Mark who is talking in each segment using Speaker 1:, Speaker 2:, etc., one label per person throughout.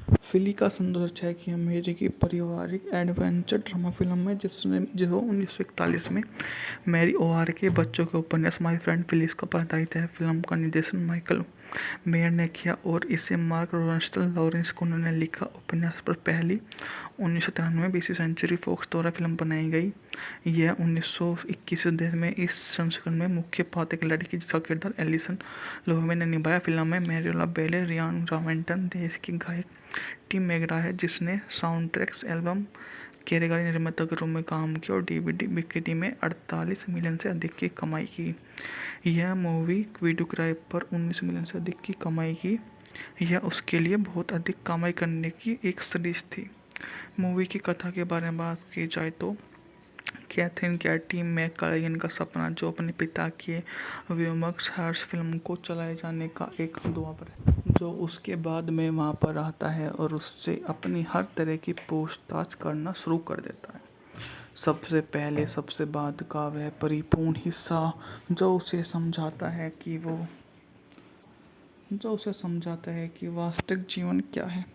Speaker 1: फिली का सुंदर छाया की अमेरिकी पारिवारिक एडवेंचर ड्रामा फिल्म है जो 1941 में मैरी ओआर के बच्चों के उपन्यास माय फ्रेंड फिलिस का आधारित है। फिल्म का निर्देशन माइकल मेयर ने किया और इसे मार्क रोसेंथल लॉरेंस कुनर ने लिखा। उपन्यास पर पहली 1993 में बीसी सेंचुरी फॉक्स द्वारा फिल्म बनाई गई। यह 1921 में इस संस्करण में मुख्य पात्र एक लड़की जिसका किरदार एलिसन लोहेमे ने निभाया। फिल्म में मैरियोला बेले, रियान रॉवेंटन, देश की गायक टिम मैगरा है जिसने साउंड ट्रैक्स एल्बम कार्यकारी निर्माता के रूप में काम किया और डीवीडी बिक्री में 48 मिलियन से अधिक की कमाई की। यह मूवी वीडियो किराए पर 19 मिलियन से अधिक की कमाई की। यह उसके लिए बहुत अधिक कमाई करने की एक सीरीज थी। मूवी की कथा के बारे में बात की जाए तो कैथरीन कैटी मैककालान का सपना, जो अपने पिता के व्योमक्स हर्ष फिल्म को चलाए जाने का एक दुआ पर है, जो उसके बाद में वहाँ पर आता है और उससे अपनी हर तरह की पूछताछ करना शुरू कर देता है। सबसे पहले सबसे बाद का वह परिपूर्ण हिस्सा जो उसे समझाता है कि वास्तविक जीवन क्या है।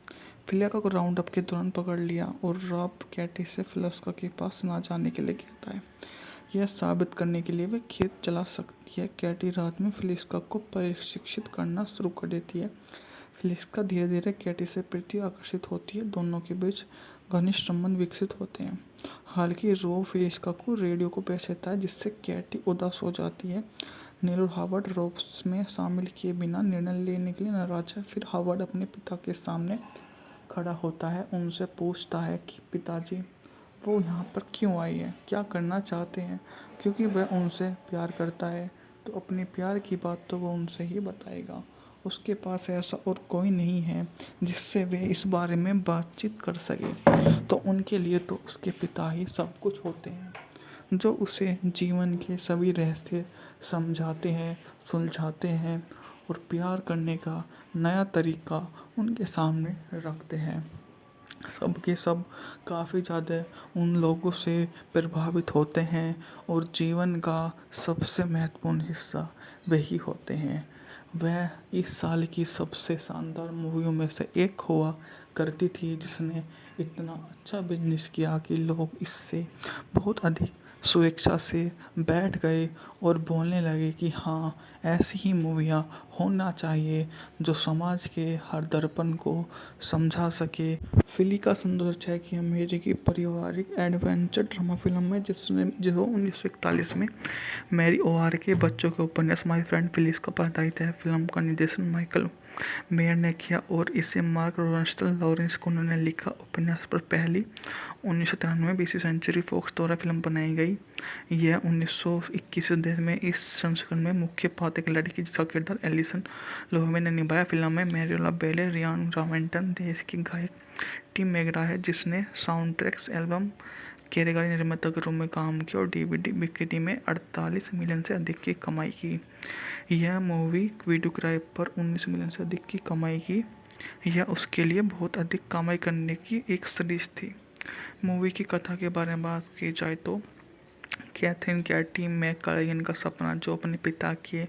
Speaker 1: फिलिका को राउंड अप के दौरान पकड़ लिया और रॉब कैटी से फिलिस्का के पास ना जाने के लिए कहता है। यह साबित करने के लिए वे खेत चला सकती है। कैटी रात में फिलिस्का को प्रशिक्षित करना शुरू कर देती है। फिलिस्का धीरे धीरे कैटी से प्रति आकर्षित होती है। दोनों के बीच घनिष्ठ संबंध विकसित होते हैं। हालांकि रॉब फिलिस्का को रेडियो को पेश देता है जिससे कैटी उदास हो जाती है। नील और हावर्ड रॉब्स में शामिल किए बिना निर्णय लेने के लिए नाराज है। फिर हावर्ड अपने पिता के सामने खड़ा होता है, उनसे पूछता है कि पिताजी वो यहाँ पर क्यों आई है, क्या करना चाहते हैं। क्योंकि वह उनसे प्यार करता है तो अपने प्यार की बात तो वह उनसे ही बताएगा। उसके पास ऐसा और कोई नहीं है जिससे वे इस बारे में बातचीत कर सके, तो उनके लिए तो उसके पिता ही सब कुछ होते हैं, जो उसे जीवन के सभी रहस्य समझाते हैं, सुलझाते हैं और प्यार करने का नया तरीका उनके सामने रखते हैं। सब के सब काफ़ी ज़्यादा उन लोगों से प्रभावित होते हैं और जीवन का सबसे महत्वपूर्ण हिस्सा वही होते हैं। वह इस साल की सबसे शानदार मूवियों में से एक हुआ करती थी जिसने इतना अच्छा बिजनेस किया कि लोग इससे बहुत अधिक स्वेच्छा से बैठ गए और बोलने लगे कि हाँ, ऐसी ही मूवियाँ होना चाहिए जो समाज के हर दर्पण को समझा सके। फिलिका सुंदर छाया की अमेरिकी पारिवारिक एडवेंचर ड्रामा फिल्म है जो 1941 में मैरी ओआर के बच्चों के उपन्यास माय फ्रेंड फिलिस का आधारित है। फिल्म का निर्देशन माइकल मेयर ने किया और इसे मार्क रोसेंथल लॉरेंस कुनर ने लिखा। उपन्यास पर पहली 1993 में बीसी सेंचुरी फॉक्स द्वारा फिल्म बनाई गई। यह 1921 में इस संस्करण में मुख्य पात्र एक लड़की जिसका किरदार एलिसन लोहेमे ने निभाया। फिल्म में मैरियोला बेले, रियान रॉवेंटन, देश की गायक टिम मैगरा है जिसने साउंड ट्रैक्स एल्बम कार्यकारी निर्माता के रूप में काम किया और डीवीडी बिक्री में 48 मिलियन से अधिक की कमाई की। यह मूवी वीडियो किराए पर 19 मिलियन से अधिक की कमाई की। यह उसके लिए बहुत अधिक कमाई करने की एक सीरीज थी। मूवी की कथा के बारे में बात की जाए तो कैथरीन कैटी मैककालान का सपना, जो अपने पिता के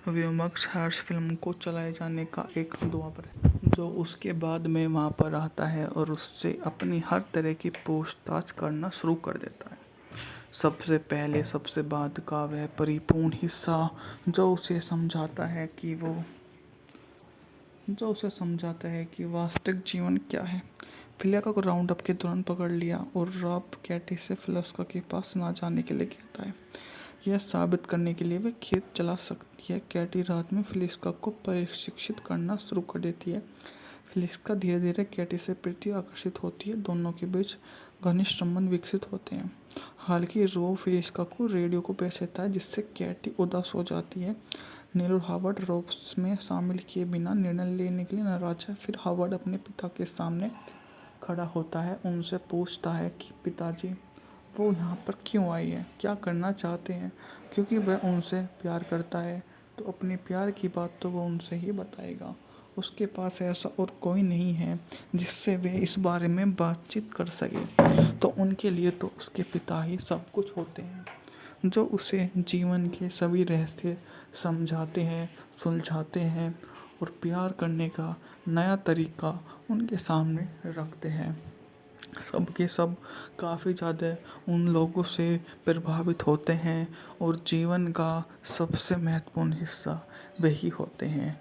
Speaker 1: व्योमक्स हर्ष फिल्म को चलाए जाने का एक दुआ पर है, जो उसके बाद में वहाँ पर आता है और उससे अपनी हर तरह की पूछताछ करना शुरू कर देता है। सबसे पहले सबसे बाद का वह परिपूर्ण हिस्सा जो उसे समझाता है कि वास्तविक जीवन क्या है। फिलिका को राउंड अप के दौरान पकड़ लिया और रॉब कैटी से फिलिस्का के पास ना जाने के लिए कहता है। यह साबित करने के लिए वे खेत चला सकती है। कैटी रात में फिलिस्का को प्रशिक्षित करना शुरू कर देती है। फिलिस्का धीरे धीरे कैटी से प्रति आकर्षित होती है। दोनों के बीच घनिष्ठ संबंध विकसित होते हैं। हालांकि रॉब फिलिस्का को रेडियो को पेश देता है जिससे कैटी उदास हो जाती है। नील और हावर्ड रॉब्स में शामिल किए बिना निर्णय लेने के लिए नाराज है। फिर हावर्ड अपने पिता के सामने खड़ा होता है, उनसे पूछता है कि पिताजी वो यहाँ पर क्यों आई है, क्या करना चाहते हैं। क्योंकि वह उनसे प्यार करता है तो अपने प्यार की बात तो वह उनसे ही बताएगा। उसके पास ऐसा और कोई नहीं है जिससे वे इस बारे में बातचीत कर सके, तो उनके लिए तो उसके पिता ही सब कुछ होते हैं, जो उसे जीवन के सभी रहस्य समझाते हैं, सुलझाते हैं और प्यार करने का नया तरीका उनके सामने रखते हैं। सब के सब काफ़ी ज़्यादा उन लोगों से प्रभावित होते हैं और जीवन का सबसे महत्वपूर्ण हिस्सा वही होते हैं।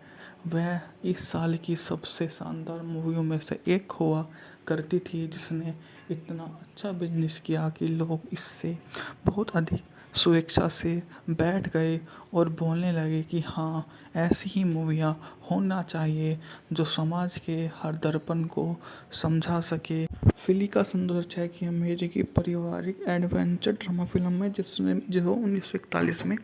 Speaker 1: वह इस साल की सबसे शानदार मूवियों में से एक हुआ करती थी जिसने इतना अच्छा बिजनेस किया कि लोग इससे बहुत अधिक स्वेच्छा से बैठ गए और बोलने लगे कि हाँ, ऐसी ही मूवियाँ होना चाहिए जो समाज के हर दर्पण को समझा सके। फिली का सौंदर्य है कि अमेरिकी पारिवारिक एडवेंचर ड्रामा फिल्म है जो 1941 में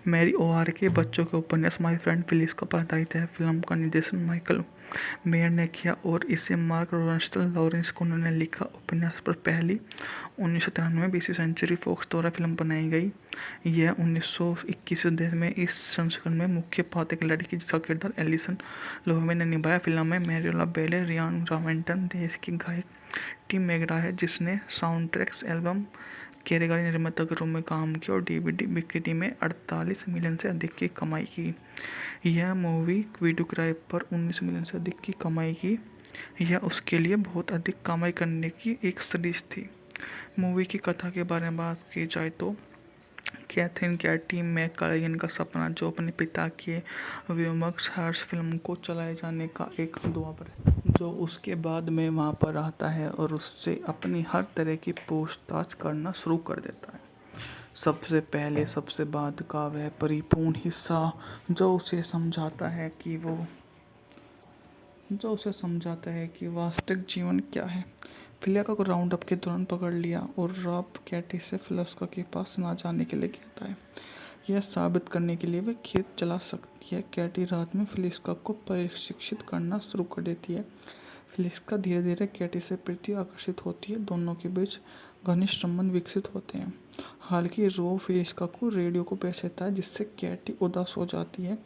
Speaker 1: मैरी ओआर के बच्चों के उपन्यास माय फ्रेंड फिलिस का आधारित है। फिल्म का निर्देशन माइकल मेयर ने किया और इसे मार्क रॉन्स्टल लॉरेंस को उन्होंने लिखा। उपन्यास पर पहली 1993 में 20वीं सेंचुरी फॉक्स द्वारा फिल्म बनाई गई। यह 1921 देश में इस संस्करण में मुख्य पात्र एक लड़की जिसका किरदार एलिसन लोहेमे ने निभाया। फिल्म में मैरियोला बेले, रियान रॉवेंटन, देश की गायक टिम मैकग्रा है जिसने साउंड ट्रैक्स एल्बम कार्यकारी निर्माता के रूप में काम किया और डीवीडी बिक्री में 48 मिलियन से अधिक की कमाई की। यह मूवी वीडियो किराए पर 19 मिलियन से अधिक की कमाई की। यह उसके लिए बहुत अधिक कमाई करने की एक सीरीज थी। मूवी की कथा के बारे में बात की जाए तो कैथरीन कैटी मैककालान का सपना जो अपने पिता के व्योमक्स हर्ष फिल्म को चलाए जाने का एक ख्वाब है, जो उसके बाद में वहाँ पर आता है और उससे अपनी हर तरह की पूछताछ करना शुरू कर देता है। सबसे पहले सबसे बाद का वह परिपूर्ण हिस्सा जो उसे समझाता है कि वास्तविक जीवन क्या है। फिलिका को राउंड अप के दौरान पकड़ लिया और रॉब कैटी से फिलिस्का के पास ना जाने के लिए कहता है। यह साबित करने के लिए वे खेत चला सकती है। कैटी रात में फिलिस्का को प्रशिक्षित करना शुरू कर देती है। फिलिस्का धीरे धीरे कैटी से प्रति आकर्षित होती है। दोनों के बीच घनिष्ठ संबंध विकसित होते हैं। हालांकि रो फिलिस्का को रेडियो को पेश देता है जिससे कैटी उदास हो जाती है।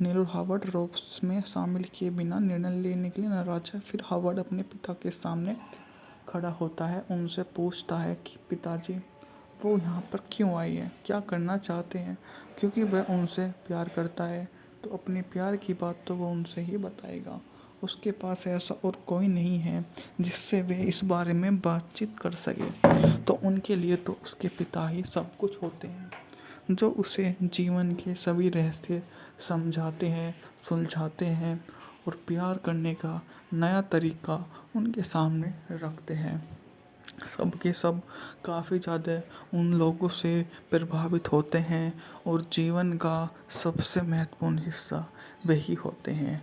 Speaker 1: नील और हावर्ड रोब्स में शामिल किए बिना निर्णय लेने के लिए नाराज है। फिर हावर्ड अपने पिता के सामने खड़ा होता है, उनसे पूछता है कि पिताजी वो यहाँ पर क्यों आई है, क्या करना चाहते हैं। क्योंकि वह उनसे प्यार करता है तो अपने प्यार की बात तो वो उनसे ही बताएगा। उसके पास ऐसा और कोई नहीं है जिससे वे इस बारे में बातचीत कर सके। तो उनके लिए तो उसके पिता ही सब कुछ होते हैं जो उसे जीवन के सभी रहस्य समझाते हैं, सुलझाते हैं और प्यार करने का नया तरीका उनके सामने रखते हैं। सब के सब काफ़ी ज़्यादा उन लोगों से प्रभावित होते हैं और जीवन का सबसे महत्वपूर्ण हिस्सा वही होते हैं।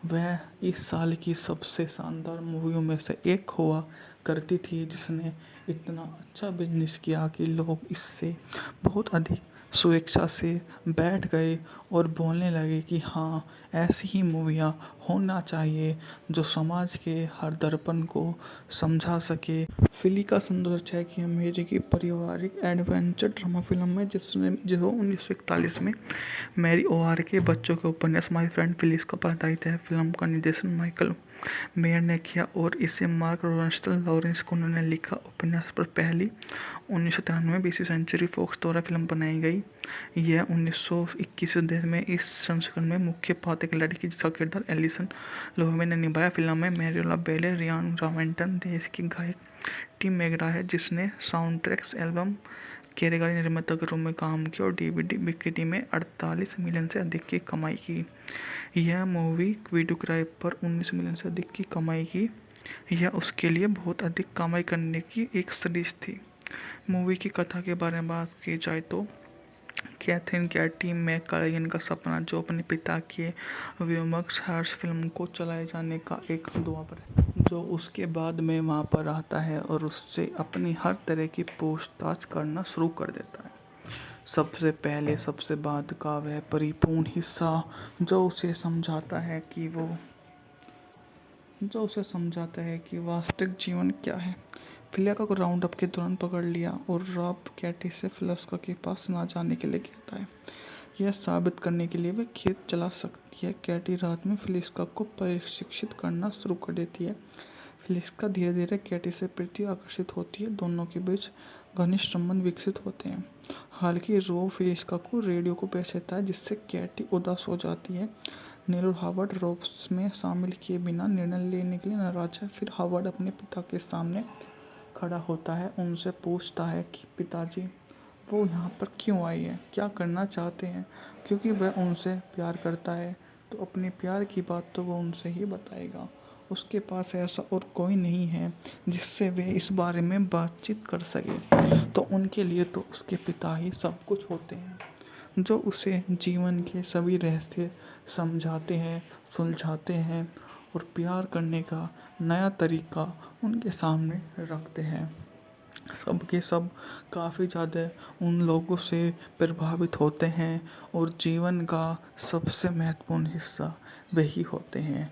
Speaker 1: वह इस साल की सबसे शानदार मूवियों में से एक हुआ करती थी जिसने इतना अच्छा बिजनेस किया कि लोग इससे बहुत अधिक स्वेच्छा से बैठ गए और बोलने लगे कि हाँ, ऐसी ही मूवियाँ होना चाहिए जो समाज के हर दर्पण को समझा सके। फिली का सौंदर्य है कि अमेरिकी पारिवारिक एडवेंचर ड्रामा फिल्म है जो 1941 में मैरी ओआर के बच्चों के उपन्यास माय फ्रेंड फिलिस का आधारित है। फिल्म का निर्देशन माइकल मेयर ने किया और इसे मार्क रॉन्स्टल लॉरेंस को उन्होंने लिखा। उपन्यास पर पहली 1993 में 20वीं सेंचुरी फॉक्स द्वारा फिल्म बनाई गई। यह 1921 देश में इस संस्करण में मुख्य पात्र एक लड़की जिसका किरदार एलिसन लोहेमे ने निभाया। फिल्म में मैरियोला बेले, रियान रॉवेंटन, देश की गायक टिम मैकग्रा है जिसने साउंड ट्रैक्स एल्बम कार्यकारी निर्माता के रूप में काम किया और डीवीडी बिक्री में 48 मिलियन से अधिक की कमाई की। यह मूवी वीडियो किराए पर 19 मिलियन से अधिक की कमाई की। यह उसके लिए बहुत अधिक कमाई करने की एक सीरीज थी। मूवी की कथा के बारे में बात की जाए तो कैथरीन कैटी मैककालान का सपना जो अपने पिता के व्योमक्स हर्ष फिल्म को चलाए जाने का एक ख्वाब है, जो उसके बाद में वहाँ पर आता है और उससे अपनी हर तरह की पूछताछ करना शुरू कर देता है। सबसे पहले सबसे बाद का वह परिपूर्ण हिस्सा जो उसे समझाता है कि वास्तविक जीवन क्या है। फिलिका को राउंड अप के दौरान पकड़ लिया और रॉब कैटी से फिलिस्का के पास ना जाने के लिए कहता है। यह साबित करने के लिए वे खेत चला सकती है। कैटी रात में फिलिस्का को प्रशिक्षित करना शुरू कर देती है। फिलिस्का धीरे धीरे कैटी से प्रति आकर्षित होती है। दोनों के बीच घनिष्ठ संबंध विकसित होते हैं। हालांकि रो फिलिस्का को रेडियो को पेश देता है जिससे कैटी उदास हो जाती है। नील और हावर्ड रोप्स में शामिल किए बिना निर्णय लेने के लिए नाराज है। फिर हावर्ड अपने पिता के सामने खड़ा होता है, उनसे पूछता है कि पिताजी, वो यहाँ पर क्यों आई है, क्या करना चाहते हैं। क्योंकि वह उनसे प्यार करता है तो अपने प्यार की बात तो वो उनसे ही बताएगा। उसके पास ऐसा और कोई नहीं है जिससे वे इस बारे में बातचीत कर सके। तो उनके लिए तो उसके पिता ही सब कुछ होते हैं, जो उसे जीवन के सभी रहस्य समझाते हैं, सुलझाते हैं और प्यार करने का नया तरीका उनके सामने रखते हैं। सब के सब काफ़ी ज़्यादा उन लोगों से प्रभावित होते हैं और जीवन का सबसे महत्वपूर्ण हिस्सा वही होते हैं।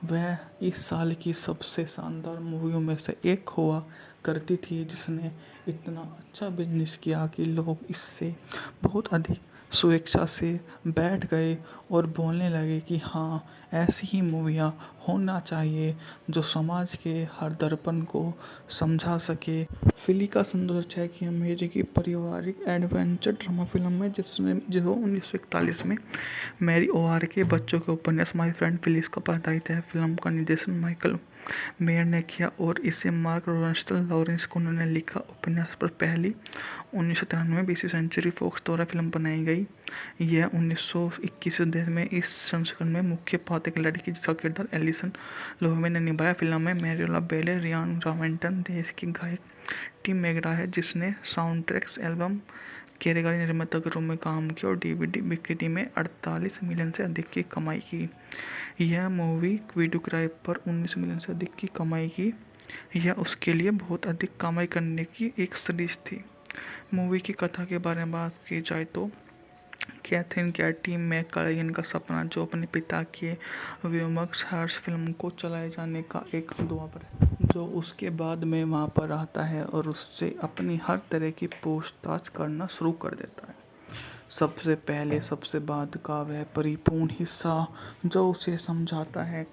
Speaker 1: वह इस साल की सबसे शानदार मूवियों में से एक हुआ करती थी, जिसने इतना अच्छा बिजनेस किया कि लोग इससे बहुत अधिक स्वेच्छा से बैठ गए और बोलने लगे कि हाँ, ऐसी ही मूवियाँ होना चाहिए जो समाज के हर दर्पण को समझा सके। फिली का संघर्ष है कि अमेरिकी पारिवारिक एडवेंचर ड्रामा फिल्म है जो 1941 में मैरी ओआर के बच्चों के उपन्यास माय फ्रेंड फिलिस का आधारित है। फिल्म का निर्देशन माइकल मेयर ने किया और इसे मार्क रोसेंस्टल लॉरेंस कुनर ने लिखा। उपन्यास पर पहली 1993 बीसी सेंचुरी फॉक्स द्वारा फिल्म बनाई गई। यह 1921 में इस संस्करण में मुख्य पात्र एक लड़की जिसका किरदार एलिसन लोहमे ने निभाया। फिल्म में मैरियोला बेले, रियान रावेंटन, देश की गायक टिम मैकग्रा है जिसने साउंड ट्रैक्स एल्बम कार्यकारी निर्माता के रूप में काम किया और डीवीडी बिक्री में 48 मिलियन से अधिक की कमाई की। यह मूवी वीडियो क्राई पर 19 मिलियन से अधिक की कमाई की। यह उसके लिए बहुत अधिक कमाई करने की एक सीरीज थी। मूवी की कथा के बारे में बात की जाए तो कैथरीन कैटी मैककालान का सपना, जो अपने पिता के व्योमक्स हर्ष फिल्म को चलाए जाने का एक दुआ है, जो उसके बाद में वहाँ पर आता है और उससे अपनी हर तरह की पूछताछ करना शुरू कर देता है। सबसे पहले सबसे बाद का वह परिपूर्ण हिस्सा जो उसे समझाता है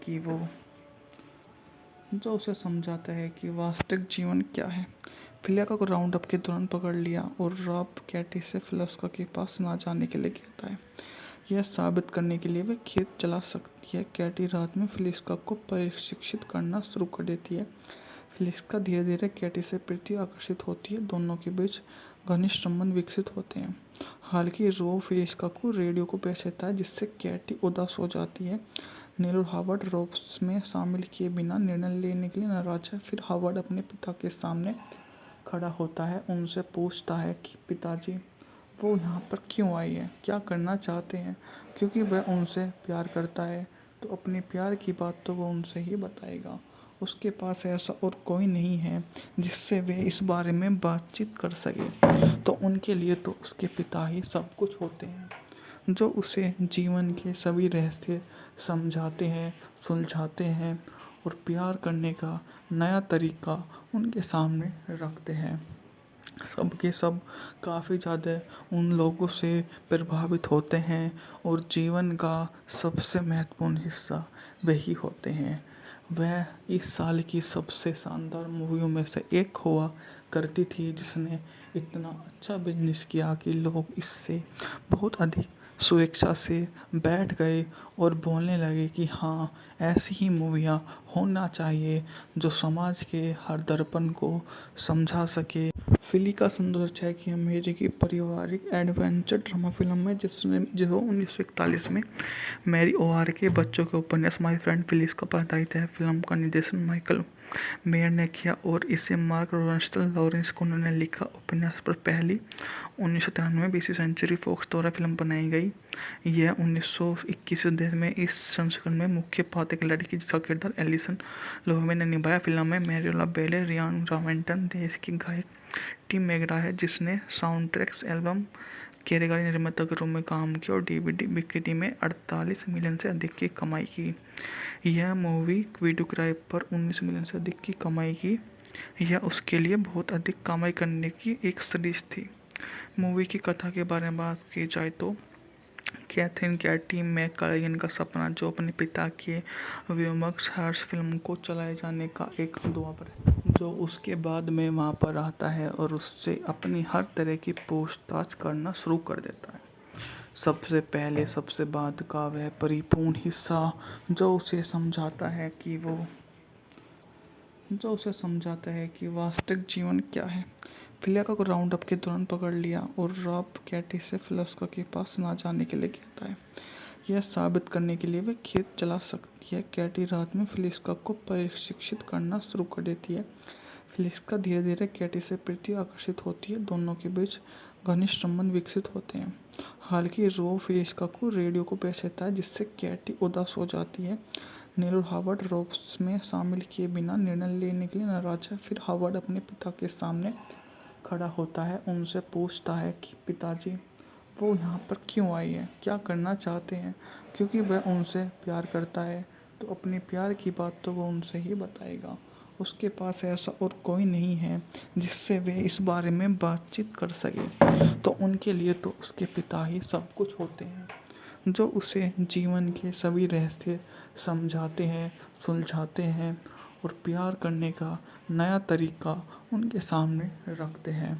Speaker 1: कि वास्तविक जीवन क्या है। फिलिया को राउंड अप के दौरान पकड़ लिया और रॉब कैटी से फिलिस्का के पास ना जाने के लिए कहता है। यह साबित करने के लिए वे खेत चला सकती है। कैटी रात में फिलिस्का को प्रशिक्षित करना शुरू कर देती है। फिलिस्का धीरे धीरे कैटी से प्रति आकर्षित होती है। दोनों के बीच घनिष्ठ संबंध विकसित होते हैं। हालांकि रो फिलिस्का को रेडियो को बेच देता है, जिससे कैटी उदास हो जाती है। नील और हावर्ड रोप्स में शामिल किए बिना निर्णय लेने के लिए नाराज है। फिर हावर्ड अपने पिता के सामने खड़ा होता है, उनसे पूछता है कि पिताजी, वो यहाँ पर क्यों आई है, क्या करना चाहते हैं। क्योंकि वह उनसे प्यार करता है तो अपने प्यार की बात तो वो उनसे ही बताएगा। उसके पास ऐसा और कोई नहीं है जिससे वे इस बारे में बातचीत कर सके। तो उनके लिए तो उसके पिता ही सब कुछ होते हैं, जो उसे जीवन के सभी रहस्य समझाते हैं, सुलझाते हैं और प्यार करने का नया तरीका उनके सामने रखते हैं। सब के सब काफ़ी ज़्यादा उन लोगों से प्रभावित होते हैं और जीवन का सबसे महत्वपूर्ण हिस्सा वही होते हैं। वह इस साल की सबसे शानदार मूवियों में से एक हुआ करती थी, जिसने इतना अच्छा बिजनेस किया कि लोग इससे बहुत अधिक स्वेच्छा से बैठ गए और बोलने लगे कि हाँ, ऐसी ही मूवियाँ होना चाहिए जो समाज के हर दर्पण को समझा सके। फिली का संघर्ष है कि अमेरिकी पारिवारिक एडवेंचर ड्रामा फिल्म है जो 1941 में मैरी ओआर के बच्चों के उपन्यास माय फ्रेंड फिलिस का आधारित है। फिल्म का निर्देशन माइकल मेयर ने किया और इसे मार्क रोसेंस्टल लॉरेंस कुनर ने लिखा। उपन्यास पर पहली 1993 बीसी सेंचुरी फॉक्स द्वारा फिल्म बनाई गई। यह 1921 में इस संस्करण में मुख्य पात्र एक लड़की जिसका किरदार एलिसन लोहमे ने निभाया। फिल्म में मैरियोला बेले, रियान रावेंटन, देश की गायक टिम मैकग्रा है जिसने साउंड ट्रैक्स एल्बम कार्यकारी निर्माता के रूप में काम किया और डीवीडी बिक्री में 48 मिलियन से अधिक की कमाई की। यह मूवी वीडियो क्राई पर 19 मिलियन से अधिक की कमाई की। यह उसके लिए बहुत अधिक कमाई करने की एक सीरीज थी। मूवी की कथा के बारे में बात की जाए तो कैथरीन कैटी मैककालान का सपना, जो अपने पिता के व्योमक्स हर्ष फिल्म को चलाए जाने का एक दुआ है, जो उसके बाद में वहाँ पर आता है और उससे अपनी हर तरह की पूछताछ करना शुरू कर देता है। सबसे पहले सबसे बाद का वह परिपूर्ण हिस्सा जो उसे समझाता है कि वास्तविक जीवन क्या है। फिलिया को राउंड अप के दौरान पकड़ लिया और रॉब कैटी से फिलिस्का के पास ना जाने के लिए कहता है। यह साबित करने के लिए वे खेत चला सकती है। कैटी रात में फिलिस्का को प्रशिक्षित करना शुरू कर देती है। फिलिस्का धीरे धीरे कैटी से प्रति आकर्षित होती है। दोनों के बीच घनिष्ठ संबंध विकसित होते हैं। हालांकि रॉब फिलिस्का को रेडियो को बेच देता है, जिससे कैटी उदास हो जाती है। नील और हावर्ड रॉब्स में शामिल किए बिना निर्णय लेने के लिए नाराज है। फिर हावर्ड अपने पिता के सामने खड़ा होता है, उनसे पूछता है कि पिताजी, वो यहाँ पर क्यों आई है, क्या करना चाहते हैं। क्योंकि वह उनसे प्यार करता है, तो अपने प्यार की बात तो वो उनसे ही बताएगा। उसके पास ऐसा और कोई नहीं है जिससे वे इस बारे में बातचीत कर सके। तो उनके लिए तो उसके पिता ही सब कुछ होते हैं, जो उसे जीवन के सभी रहस्य समझाते हैं, सुलझाते हैं और प्यार करने का नया तरीका उनके सामने रखते हैं।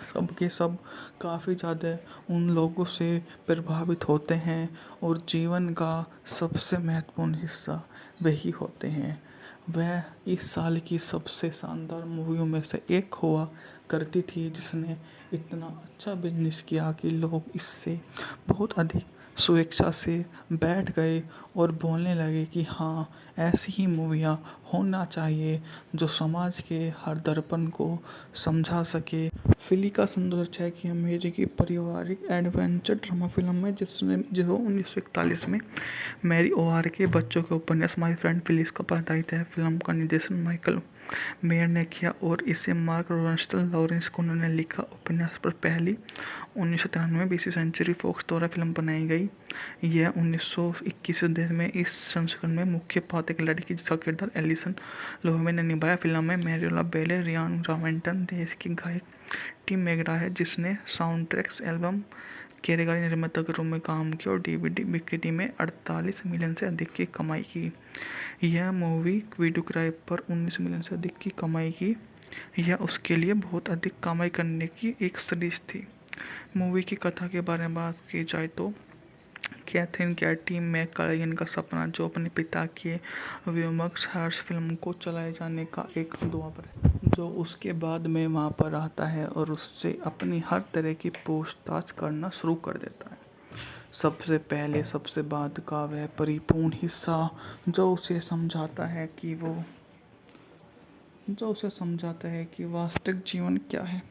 Speaker 1: सब के सब काफ़ी ज़्यादा उन लोगों से प्रभावित होते हैं और जीवन का सबसे महत्वपूर्ण हिस्सा वही होते हैं। वह इस साल की सबसे शानदार मूवियों में से एक हुआ करती थी, जिसने इतना अच्छा बिजनेस किया कि लोग इससे बहुत अधिक स्वेच्छा से बैठ गए और बोलने लगे कि हाँ, ऐसी ही मूवियाँ होना चाहिए जो समाज के हर दर्पण को समझा सके। फिली का सुंदर छह की अमेरिकी पारिवारिक एडवेंचर ड्रामा फिल्म है, जो 1941 में मैरी ओआर के बच्चों के उपन्यास माय फ्रेंड फिलिस का आधारित है। फिल्म का निर्देशन माइकल मेयर ने किया और इसे मार्क रोसेंस्टल लॉरेंस को उन्होंने लिखा। उपन्यास पर पहली 1993 में 20वीं सेंचुरी फॉक्स द्वारा फिल्म बनाई गई। यह 1921 देश में इस संस्करण में मुख्य पात्र एक लड़की जिसका किरदार एलिसन लोहेमे ने निभाया। फिल्म में मैरियोला बेले, रियान रॉवेंटन, देश की गायक टिम मैकग्रा है, जिसने साउंड ट्रैक्स एल्बम कार्यकारी निर्माता के रूप में काम किया और डीवीडी बिक्री में 48 मिलियन से अधिक की कमाई की। यह मूवी वीडियो किराए पर 19 मिलियन से अधिक की कमाई की। यह उसके लिए बहुत अधिक कमाई करने की एक सीरीज थी। मूवी की कथा के बारे में बात की जाए तो कैथरीन कैटी मैकलाइन का सपना, जो अपने पिता के व्योमक्स हर्ष फिल्म को चलाए जाने का एक ख्वाब है, जो उसके बाद में वहाँ पर आता है और उससे अपनी हर तरह की पूछताछ करना शुरू कर देता है। सबसे पहले सबसे बाद का वह परिपूर्ण हिस्सा जो उसे समझाता है कि वास्तविक जीवन क्या है।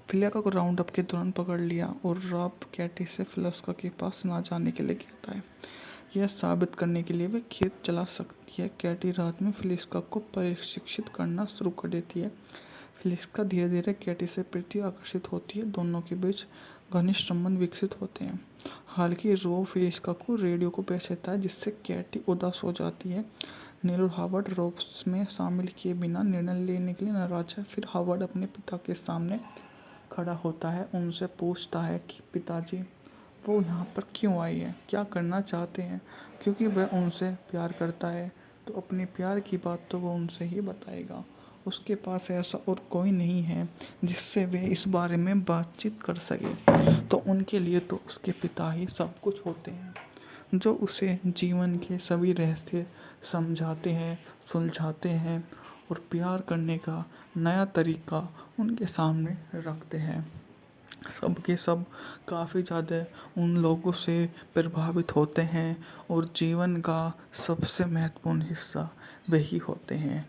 Speaker 1: फिलिया को राउंड अप के दौरान पकड़ लिया और रॉब कैटी से फिलिस्का के पास ना जाने के लिए कहता है। यह साबित करने के लिए वे खेत चला सकती है। कैटी रात में फिलिस्का को प्रशिक्षित करना शुरू कर देती है। फिलिस्का धीरे धीरे कैटी से प्रति आकर्षित होती है। दोनों के बीच घनिष्ठ संबंध विकसित होते हैं। हालांकि रॉब फिलिस्का को रेडियो को बेच देता है, जिससे कैटी उदास हो जाती है। नील और हावर्ड रॉब्स में शामिल किए बिना निर्णय लेने के लिए नाराज है। फिर हावर्ड अपने पिता के सामने खड़ा होता है, उनसे पूछता है कि पिताजी, वो यहाँ पर क्यों आई है, क्या करना चाहते हैं। क्योंकि वह उनसे प्यार करता है, तो अपने प्यार की बात तो वो उनसे ही बताएगा। उसके पास ऐसा और कोई नहीं है जिससे वे इस बारे में बातचीत कर सके। तो उनके लिए तो उसके पिता ही सब कुछ होते हैं, जो उसे जीवन के सभी रहस्य समझाते हैं, सुलझाते हैं और प्यार करने का नया तरीका उनके सामने रखते हैं। सब के सब काफ़ी ज़्यादा उन लोगों से प्रभावित होते हैं और जीवन का सबसे महत्वपूर्ण हिस्सा वही होते हैं।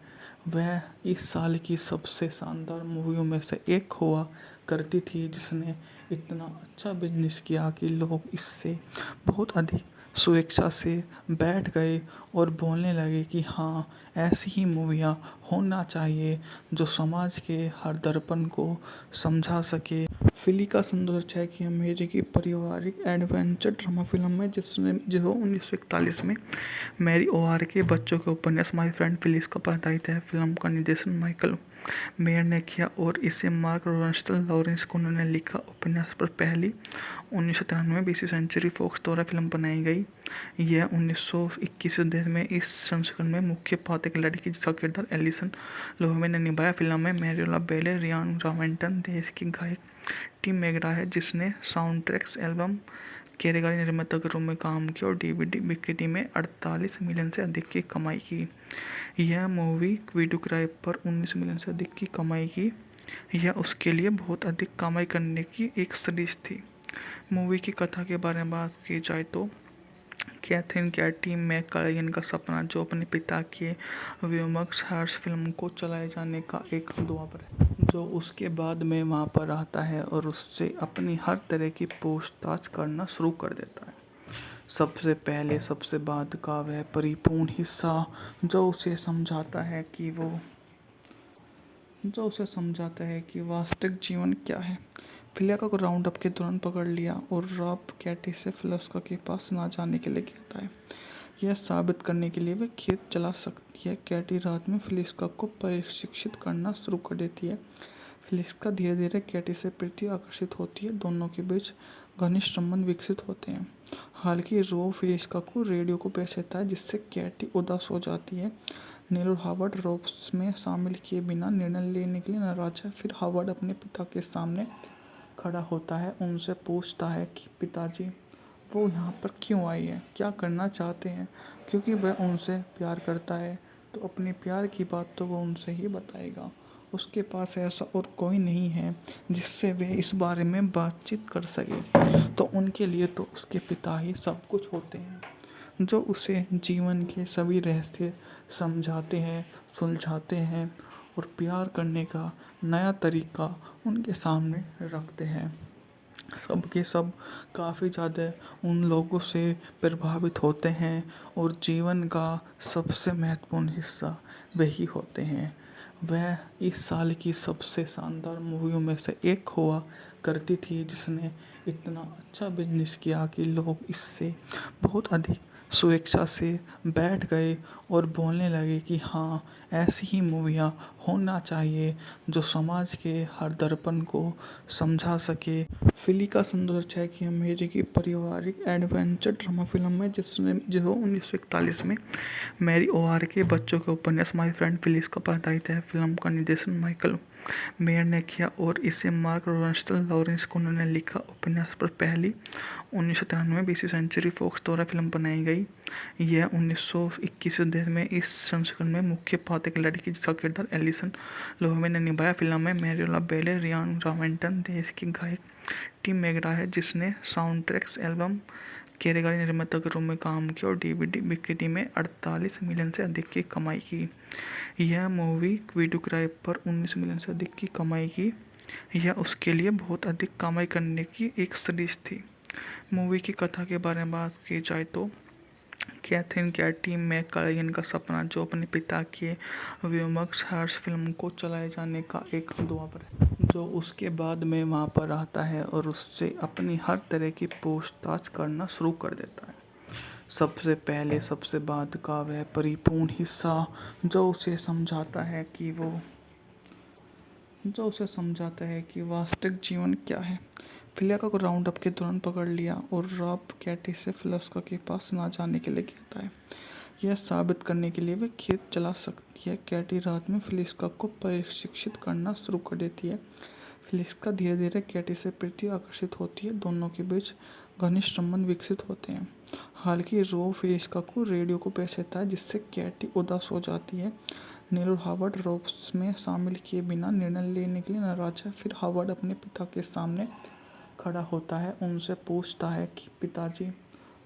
Speaker 1: वह इस साल की सबसे शानदार मूवियों में से एक हुआ करती थी, जिसने इतना अच्छा बिजनेस किया कि लोग इससे बहुत अधिक स्वेच्छा से बैठ गए और बोलने लगे कि हाँ, ऐसी ही मूवियाँ होना चाहिए जो समाज के हर दर्पण को समझा सके। फिली का सुंदर छह की अमेरिकी पारिवारिक एडवेंचर ड्रामा फिल्म है, जो 1941 में मैरी ओआर के बच्चों के उपन्यास माय फ्रेंड फिलिस का आधारित है। फिल्म का निर्देशन माइकल मेयर ने किया और इसे मार्क रोसेंस्टल लॉरेंस को उन्होंने लिखा। उपन्यास पर पहली 1993 में 20वीं सेंचुरी फॉक्स द्वारा फिल्म बनाई गई। यह 1921 में इस संस्करण में मुख्य पात्र एक लड़की जिसका किरदार एलिसन लोहेमे ने निभाया। फिल्म में मैरियोला बेले, रियान रॉवेंटन, देश की गायक टिम मैकग्रा है जिसने साउंड ट्रैक्स एल्बम कार्यकारी निर्माता के रूप में काम किया और डीवीडी बिक्री में 48 मिलियन से अधिक की कमाई की। यह मूवी वीडियो किराए पर 19 मिलियन से अधिक की कमाई की। यह उसके लिए बहुत अधिक कमाई करने की एक सीरीज थी। मूवी की कथा के बारे में बात की जाए तो कैथरीन कैटी मैककालान का सपना, जो अपने पिता के व्योमक्स हर्ष फिल्म को चलाए जाने का एक ख्वाब है, जो उसके बाद में वहाँ पर आता है और उससे अपनी हर तरह की पूछताछ करना शुरू कर देता है। सबसे पहले सबसे बाद का वह परिपूर्ण हिस्सा जो उसे समझाता है कि वास्तविक जीवन क्या है। फिलिका को राउंड अप के दौरान पकड़ लिया और रॉब कैटी से फिलिस्का के पास ना जाने के लिए कहता है। यह साबित करने के लिए वे खेत चला सकती है। कैटी रात में फिलिस्का को प्रशिक्षित करना शुरू कर देती है। फिलिस्का धीरे धीरे कैटी से प्रति आकर्षित होती है। दोनों के बीच घनिष्ठ संबंध विकसित होते हैं। हालांकि रो फिलिस्का को रेडियो को पेश देता है जिससे कैटी उदास हो जाती है। नील और हावर्ड रोब्स में शामिल किए बिना निर्णय लेने के लिए नाराज है। फिर हावर्ड अपने पिता के सामने खड़ा होता है, उनसे पूछता है कि पिताजी वो यहाँ पर क्यों आई है, क्या करना चाहते हैं। क्योंकि वह उनसे प्यार करता है तो अपने प्यार की बात तो वो उनसे ही बताएगा। उसके पास ऐसा और कोई नहीं है जिससे वे इस बारे में बातचीत कर सके। तो उनके लिए तो उसके पिता ही सब कुछ होते हैं, जो उसे जीवन के सभी रहस्य समझाते हैं, सुलझाते हैं और प्यार करने का नया तरीका उनके सामने रखते हैं। सब के सब काफ़ी ज़्यादा उन लोगों से प्रभावित होते हैं और जीवन का सबसे महत्वपूर्ण हिस्सा वही होते हैं। वह इस साल की सबसे शानदार मूवियों में से एक हुआ करती थी जिसने इतना अच्छा बिजनेस किया कि लोग इससे बहुत अधिक स्वेच्छा से बैठ गए और बोलने लगे कि हाँ, ऐसी ही मूवियाँ होना चाहिए जो समाज के हर दर्पण को समझा सके। फिलिका सौंदर्य छह की अमेरिकी पारिवारिक एडवेंचर ड्रामा फिल्म है जो 1941 में मैरी ओआर के बच्चों के उपन्यास माय फ्रेंड फिलिस का आधारित है। फिल्म का निर्देशन माइकल मेयर ने किया और इसे मार्क रोसेंथल लॉरेंस को उन्होंने लिखा। उपन्यास पर पहली 1993 में बीसी सेंचुरी फॉक्स द्वारा फिल्म बनाई गई। यह 1921 में इस संस्करण में मुख्य पात्र एक लड़की जिसका किरदार एलिसन लोहेमे ने निभाया। फिल्म में मैरियोला बेले, रियान रॉवेंटन, देश की गायक टिम मैकग्रा है जिसने साउंड ट्रैक्स एल्बम कार्यकारी निर्माता के रूप में काम किया और डीवीडी बिक्री में 48 मिलियन से अधिक की कमाई की। यह मूवी वीडियो किराए पर 19 मिलियन से अधिक की कमाई की। यह उसके लिए बहुत अधिक कमाई करने की एक सीरीज थी। मूवी की कथा के बारे में बात की जाए तो कैथरीन कैटी मैककालान का सपना, जो अपने पिता के व्योमक्स हर्ष फिल्म को चलाए जाने का एक ख्वाब है, जो उसके बाद में वहाँ पर आता है और उससे अपनी हर तरह की पूछताछ करना शुरू कर देता है। सबसे पहले सबसे बाद का वह परिपूर्ण हिस्सा जो उसे समझाता है कि वास्तविक जीवन क्या है। फिलिका को राउंड अप के दौरान पकड़ लिया और रॉब कैटी से फिलिस्का के पास ना जाने के लिए कहता है। यह साबित करने के लिए वे खेत चला सकती है। कैटी रात में फिलिस्का को प्रशिक्षित करना शुरू कर देती है। फिलिस्का धीरे धीरे कैटी से प्रति आकर्षित होती है। दोनों के बीच घनिष्ठ संबंध विकसित होते हैं। हालांकि रो फिलिस्का को रेडियो को पेश देता है जिससे कैटी उदास हो जाती है। नील और हावर्ड रोब्स में शामिल किए बिना निर्णय लेने के लिए नाराज है। फिर हावर्ड अपने पिता के सामने खड़ा होता है, उनसे पूछता है कि पिताजी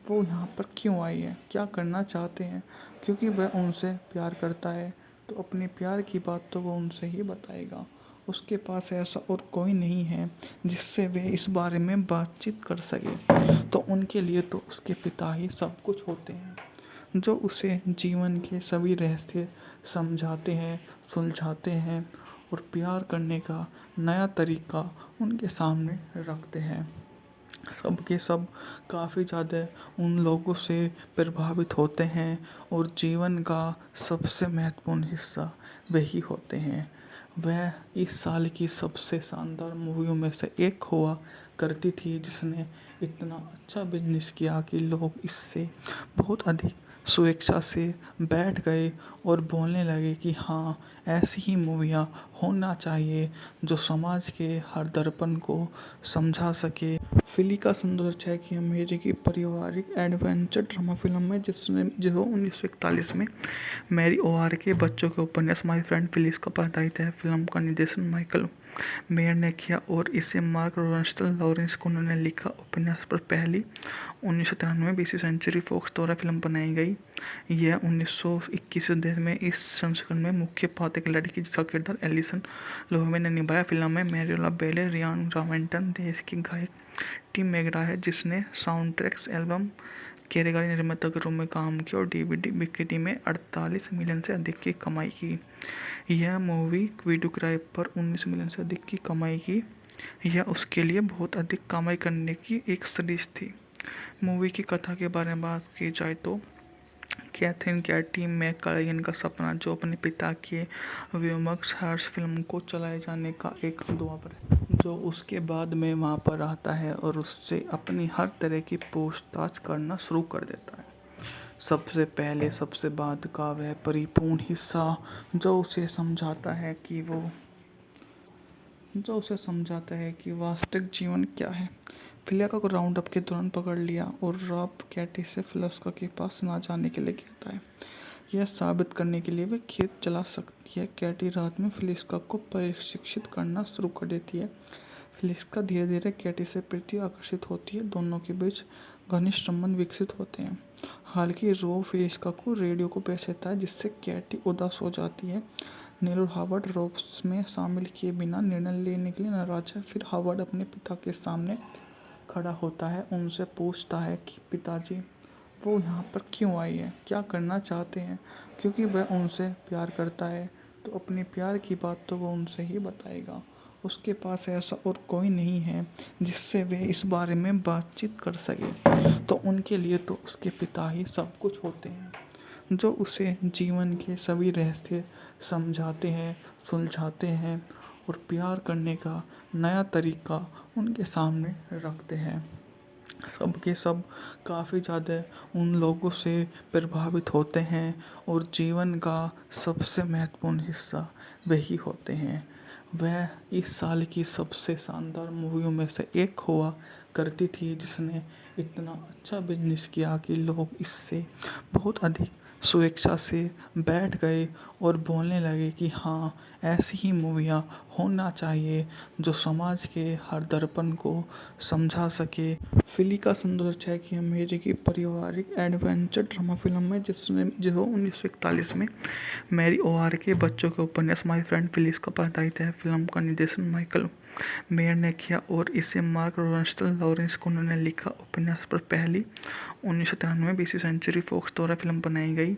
Speaker 1: वो यहाँ पर क्यों आई है, क्या करना चाहते हैं। क्योंकि वह उनसे प्यार करता है तो अपने प्यार की बात तो वो उनसे ही बताएगा। उसके पास ऐसा और कोई नहीं है जिससे वे इस बारे में बातचीत कर सके। तो उनके लिए तो उसके पिता ही सब कुछ होते हैं, जो उसे जीवन के सभी रहस्य समझाते हैं, सुलझाते हैं और प्यार करने का नया तरीका उनके सामने रखते हैं। सब के सब काफ़ी ज़्यादा उन लोगों से प्रभावित होते हैं और जीवन का सबसे महत्वपूर्ण हिस्सा वही होते हैं। वह इस साल की सबसे शानदार मूवियों में से एक हुआ करती थी जिसने इतना अच्छा बिजनेस किया कि लोग इससे बहुत अधिक स्वेच्छा से बैठ गए और बोलने लगे कि हाँ, ऐसी ही मूवियाँ होना चाहिए जो समाज के हर दर्पण को समझा सके। फिली का सौंदर्य है कि अमेरिकी पारिवारिक एडवेंचर ड्रामा फिल्म है जिसने जो 1941 में मैरी ओआर के बच्चों के उपन्यास माय फ्रेंड फिलिस का आधारित है। फिल्म का निर्देशन माइकल मेयर ने किया और इसे मार्क रोसेंस्टल लॉरेंस कुनर ने लिखा। उपन्यास पर पहली 1993 में बीसी सेंचुरी फॉक्स द्वारा फिल्म बनाई गई। यह 1921 में इस संस्करण में मुख्य पात्र एक लड़की जिसका किरदार एलिसन लोहेमे ने निभाया। फिल्म में मैरियोला बेले, रियान रावेंटन, देश की गायक टिम मैकग्रा है जिसने साउंड ट्रैक्स एल्बम कार्यकारी निर्माता के रूप में काम किया और डीवीडी बिक्री में 48 मिलियन से अधिक की कमाई की। यह मूवी वीडियो किराए पर 19 मिलियन से अधिक की कमाई की। यह उसके लिए बहुत अधिक कमाई करने की एक सीरीज थी। मूवी की कथा के बारे में बात की जाए तो कैथरीन कैटी मैककालागन का सपना जो अपने पिता के व्योमक्स हर्ष फिल्म को चलाए जाने का एक दुआ है जो उसके बाद में वहाँ पर आता है और उससे अपनी हर तरह की पूछताछ करना शुरू कर देता है। सबसे पहले सबसे बाद का वह परिपूर्ण हिस्सा जो उसे समझाता है कि वास्तविक जीवन क्या है। फिलिया को राउंड अप के दौरान पकड़ लिया और रॉब कैटी से फिलिस्का के पास ना जाने के लिए कहता है। यह साबित करने के लिए वे खेत चला सकती है। कैटी रात में फिलिस्का को प्रशिक्षित करना शुरू कर देती है। फिलिस्का धीरे धीरे कैटी से प्रति आकर्षित होती है। दोनों के बीच घनिष्ठ संबंध विकसित होते हैं। हालांकि रो फिलिस्का को रेडियो को पेश देता है जिससे कैटी उदास हो जाती है। नील और हावर्ड रोब्स में शामिल किए बिना निर्णय लेने के लिए नाराज है। फिर हावर्ड अपने पिता के सामने खड़ा होता है, उनसे पूछता है कि पिताजी वो यहाँ पर क्यों आई है, क्या करना चाहते हैं। क्योंकि वह उनसे प्यार करता है तो अपने प्यार की बात तो वो उनसे ही बताएगा। उसके पास ऐसा और कोई नहीं है जिससे वे इस बारे में बातचीत कर सके। तो उनके लिए तो उसके पिता ही सब कुछ होते हैं जो उसे जीवन के सभी रहस्य समझाते हैं, सुलझाते हैं और प्यार करने का नया तरीका उनके सामने रखते हैं। सब के सब काफ़ी ज़्यादा उन लोगों से प्रभावित होते हैं और जीवन का सबसे महत्वपूर्ण हिस्सा वही होते हैं। वह इस साल की सबसे शानदार मूवियों में से एक हुआ करती थी जिसने इतना अच्छा बिजनेस किया कि लोग इससे बहुत अधिक स्वेच्छा से बैठ गए और बोलने लगे कि हाँ, ऐसी ही मूवियाँ होना चाहिए जो समाज के हर दर्पण को समझा सके। फिली का सौंदर्य है कि अमेरिकी पारिवारिक एडवेंचर ड्रामा फिल्म है जिसने जो 1941 में मैरी ओआर के बच्चों के उपन्यास माय फ्रेंड फिलिस का आधारित है। फिल्म का निर्देशन माइकल मेयर ने किया और इसे मार्क रोसेंस्टल लॉरेंस कुनर ने लिखा। उपन्यास पर पहली 1993 में बीसी सेंचुरी फॉक्स द्वारा फिल्म बनाई गई।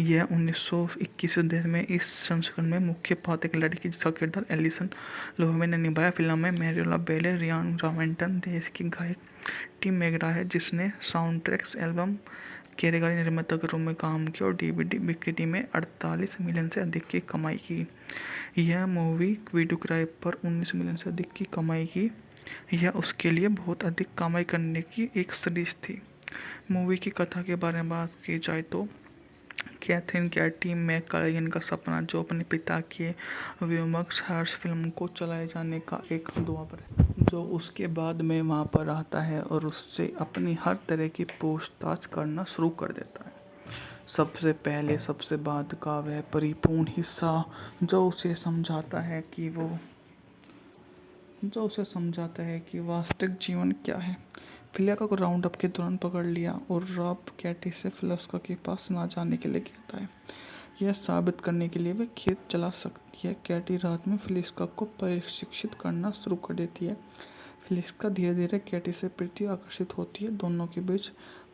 Speaker 1: यह 1921 में इस संस्करण में मुख्य पात्र एक लड़की जिसका किरदार एलिसन लोहेमे ने निभाया। फिल्म में मैरियोला बेले, रियान रावेंटन, देश की गायक टिम मैकग्रा है जिसने साउंड ट्रैक्स एल्बम कार्यकारी निर्माता के रूप में काम किया और डीवीडी बिक्री में 48 मिलियन से अधिक की कमाई की। यह मूवी वीडियो किराए पर 19 मिलियन से अधिक की कमाई की। यह उसके लिए बहुत अधिक कमाई करने की एक सीरीज थी। मूवी की कथा के बारे में बात की जाए तो कैथरीन कैटी मैककालागन का सपना जो अपने पिता के व्योमक्स हर्ष फिल्म को चलाए जाने का एक दुआ है जो उसके बाद में वहाँ पर आता है और उससे अपनी हर तरह की पूछताछ करना शुरू कर देता है। सबसे पहले सबसे बाद का वह परिपूर्ण हिस्सा जो उसे समझाता है कि वास्तविक जीवन क्या है। फिलिया को राउंड अप के दौरान पकड़ लिया और रॉब कैटी से फिलिस्का के पास ना जाने के लिए कहता है। यह साबित करने के लिए वे खेत चला सकती है। कैटी रात में फिलिस्का को प्रशिक्षित करना शुरू कर देती है। फिलिस्का धीरे धीरे कैटी से प्रति आकर्षित होती है। दोनों के बीच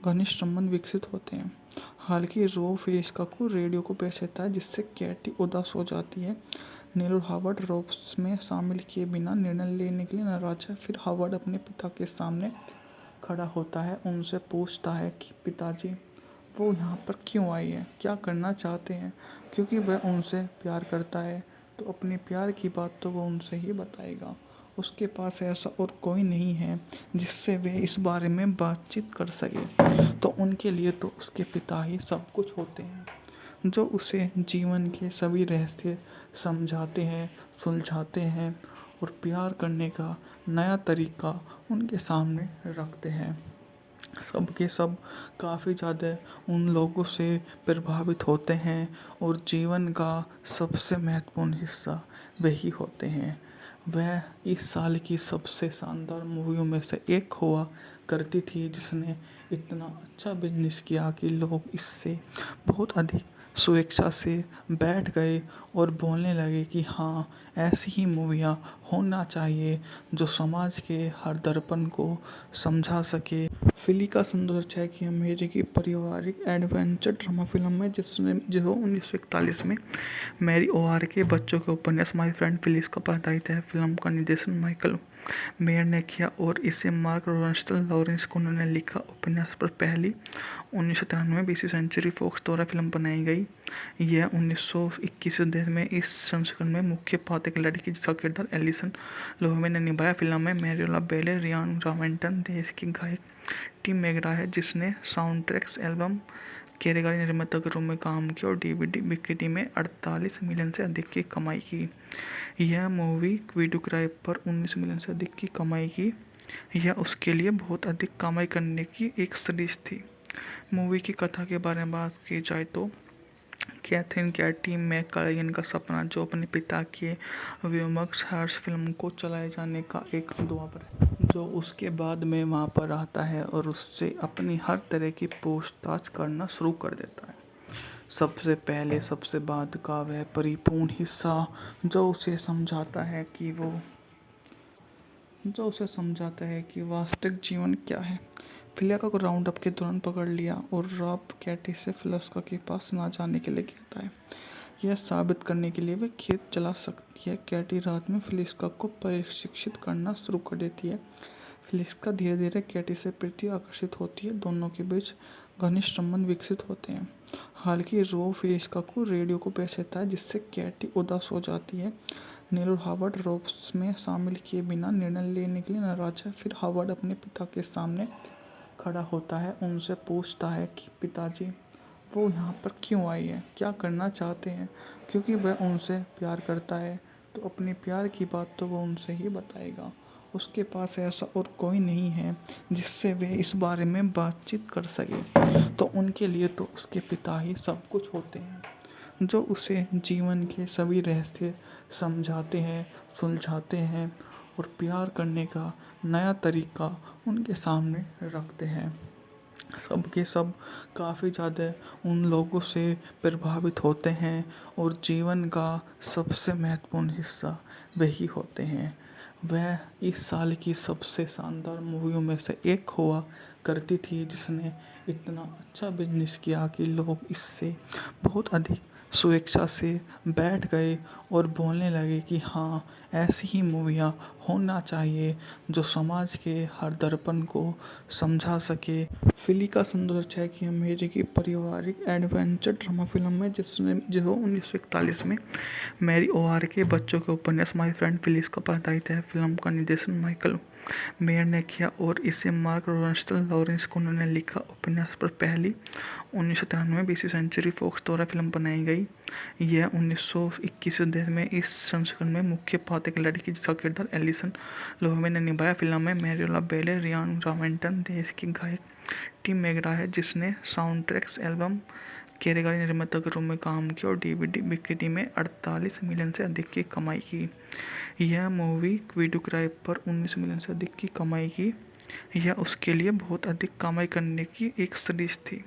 Speaker 1: घनिष्ठ संबंध विकसित होते हैं। हालांकि रो फिलिस्का को रेडियो को पेश देता है जिससे कैटी उदास हो जाती है। नील और हावर्ड रोब्स में शामिल किए बिना निर्णय लेने के लिए नाराज है। फिर हावर्ड अपने पिता के सामने खड़ा होता है, उनसे पूछता है कि पिताजी वो यहाँ पर क्यों आई है, क्या करना चाहते हैं। क्योंकि वह उनसे प्यार करता है तो अपने प्यार की बात तो वो उनसे ही बताएगा। उसके पास ऐसा और कोई नहीं है जिससे वे इस बारे में बातचीत कर सके। तो उनके लिए तो उसके पिता ही सब कुछ होते हैं, जो उसे जीवन के सभी रहस्य समझाते हैं, सुलझाते हैं और प्यार करने का नया तरीका उनके सामने रखते हैं। सब के सब काफ़ी ज़्यादा उन लोगों से प्रभावित होते हैं और जीवन का सबसे महत्वपूर्ण हिस्सा वही होते हैं। वह इस साल की सबसे शानदार मूवियों में से एक हुआ करती थी, जिसने इतना अच्छा बिजनेस किया कि लोग इससे बहुत अधिक स्वेच्छा से बैठ गए और बोलने लगे कि हाँ, ऐसी ही मूवियाँ होना चाहिए जो समाज के हर दर्पण को समझा सके। फिली का सुंदर छाया की अमेरिकी पारिवारिक एडवेंचर ड्रामा फिल्म है जो 1941 में मैरी ओआर के बच्चों के उपन्यास माय फ्रेंड फिलिस का प्रदायित है। फिल्म का निर्देशन माइकल मेयर ने किया और इसे मार्क रोसेंस्टल लॉरेंस को उन्होंने लिखा। उपन्यास पर पहली 1993 में बीसी सेंचुरी फॉक्स द्वारा फिल्म बनाई गई। यह 1921 देश में इस संस्करण में मुख्य पात्र एक लड़की जिसका किरदार एलिसन लोहेमे ने निभाया। फिल्म में मैरियोला बेले, रियान रॉवेंटन, देश की गायक टिम मैकग्रा है जिसने साउंड ट्रैक्स एल्बम कारीगरी निर्माता के रूप में काम किया और डीवीडी बिक्री में 48 मिलियन से अधिक की कमाई की। यह मूवी वीडियो किराए पर 19 मिलियन से अधिक की कमाई की। यह उसके लिए बहुत अधिक कमाई करने की एक सीरीज थी। मूवी की कथा के बारे में बात की जाए तो कैथरीन कैटी मैककलेगन का सपना, जो अपने पिता के व्योमक्स हर्ष फिल्म को चलाए जाने का एक ख्वाब है, जो उसके बाद में वहाँ पर आता है और उससे अपनी हर तरह की पूछताछ करना शुरू कर देता है। सबसे पहले सबसे बाद का वह परिपूर्ण हिस्सा जो उसे समझाता है कि वास्तविक जीवन क्या है। फिलिया को राउंड अप के दौरान पकड़ लिया और रॉब कैटी से फिलिस्का के पास ना जाने के लिए कहता है। यह साबित करने के लिए वे खेत चला सकती है। कैटी रात में फिलिस्का को प्रशिक्षित करना शुरू कर देती है। फिलिस्का धीरे धीरे कैटी से प्रति आकर्षित होती है। दोनों के बीच घनिष्ठ संबंध विकसित होते हैं। हालांकि रॉब फिलिस्का को रेडियो को बेच देता है, जिससे कैटी उदास हो जाती है। नील और हावर्ड रॉब्स में शामिल किए बिना निर्णय लेने के लिए नाराज है। फिर हावर्ड अपने पिता के सामने खड़ा होता है, उनसे पूछता है कि पिताजी वो यहाँ पर क्यों आई है, क्या करना चाहते हैं। क्योंकि वह उनसे प्यार करता है तो अपने प्यार की बात तो वो उनसे ही बताएगा। उसके पास ऐसा और कोई नहीं है जिससे वे इस बारे में बातचीत कर सके। तो उनके लिए तो उसके पिता ही सब कुछ होते हैं, जो उसे जीवन के सभी रहस्य समझाते हैं, सुलझाते हैं और प्यार करने का नया तरीका उनके सामने रखते हैं। सब के सब काफ़ी ज़्यादा उन लोगों से प्रभावित होते हैं और जीवन का सबसे महत्वपूर्ण हिस्सा वही होते हैं। वह इस साल की सबसे शानदार मूवियों में से एक हुआ करती थी, जिसने इतना अच्छा बिजनेस किया कि लोग इससे बहुत अधिक स्वेच्छा से बैठ गए और बोलने लगे कि हाँ, ऐसी ही मूवियाँ होना चाहिए जो समाज के हर दर्पण को समझा सके। फिली का सुंदर छाया की अमेरिकी पारिवारिक एडवेंचर ड्रामा फिल्म है जो 1941 में मैरी ओआर के बच्चों के उपन्यास माय फ्रेंड फिलिस का प्रदायित है। फिल्म का निर्देशन माइकल मेयर ने किया और इसे मार्क रोसेंस्टल लॉरेंस को उन्होंने लिखा। उपन्यास पर पहली 1993 में बीसी सेंचुरी फॉक्स द्वारा फिल्म बनाई गई। यह 1921 देश में इस संस्करण में मुख्य पात्र एक लड़की जिसका किरदार एलिसन लोहेमे ने निभाया। फिल्म में मैरियोला बेले, रियान रॉवेंटन, देश की गायक टिम मैकग्रा है जिसने साउंड ट्रैक्स एल्बम कारीगरी निर्माता के रूप में काम किया और डीवीडी बिक्री में 48 मिलियन से अधिक की कमाई की। यह मूवी वीडियो किराए पर 19 मिलियन से अधिक की कमाई की। यह उसके लिए बहुत अधिक कमाई करने की एक सीरीज थी।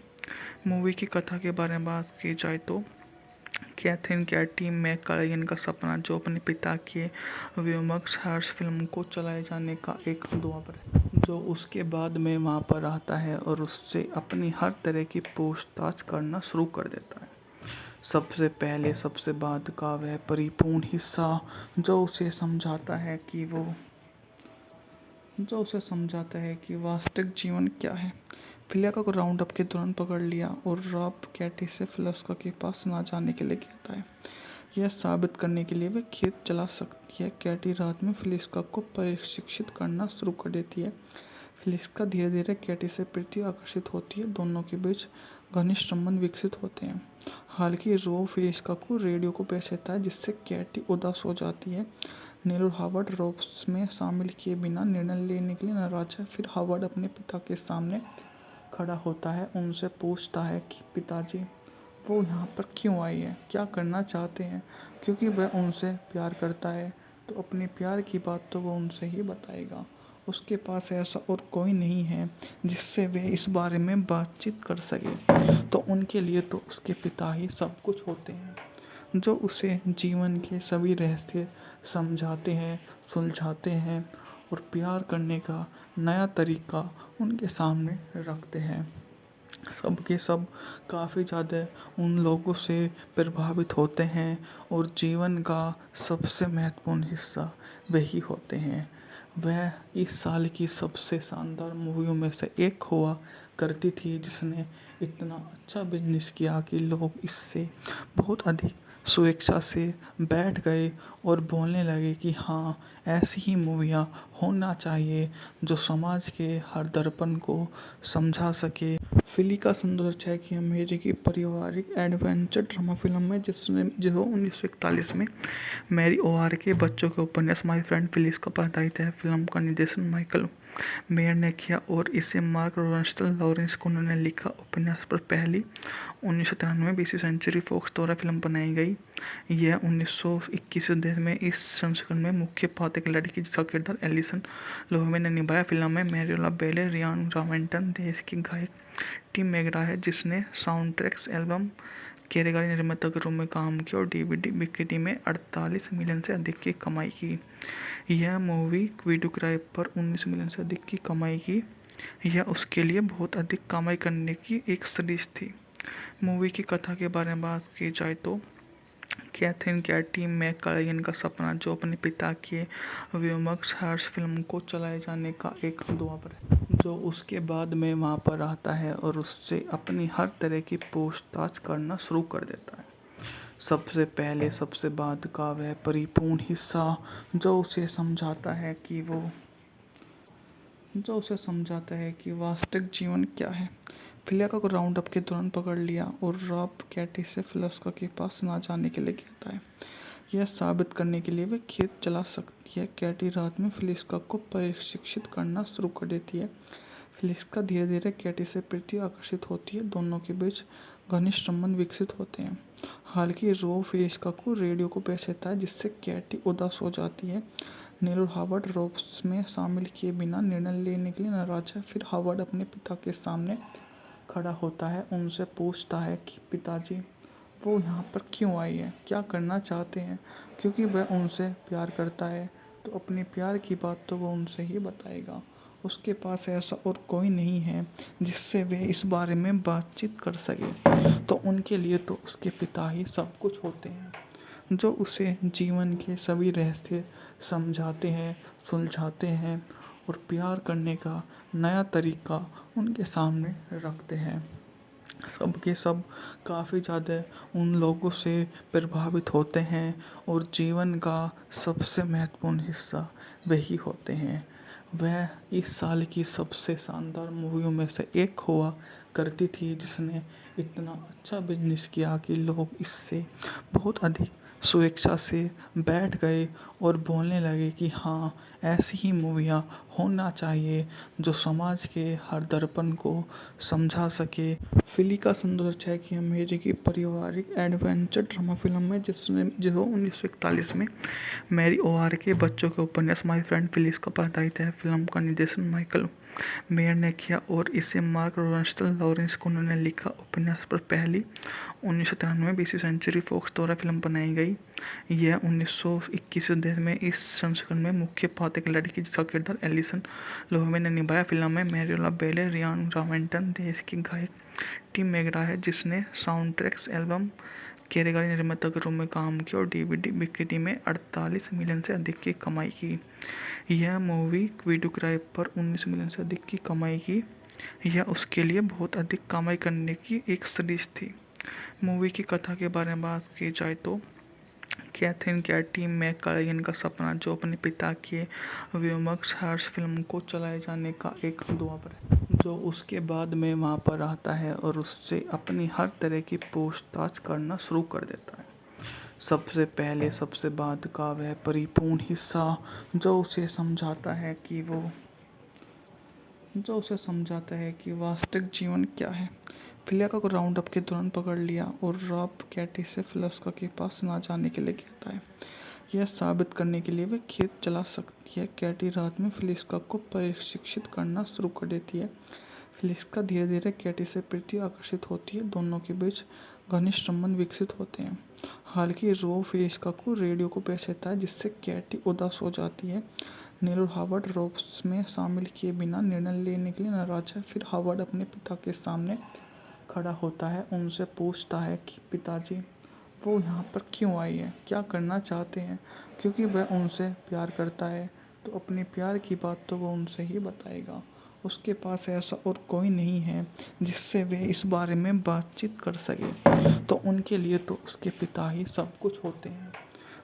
Speaker 1: मूवी की कथा के बारे में बात की जाए तो कैथरीन कैटी मैककलेगन का सपना, जो अपने पिता के व्योमक्स हर्ष फिल्म को चलाए जाने का एक ख्वाब है, जो उसके बाद में वहाँ पर आता है और उससे अपनी हर तरह की पूछताछ करना शुरू कर देता है। सबसे पहले सबसे बाद का वह परिपूर्ण हिस्सा जो उसे समझाता है जो उसे समझाता है कि वास्तविक जीवन क्या है। फिलिका को राउंड अप के दौरान पकड़ लिया और रॉब कैटी से फिलिस्का के पास ना जाने के लिए कहता है। यह साबित करने के लिए वे खेत चला सकती है। कैटी रात में फिलिस्का को प्रशिक्षित करना शुरू कर देती है। फिलिस्का धीरे धीरे कैटी से प्रति आकर्षित होती है। दोनों के बीच घनिष्ठ संबंध विकसित होते हैं। हालांकि रो फिलिस्का को रेडियो को पेश देता है, जिससे कैटी उदास हो जाती है। नील और हावर्ड रोब्स में शामिल किए बिना निर्णय लेने के लिए नाराज है। फिर हावर्ड अपने पिता के सामने खड़ा होता है, उनसे पूछता है कि पिताजी, वो यहाँ पर क्यों आई है, क्या करना चाहते हैं। क्योंकि वह उनसे प्यार करता है, तो अपने प्यार की बात तो वो उनसे ही बताएगा। उसके पास ऐसा और कोई नहीं है जिससे वे इस बारे में बातचीत कर सके, तो उनके लिए तो उसके पिता ही सब कुछ होते हैं, जो उसे जीवन के सभी रहस्य समझाते हैं, सुलझाते हैं और प्यार करने का नया तरीका उनके सामने रखते हैं। सब के सब काफ़ी ज़्यादा उन लोगों से प्रभावित होते हैं और जीवन का सबसे महत्वपूर्ण हिस्सा वही होते हैं। वह इस साल की सबसे शानदार मूवियों में से एक हुआ करती थी, जिसने इतना अच्छा बिजनेस किया कि लोग इससे बहुत अधिक स्वेच्छा से बैठ गए और बोलने लगे कि हाँ, ऐसी ही मूवियाँ होना चाहिए जो समाज के हर दर्पण को समझा सके। फिलिका संतोष की अमेरिकी पारिवारिक एडवेंचर ड्रामा फिल्म है, जो 1941 में मैरी ओआर के बच्चों के उपन्यास माय फ्रेंड फिलिस का आधारित है। फिल्म का निर्देशन माइकल मेयर ने किया और इसे मार्क रोसेंथल लॉरेंस कुनर ने लिखा। उपन्यास पर पहली 1993 में 20वीं सेंचुरी फॉक्स द्वारा फिल्म बनाई गई। यह 1921 देश में इस संस्करण में मुख्य पात्र एक लड़की जिसका किरदार एलिसन लोहेमे ने निभाया। फिल्म में मैरियोला बेले, रियान रॉवेंटन, देश की गायक टिम मैगरा है, जिसने साउंड ट्रैक्स एल्बम कार्यकारी निर्माता के रूप में काम किया और डीवीडी बिक्री में 48 मिलियन से अधिक की कमाई की। यह मूवी वीडियो किराए पर 19 मिलियन से अधिक की कमाई की। यह उसके लिए बहुत अधिक कमाई करने की एक सीरीज थी। मूवी की कथा के बारे में बात की जाए तो कैथरीन कैटी मैककालान का सपना, जो अपने पिता के विमक्ष हर्ष फिल्म को चलाए जाने का एक दुआपर है, जो उसके बाद में वहाँ पर आता है और उससे अपनी हर तरह की पूछताछ करना शुरू कर देता है। सबसे पहले सबसे बाद का वह परिपूर्ण हिस्सा जो उसे समझाता है कि वास्तविक जीवन क्या है। फिलिका को राउंड अप के दौरान पकड़ लिया और रॉब कैटी से फिलिस्का के पास ना जाने के लिए कहता है। यह साबित करने के लिए वे खेत चला सकती है। कैटी रात में फिलिस्का को प्रशिक्षित करना शुरू कर देती है। फिलिस्का धीरे धीरे कैटी से प्रति आकर्षित होती है। दोनों के बीच घनिष्ठ संबंध विकसित होते हैं। हालांकि रो फिलिस्का को रेडियो को पेश देता है, जिससे कैटी उदास हो जाती है। नील और हावर्ड रोब्स में शामिल किए बिना निर्णय लेने के लिए नाराज है। फिर हावर्ड अपने पिता के सामने खड़ा होता है, उनसे पूछता है कि पिताजी, वो यहाँ पर क्यों आई है, क्या करना चाहते हैं। क्योंकि वह उनसे प्यार करता है, तो अपने प्यार की बात तो वो उनसे ही बताएगा। उसके पास ऐसा और कोई नहीं है जिससे वे इस बारे में बातचीत कर सके, तो उनके लिए तो उसके पिता ही सब कुछ होते हैं, जो उसे जीवन के सभी रहस्य समझाते हैं, सुलझाते हैं और प्यार करने का नया तरीका उनके सामने रखते हैं। सब के सब काफ़ी ज़्यादा उन लोगों से प्रभावित होते हैं और जीवन का सबसे महत्वपूर्ण हिस्सा वही होते हैं। वह इस साल की सबसे शानदार मूवियों में से एक हुआ करती थी, जिसने इतना अच्छा बिजनेस किया कि लोग इससे बहुत अधिक स्वेच्छा से बैठ गए और बोलने लगे कि हाँ, ऐसी ही मूवियाँ होना चाहिए जो समाज के हर दर्पण को समझा सके। फिलिका संतोष की अमेरिकी पारिवारिक एडवेंचर ड्रामा फिल्म है, जो 1941 में मैरी ओआर के बच्चों के उपन्यास माय फ्रेंड फिलिस का आधारित है। फिल्म का निर्देशन माइकल मेयर ने किया और इसे मार्क रोसेंथल लॉरेंस कुनर ने लिखा। उपन्यास पर पहली 1993 में 20वीं सेंचुरी फॉक्स द्वारा फिल्म बनाई गई। यह 1921 देश में इस संस्करण में मुख्य पात्र एक लड़की जिसका किरदार एलिसन लोहेमे ने निभाया। फिल्म में मैरियोला बेले, रियान रॉवेंटन, देश की गायक टिम मैगरा है, जिसने साउंड ट्रैक्स एल्बम कारीगरी निर्माता के रूप में काम किया और डीवीडी बिक्री में 48 मिलियन से अधिक की कमाई की। यह मूवी वीडियो किराए पर 19 मिलियन से अधिक की कमाई की। यह उसके लिए बहुत अधिक कमाई करने की एक सीरीज थी। मूवी की कथा के बारे में बात की जाए तो कैथरीन कैटी मैककालागन का सपना, जो अपने पिता के व्योमक्स हर्ष फिल्म को चलाए जाने का एक ख्वाब है, जो उसके बाद में वहाँ पर आता है और उससे अपनी हर तरह की पूछताछ करना शुरू कर देता है। सबसे पहले सबसे बाद का वह परिपूर्ण हिस्सा जो उसे समझाता है कि वास्तविक जीवन क्या है। फिलिका को राउंड अप के दौरान पकड़ लिया और रॉब कैटी से फिलिस्का के पास ना जाने के लिए कहता है। यह साबित करने के लिए वे खेत चला सकती है। कैटी रात में फिलिस्का को प्रशिक्षित करना शुरू कर देती है। फिलिस्का धीरे धीरे कैटी से प्रति आकर्षित होती है। दोनों के बीच घनिष्ठ संबंध विकसित होते हैं। हालांकि रॉब फिलिस्का को रेडियो को पेश देता है, जिससे कैटी उदास हो जाती है। नील और हावर्ड रॉब्स में शामिल किए बिना निर्णय लेने के लिए नाराज है। फिर हावर्ड अपने पिता के सामने खड़ा होता है, उनसे पूछता है कि पिताजी वो यहाँ पर क्यों आई है, क्या करना चाहते हैं। क्योंकि वह उनसे प्यार करता है तो अपने प्यार की बात तो वो उनसे ही बताएगा। उसके पास ऐसा और कोई नहीं है जिससे वे इस बारे में बातचीत कर सके। तो उनके लिए तो उसके पिता ही सब कुछ होते हैं,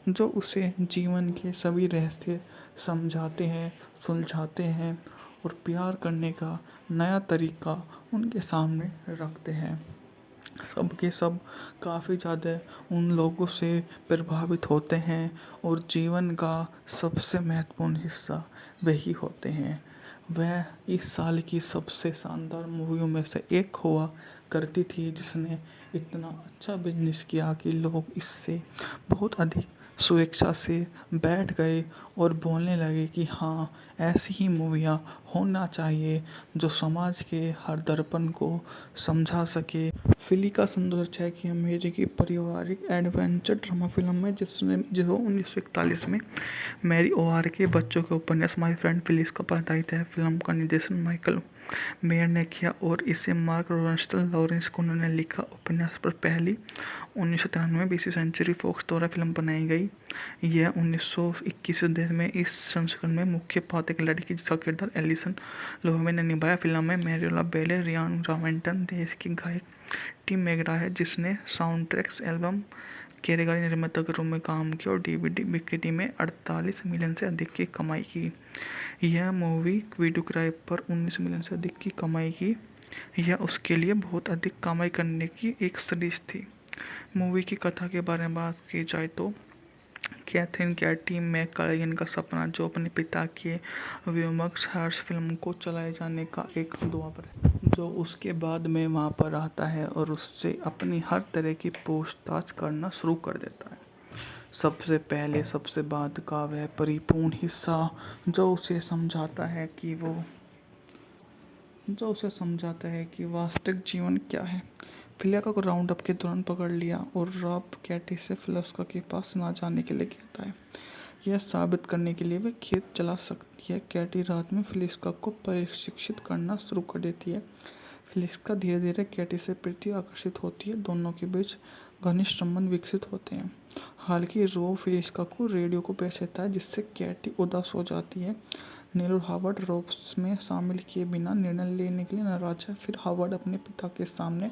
Speaker 1: जो उसे जीवन के सभी रहस्य समझाते हैं, सुलझाते हैं और प्यार करने का नया तरीका उनके सामने रखते हैं। सब के सब काफ़ी ज़्यादा उन लोगों से प्रभावित होते हैं और जीवन का सबसे महत्वपूर्ण हिस्सा वही होते हैं। वह इस साल की सबसे शानदार मूवियों में से एक हुआ करती थी, जिसने इतना अच्छा बिजनेस किया कि लोग इससे बहुत अधिक स्वेच्छा से बैठ गए और बोलने लगे कि हाँ, ऐसी ही मूवियाँ होना चाहिए जो समाज के हर दर्पण को समझा सके। फिलिका संतोष है कि अमेरिकी पारिवारिक एडवेंचर ड्रामा फिल्म है, जो 1941 में मैरी ओआर के बच्चों के उपन्यास माय फ्रेंड फिलिस्का पर आधारित है। फिल्म का निर्देशन माइकल मेयर ने किया और इसे मार्क रोसेनस्टल लॉरेंस कुनर ने लिखा। उपन्यास पर पहली 1993 20वीं सेंचुरी फॉक्स द्वारा फिल्म बनाई गई। यह 1921 में इस संस्करण में मुख्य पात्र एक लड़की जिसका किरदार एलिसन लोहेमे ने निभाया। फिल्म में मैरियोला बेले, रियान रावेंटन, देश की गायक टिम मैकग्रा है, जिसने साउंड ट्रैक्स एल्बम कारीगरी निर्माता के रूप में काम किया और डीवीडी बिक्री में 48 मिलियन से अधिक की कमाई की। यह मूवी वीडियो किराए पर 19 मिलियन से अधिक की कमाई की। यह उसके लिए बहुत अधिक कमाई करने की एक सीरीज थी। मूवी की कथा के बारे में बात की जाए तो कैथरीन कैटी मैककालागन का सपना, जो अपने पिता के व्योमक्स हर्ष फिल्म को चलाए जाने का एक ख्वाब है, जो उसके बाद में वहाँ पर आता है और उससे अपनी हर तरह की पूछताछ करना शुरू कर देता है। सबसे पहले सबसे बाद का वह परिपूर्ण हिस्सा जो उसे समझाता है कि वास्तविक जीवन क्या है। फिलिका को राउंड अप के दौरान पकड़ लिया और रॉब कैटी से फिलिस्का के पास ना जाने के लिए कहता है। यह साबित करने के लिए वे खेत चला सकती है। कैटी रात में फिलिस्का को प्रशिक्षित करना शुरू कर देती है। फिलिस्का धीरे धीरे कैटी से प्रति आकर्षित होती है। दोनों के बीच घनिष्ठ संबंध विकसित होते हैं। हालांकि रॉब फिलिस्का को रेडियो को पेश देता है, जिससे कैटी उदास हो जाती है। नील और हावर्ड रॉब्स में शामिल किए बिना निर्णय लेने के लिए नाराज है। फिर हावर्ड अपने पिता के सामने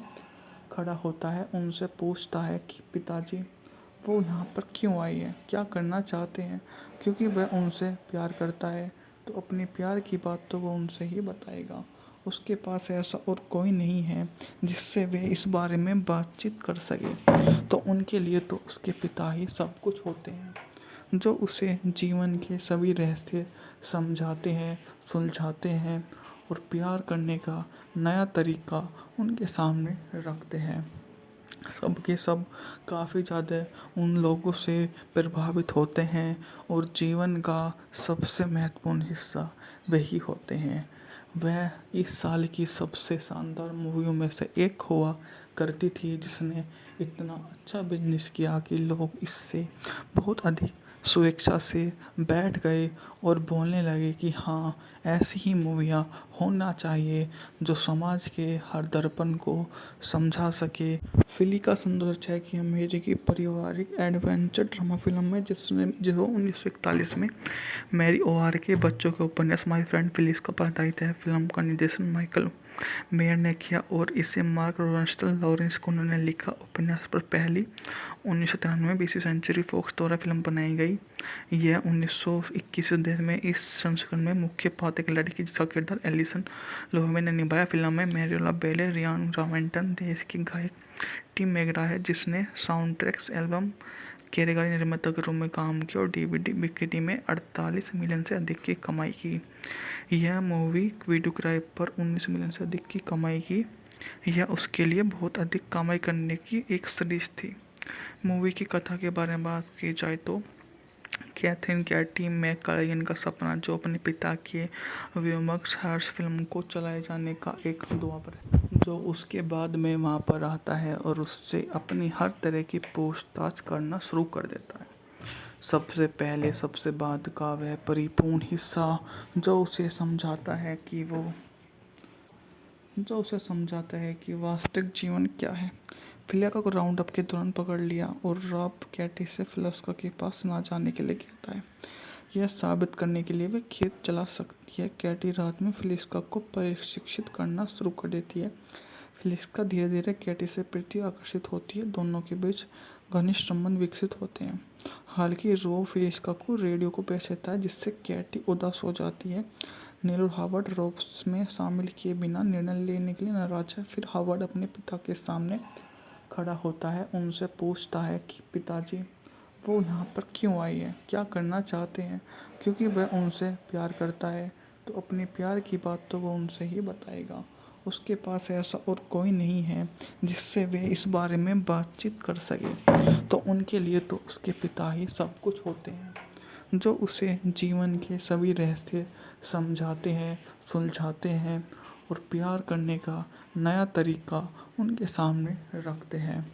Speaker 1: खड़ा होता है, उनसे पूछता है कि पिताजी वो यहाँ पर क्यों आई है, क्या करना चाहते हैं। क्योंकि वह उनसे प्यार करता है तो अपने प्यार की बात तो वो उनसे ही बताएगा। उसके पास ऐसा और कोई नहीं है जिससे वे इस बारे में बातचीत कर सके। तो उनके लिए तो उसके पिता ही सब कुछ होते हैं, जो उसे जीवन के सभी रहस्य समझाते हैं, सुलझाते हैं और प्यार करने का नया तरीका उनके सामने रखते हैं। सब के सब काफ़ी ज़्यादा उन लोगों से प्रभावित होते हैं और जीवन का सबसे महत्वपूर्ण हिस्सा वही होते हैं। वह इस साल की सबसे शानदार मूवियों में से एक हुआ करती थी, जिसने इतना अच्छा बिजनेस किया कि लोग इससे बहुत अधिक स्वेच्छा से बैठ गए और बोलने लगे कि हाँ, ऐसी ही मूवियाँ होना चाहिए जो समाज के हर दर्पण को समझा सके। फिली का सौंदर्य है कि अमेरिकी पारिवारिक एडवेंचर ड्रामा फिल्म है जो 1941 में मैरी ओआर के बच्चों के उपन्यास माय फ्रेंड फिलिस का आधारित है। फिल्म का निर्देशन माइकल मेयर ने किया और इसे मार्क रोसेंथल लॉरेंस कुनर ने लिखा। उपन्यास पर पहली 1993 20वीं सेंचुरी फॉक्स द्वारा फिल्म बनाई गई। यह 1921 में इस संस्करण में मुख्य पात्र एक लड़की जिसका किरदार एलिसन लोहमे ने निभाया। फिल्म में मैरियोला बेले, रियान रावेंटन, देश की गायक टिम मेगरा है जिसने साउंड ट्रैक्स एल्बम कार्यकारी निर्माता के रूप में काम किया और डीवीडी बिक्री में 48 मिलियन से अधिक की कमाई की। यह मूवी वीडियो क्राइब पर 19 मिलियन से अधिक की कमाई की। यह उसके लिए बहुत अधिक कमाई करने की एक सीरीज थी। मूवी की कथा के बारे में बात की जाए तो कैथरीन कैटी मैककालागन का सपना, जो अपने पिता के व्योमकेश हर्ष फिल्म को चलाए जाने का एक ख्वाब है, जो उसके बाद में वहाँ पर आता है और उससे अपनी हर तरह की पूछताछ करना शुरू कर देता है। सबसे पहले सबसे बाद का वह परिपूर्ण हिस्सा जो उसे समझाता है कि वास्तविक जीवन क्या है। फिलिया को राउंड अप के दौरान पकड़ लिया और रॉब कैटी से फिलिस्का के पास ना जाने के लिए कहता है। यह साबित करने के लिए वे खेत चला सकती है। कैटी रात में फिलिस्का को प्रशिक्षित करना शुरू कर देती है। फिलिस्का धीरे धीरे कैटी से प्रति आकर्षित होती है। दोनों के बीच घनिष्ठ संबंध विकसित होते हैं। हालांकि रॉब फिलिस्का को रेडियो को बेच देता है जिससे कैटी उदास हो जाती है। नील और हावर्ड रॉब में शामिल किए बिना निर्णय लेने के लिए नाराज है। फिर हावर्ड अपने पिता के सामने खड़ा होता है, उनसे पूछता है कि पिताजी वो यहाँ पर क्यों आई है, क्या करना चाहते हैं। क्योंकि वह उनसे प्यार करता है तो अपने प्यार की बात तो वो उनसे ही बताएगा। उसके पास ऐसा और कोई नहीं है जिससे वे इस बारे में बातचीत कर सके, तो उनके लिए तो उसके पिता ही सब कुछ होते हैं, जो उसे जीवन के सभी रहस्य समझाते हैं, सुलझाते हैं और प्यार करने का नया तरीका उनके सामने रखते हैं।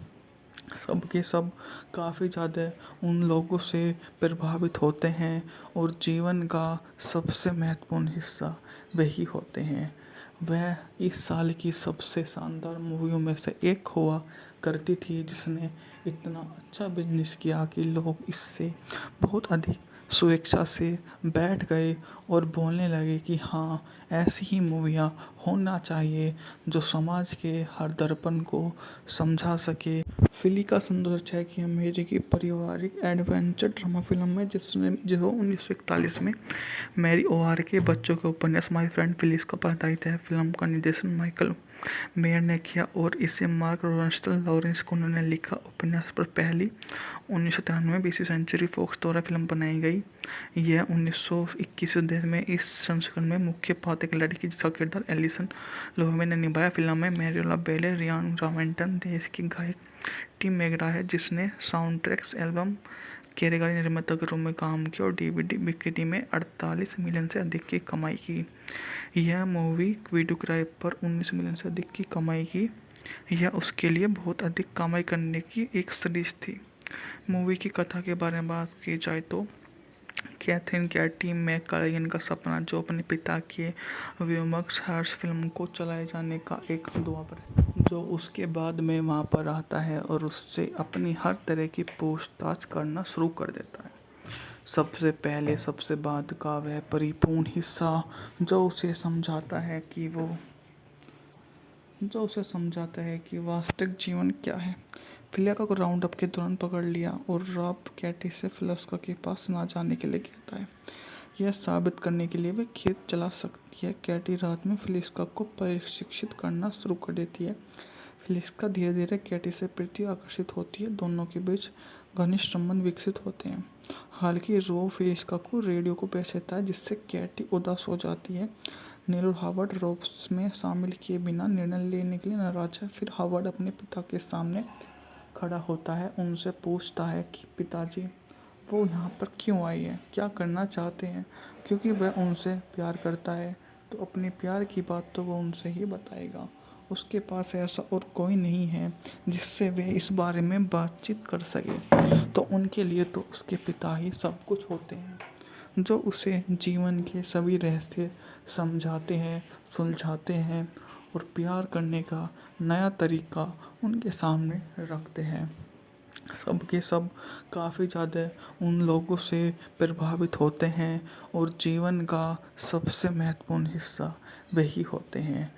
Speaker 1: सब के सब काफ़ी ज़्यादा उन लोगों से प्रभावित होते हैं और जीवन का सबसे महत्वपूर्ण हिस्सा वही होते हैं। वह इस साल की सबसे शानदार मूवियों में से एक हुआ करती थी जिसने इतना अच्छा बिजनेस किया कि लोग इससे बहुत अधिक स्वेच्छा से बैठ गए और बोलने लगे कि हाँ, ऐसी ही मूवियाँ होना चाहिए जो समाज के हर दर्पण को समझा सके। फिली का सौंदर्य है कि अमेरिकी पारिवारिक एडवेंचर ड्रामा फिल्म है जो 1941 में मैरी ओआर के बच्चों के उपन्यास माय फ्रेंड फिलिस का आधारित है। फिल्म का निर्देशन माइकल मेयर ने किया और इसे मार्क रोसेंथल लॉरेंस कुनर ने लिखा। उपन्यास पर पहली 1993 20वीं सेंचुरी फॉक्स द्वारा फिल्म बनाई गई। यह 1921 में इस संस्करण में मुख्य पात्र एक लड़की जिसका किरदार एलिसन लोहमे ने निभाया। फिल्म में मैरियोला बेले, रियान रावेंटन, देश की गायक टिम मेगरा है जिसने साउंड ट्रैक्स एल्बम कार्यकारी निर्माता के रूप में काम किया और डीवीडी बिक्री में 48 मिलियन से अधिक की कमाई की। यह मूवी वीडियो क्राइब पर 19 मिलियन से अधिक की कमाई की। यह उसके लिए बहुत अधिक कमाई करने की एक सीरीज थी। मूवी की कथा के बारे में बात की जाए तो कैथरीन कैटी मैककालागन का सपना, जो अपने पिता के व्योमकेश हर्ष फिल्म को चलाए जाने का एक ख्वाब है, जो उसके बाद में वहाँ पर आता है और उससे अपनी हर तरह की पूछताछ करना शुरू कर देता है। सबसे पहले सबसे बाद का वह परिपूर्ण हिस्सा जो उसे समझाता है कि वास्तविक जीवन क्या है। फिलिया को राउंड अप के दौरान पकड़ लिया और रॉब कैटी से फिलिस्का के पास ना जाने के लिए कहता है। यह साबित करने के लिए वे खेत चला सकती है। कैटी रात में फिलिस्का को प्रशिक्षित करना शुरू कर देती है। फिलिस्का धीरे धीरे कैटी से प्रति आकर्षित होती है। दोनों के बीच घनिष्ठ संबंध विकसित होते हैं। हालांकि रॉब फिलिस्का को रेडियो को बेच देता है जिससे कैटी उदास हो जाती है। नील और हावर्ड रॉब में शामिल किए बिना निर्णय लेने के लिए नाराज है। फिर हावर्ड अपने पिता के सामने खड़ा होता है, उनसे पूछता है कि पिताजी वो यहाँ पर क्यों आई है, क्या करना चाहते हैं। क्योंकि वह उनसे प्यार करता है तो अपने प्यार की बात तो वो उनसे ही बताएगा। उसके पास ऐसा और कोई नहीं है जिससे वे इस बारे में बातचीत कर सके। तो उनके लिए तो उसके पिता ही सब कुछ होते हैं, जो उसे जीवन के सभी रहस्य समझाते हैं, सुलझाते हैं और प्यार करने का नया तरीका उनके सामने रखते हैं। सब के सब काफ़ी ज़्यादा उन लोगों से प्रभावित होते हैं और जीवन का सबसे महत्वपूर्ण हिस्सा वही होते हैं।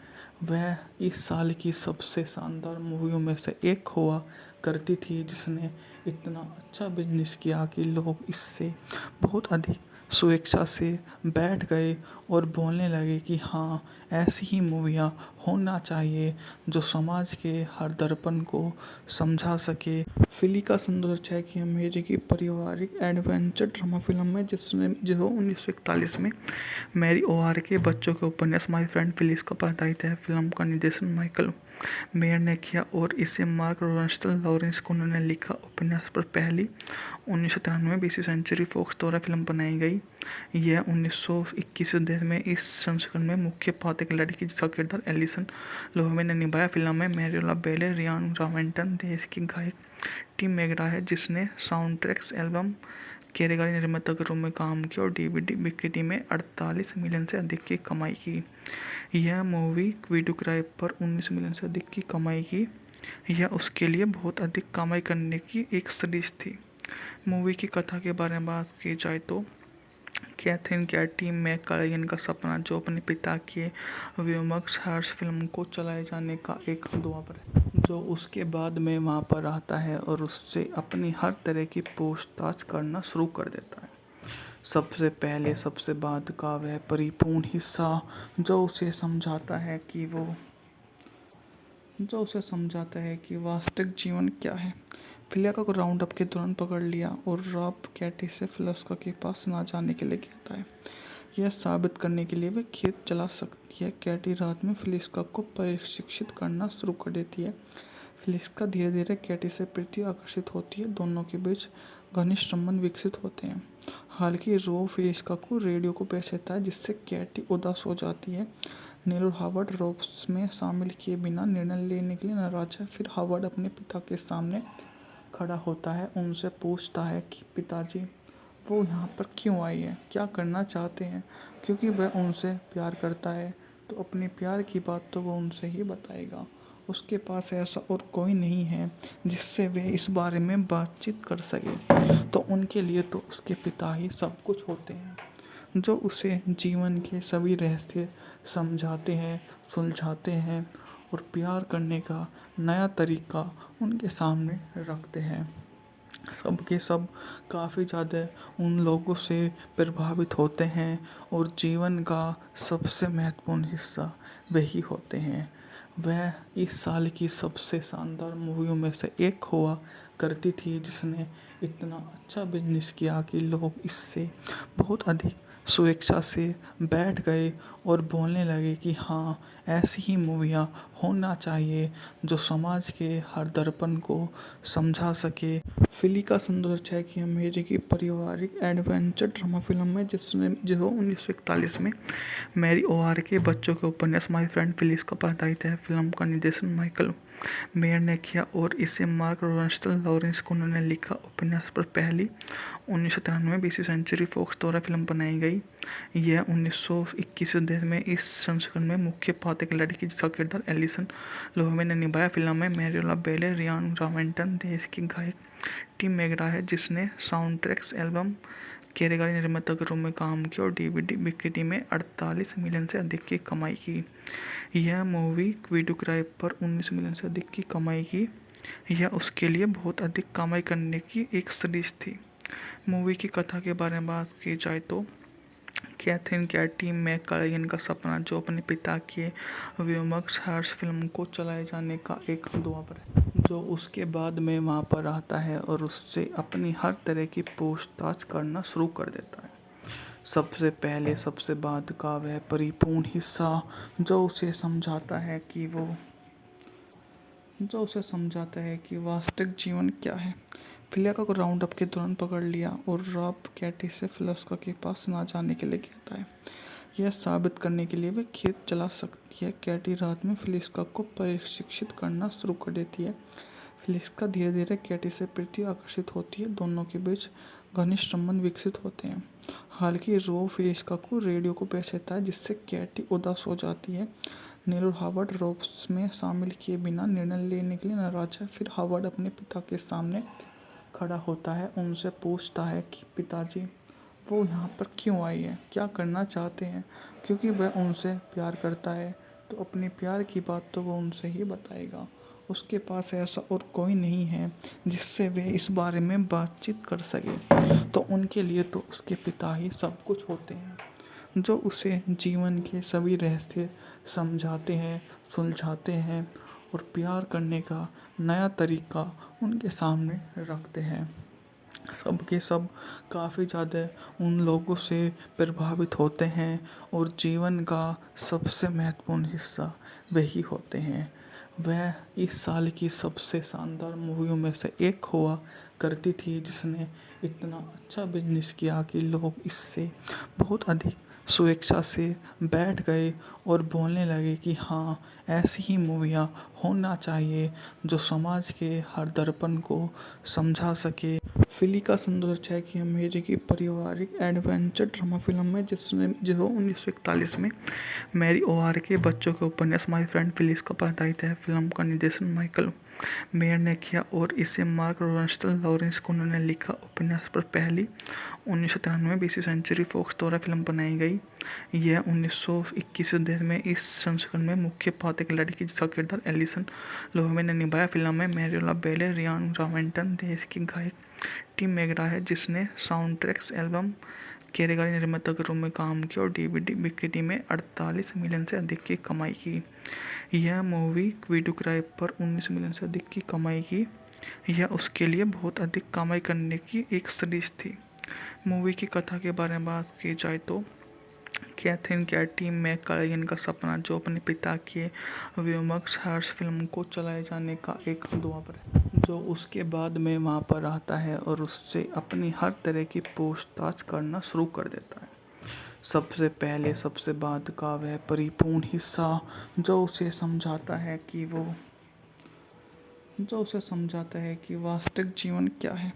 Speaker 1: वह इस साल की सबसे शानदार मूवियों में से एक हुआ करती थी, जिसने इतना अच्छा बिजनेस किया कि लोग इससे बहुत अधिक स्वेच्छा से बैठ गए और बोलने लगे कि हाँ, ऐसी ही मूवियाँ होना चाहिए जो समाज के हर दर्पण को समझा सके। फिली का सुंदर छह की अमेरिकी पारिवारिक एडवेंचर ड्रामा फिल्म है जो 1941 में मैरी ओआर के बच्चों के उपन्यास माय फ्रेंड फिलिस का आधारित है। फिल्म का निर्देशन माइकल मेयर ने किया और इसे मार्क रोसेंथल लॉरेंस को उन्होंने लिखा। उपन्यास पर पहली 1993 20वीं सेंचुरी फॉक्स द्वारा फिल्म बनाई गई। यह 1921 देश में इस संस्करण में मुख्य पात्र एक लड़की जिसका किरदार एलिसन लोहेमे ने निभाया। फिल्म में मैरियोला बेले, रियान रॉवेंटन, देश की गायक टिम मैकग्रा है जिसने साउंड ट्रैक्स एल्बम कारीगरी निर्माता के रूप में काम किया और डीवीडी बिक्री में 48 मिलियन से अधिक की कमाई की। यह मूवी वीडियो किराए पर 19 मिलियन से अधिक की कमाई की। यह उसके लिए बहुत अधिक कमाई करने की एक सीरीज थी। मूवी की कथा के बारे में बात की जाए तो कैथरीन कैटी मैककालागन का सपना, जो अपने पिता के व्योमक्स हर्ष फिल्म को चलाए जाने का एक दुआ पर है, जो उसके बाद में वहाँ पर आता है और उससे अपनी हर तरह की पूछताछ करना शुरू कर देता है। सबसे पहले सबसे बाद का वह परिपूर्ण हिस्सा जो उसे समझाता है कि वास्तविक जीवन क्या है। फिलिका को राउंड अप के दौरान पकड़ लिया और रॉब कैटी से फिलिस्का के पास ना जाने के लिए कहता है। यह साबित करने के लिए वे खेत चला सकती है। कैटी रात में फिलिस्का को प्रशिक्षित करना शुरू कर देती है। फिलिस्का धीरे धीरे कैटी से प्रति आकर्षित होती है। दोनों के बीच घनिष्ठ संबंध विकसित होते हैं। हालांकि रॉब फिलिस्का को रेडियो को पेश देता है, जिससे कैटी उदास हो जाती है। नील और हावर्ड रॉब्स में शामिल किए बिना निर्णय लेने के लिए नाराज है। फिर हावर्ड अपने पिता के सामने खड़ा होता है, उनसे पूछता है कि पिताजी वो यहाँ पर क्यों आई है, क्या करना चाहते हैं। क्योंकि वह उनसे प्यार करता है तो अपने प्यार की बात तो वो उनसे ही बताएगा। उसके पास ऐसा और कोई नहीं है जिससे वे इस बारे में बातचीत कर सके। तो उनके लिए तो उसके पिता ही सब कुछ होते हैं, जो उसे जीवन के सभी रहस्य समझाते हैं, सुलझाते हैं और प्यार करने का नया तरीका उनके सामने रखते हैं। सब के सब काफ़ी ज़्यादा उन लोगों से प्रभावित होते हैं और जीवन का सबसे महत्वपूर्ण हिस्सा वही होते हैं। वह इस साल की सबसे शानदार मूवियों में से एक हुआ करती थी, जिसने इतना अच्छा बिजनेस किया कि लोग इससे बहुत अधिक स्वेच्छा से बैठ गए और बोलने लगे कि हाँ, ऐसी ही मूवियाँ होना चाहिए जो समाज के हर दर्पण को समझा सके। फिलिका सुंदर छह की अमेरिकी पारिवारिक एडवेंचर ड्रामा फिल्म है जो 1941 में मैरी ओआर के बच्चों के उपन्यास माय फ्रेंड फिलिस का आधारित है। फिल्म का निर्देशन माइकल मेयर ने किया और इसे मार्क रोसेंथल लॉरेंस को उन्होंने लिखा। उपन्यास पर पहली 1993 20वीं सेंचुरी फॉक्स द्वारा फिल्म बनाई गई। यह 1921 देश में इस संस्करण में मुख्य पात्र एक लड़की जिसका किरदार एलिसन लोहेमे ने निभाया। फिल्म में मैरियोला बेले, रियान रॉवेंटन, देश की गायक टिम मैकग्रा है जिसने साउंड ट्रैक्स एल्बम कारीगरी निर्माता के रूप में काम किया और डीवीडी बिक्री में 48 मिलियन से अधिक की कमाई की। यह मूवी वीडियो किराए पर 19 मिलियन से अधिक की कमाई की। यह उसके लिए बहुत अधिक कमाई करने की एक सीरीज थी। मूवी की कथा के बारे में बात की जाए तो कैथरीन कैटी मैककालागन का सपना, जो अपने पिता के व्योमक्स हर्ष फिल्म को चलाए जाने का एक दुआ पर है, जो उसके बाद में वहाँ पर आता है और उससे अपनी हर तरह की पूछताछ करना शुरू कर देता है। सबसे पहले सबसे बाद का वह परिपूर्ण हिस्सा जो उसे समझाता है कि वास्तविक जीवन क्या है। फिलिका को राउंड अप के दौरान पकड़ लिया और रॉब कैटी से फिलिस्का के पास ना जाने के लिए कहता है। यह साबित करने के लिए वे खेत चला सकती है। कैटी रात में फेलिस्का को प्रशिक्षित करना शुरू कर देती है। फेलिस्का धीरे धीरे कैटी से प्रति आकर्षित होती है। दोनों के बीच घनिष्ठ संबंध विकसित होते हैं। हालांकि रोब फेलिस्का को रेडियो को पेश देता है, जिससे कैटी उदास हो जाती है। नील और हावर्ड रोब्स में शामिल किए बिना निर्णय लेने के लिए नाराज है। फिर हावर्ड अपने पिता के सामने खड़ा होता है, उनसे पूछता है कि पिताजी, वो यहाँ पर क्यों आई है, क्या करना चाहते हैं। क्योंकि वह उनसे प्यार करता है, तो अपने प्यार की बात तो वो उनसे ही बताएगा। उसके पास ऐसा और कोई नहीं है जिससे वे इस बारे में बातचीत कर सके, तो उनके लिए तो उसके पिता ही सब कुछ होते हैं, जो उसे जीवन के सभी रहस्य समझाते हैं, सुलझाते हैं और प्यार करने का नया तरीका उनके सामने रखते हैं। सब के सब काफ़ी ज़्यादा उन लोगों से प्रभावित होते हैं और जीवन का सबसे महत्वपूर्ण हिस्सा वही होते हैं। वह इस साल की सबसे शानदार मूवियों में से एक हुआ करती थी, जिसने इतना अच्छा बिजनेस किया कि लोग इससे बहुत अधिक स्वेच्छा से बैठ गए और बोलने लगे कि हाँ, ऐसी ही मूवियाँ होना चाहिए जो समाज के हर दर्पण को समझा सके। फिली का सौंदर्य है कि अमेरिकी पारिवारिक एडवेंचर ड्रामा फिल्म है, जो 1941 में मैरी ओआर के बच्चों के उपन्यास माय फ्रेंड फिलिस का आधारित है। फिल्म का निर्देशन माइकल मेयर ने किया और इसे मार्क रोसेंथल लॉरेंस को उन्होंने लिखा। उपन्यास पर पहली 1993 में 20वीं सेंचुरी फॉक्स द्वारा फिल्म बनाई गई। यह 1921 देश में इस संस्करण में मुख्य पात्र एक लड़की जिसका किरदार एलिसन लोहेमे ने निभाया। फिल्म में मैरियोला बेले, रियान रॉवेंटन, देश की गायक टिम मैगरा है, जिसने साउंड ट्रैक्स एल्बम कार्यकारी निर्माता के रूप में काम किया और डीवीडी बिक्री में 48 मिलियन से अधिक की कमाई की। यह मूवी वीडियो किराए पर 19 मिलियन से अधिक की कमाई की। यह उसके लिए बहुत अधिक कमाई करने की एक सीरीज थी। मूवी की कथा के बारे में बात की जाए तो कैथरीन कैटी मैककालागन का सपना, जो अपने पिता के विमक्ष हर्ष फिल्म को चलाए जाने का एक दुआ पर है, जो उसके बाद में वहाँ पर आता है और उससे अपनी हर तरह की पूछताछ करना शुरू कर देता है। सबसे पहले सबसे बाद का वह परिपूर्ण हिस्सा जो उसे समझाता है कि वास्तविक जीवन क्या है।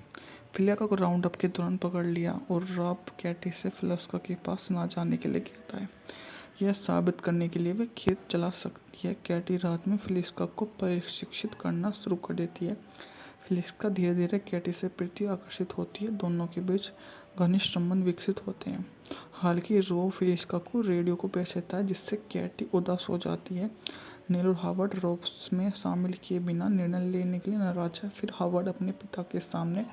Speaker 1: फिलिका को राउंड अप के दौरान पकड़ लिया और रॉब कैटी से फिलिस्का के पास ना जाने के लिए कहता है। यह साबित करने के लिए वे खेत चला सकती है। कैटी रात में फिलिस्का को प्रशिक्षित करना शुरू कर देती है। फिलिस्का धीरे धीरे कैटी से प्रति आकर्षित होती है। दोनों के बीच घनिष्ठ संबंध विकसित होते हैं। हालांकि रोब फिलिस्का को रेडियो को पेश देता है, जिससे कैटी उदास हो जाती है। नील और हावर्ड रोब्स में शामिल किए बिना निर्णय लेने के लिए नाराज है। फिर हावर्ड अपने पिता के सामने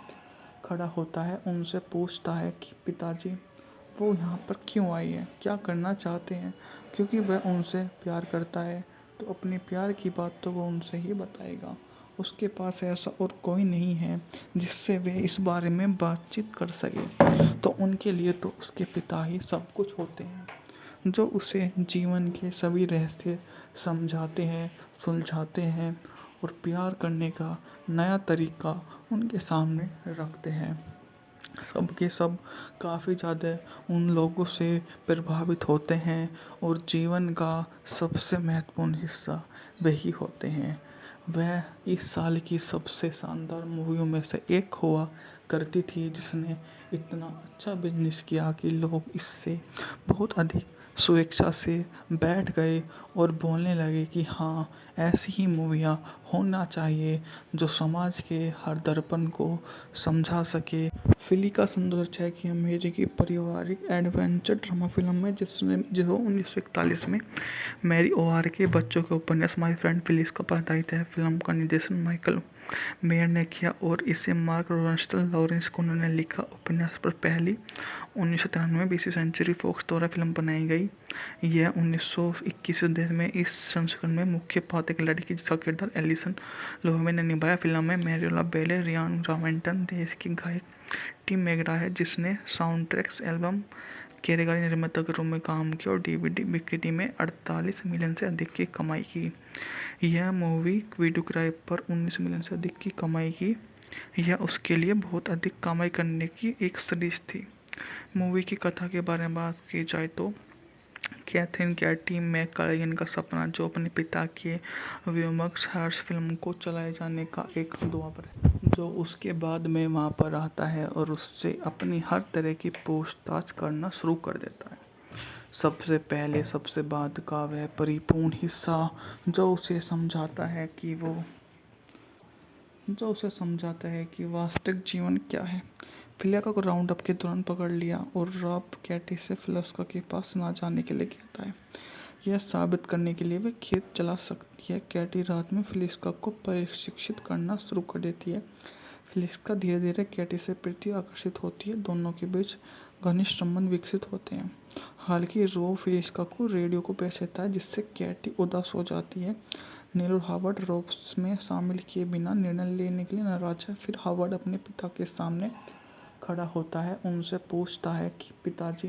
Speaker 1: खड़ा होता है, उनसे पूछता है कि पिताजी, वो यहाँ पर क्यों आई है, क्या करना चाहते हैं। क्योंकि वह उनसे प्यार करता है, तो अपने प्यार की बात तो वो उनसे ही बताएगा। उसके पास ऐसा और कोई नहीं है जिससे वे इस बारे में बातचीत कर सके, तो उनके लिए तो उसके पिता ही सब कुछ होते हैं, जो उसे जीवन के सभी रहस्य समझाते हैं, सुलझाते हैं और प्यार करने का नया तरीका उनके सामने रखते हैं। सब के सब काफ़ी ज़्यादा उन लोगों से प्रभावित होते हैं और जीवन का सबसे महत्वपूर्ण हिस्सा वही होते हैं। वह इस साल की सबसे शानदार मूवियों में से एक हुआ करती थी, जिसने इतना अच्छा बिजनेस किया कि लोग इससे बहुत अधिक स्वेच्छा से बैठ गए और बोलने लगे कि हाँ, ऐसी ही मूवियाँ होना चाहिए जो समाज के हर दर्पण को समझा सके। फिली का सौंदर्य है कि अमेरिकी पारिवारिक एडवेंचर ड्रामा फिल्म है, जो 1941 में मैरी ओआर के बच्चों के उपन्यास माय फ्रेंड फिलिस का आधारित है। फिल्म का निर्देशन माइकल मेयर ने किया और इसे मार्क रोसेंथल लॉरेंस को उन्होंने लिखा। उपन्यास पर पहली 1993 में 20वीं सेंचुरी फॉक्स द्वारा फिल्म बनाई गई। यह 1921 देश में इस संस्करण में मुख्य पात्र एक लड़की जिसका किरदार एलिसन लोहेमे ने निभाया। फिल्म में मैरियोला बेले, रियान रॉवेंटन, देश की गायक टिम मैगरा है, जिसने साउंड ट्रैक्स एल्बम कार्यकारी निर्माता के रूप में काम किया और डीवीडी बिक्री में 48 मिलियन से अधिक की कमाई की। यह मूवी वीडियो किराए पर 19 मिलियन से अधिक की कमाई की। यह उसके लिए बहुत अधिक कमाई करने की एक सीरीज थी। मूवी की कथा के बारे में बात की जाए तो कैथरीन कैटी मैककालान का सपना, जो अपने पिता के व्योमकेश हर्ष फिल्म को चलाए जाने का एक दुआ है, जो उसके बाद में वहाँ पर आता है और उससे अपनी हर तरह की पूछताछ करना शुरू कर देता है। सबसे पहले सबसे बाद का वह परिपूर्ण हिस्सा जो उसे समझाता है कि वास्तविक जीवन क्या है। फिलिका को राउंड अप के दौरान पकड़ लिया और रॉब कैटी से फिलिस्का के पास ना जाने के लिए कहता है। यह साबित करने के लिए वे खेत चला सकती है। कैटी रात में फिलिस्का को प्रशिक्षित करना शुरू कर देती है। फिलिस्का धीरे धीरे कैटी से प्रति आकर्षित होती है। दोनों के बीच घनिष्ठ संबंध विकसित होते हैं। हालांकि रो फिलिस्का को रेडियो को पैसे देता है, जिससे कैटी उदास हो जाती है। नील और हावर्ड रोब्स में शामिल किए बिना निर्णय लेने के लिए नाराज है। फिर हावर्ड अपने पिता के सामने खड़ा होता है, उनसे पूछता है कि पिताजी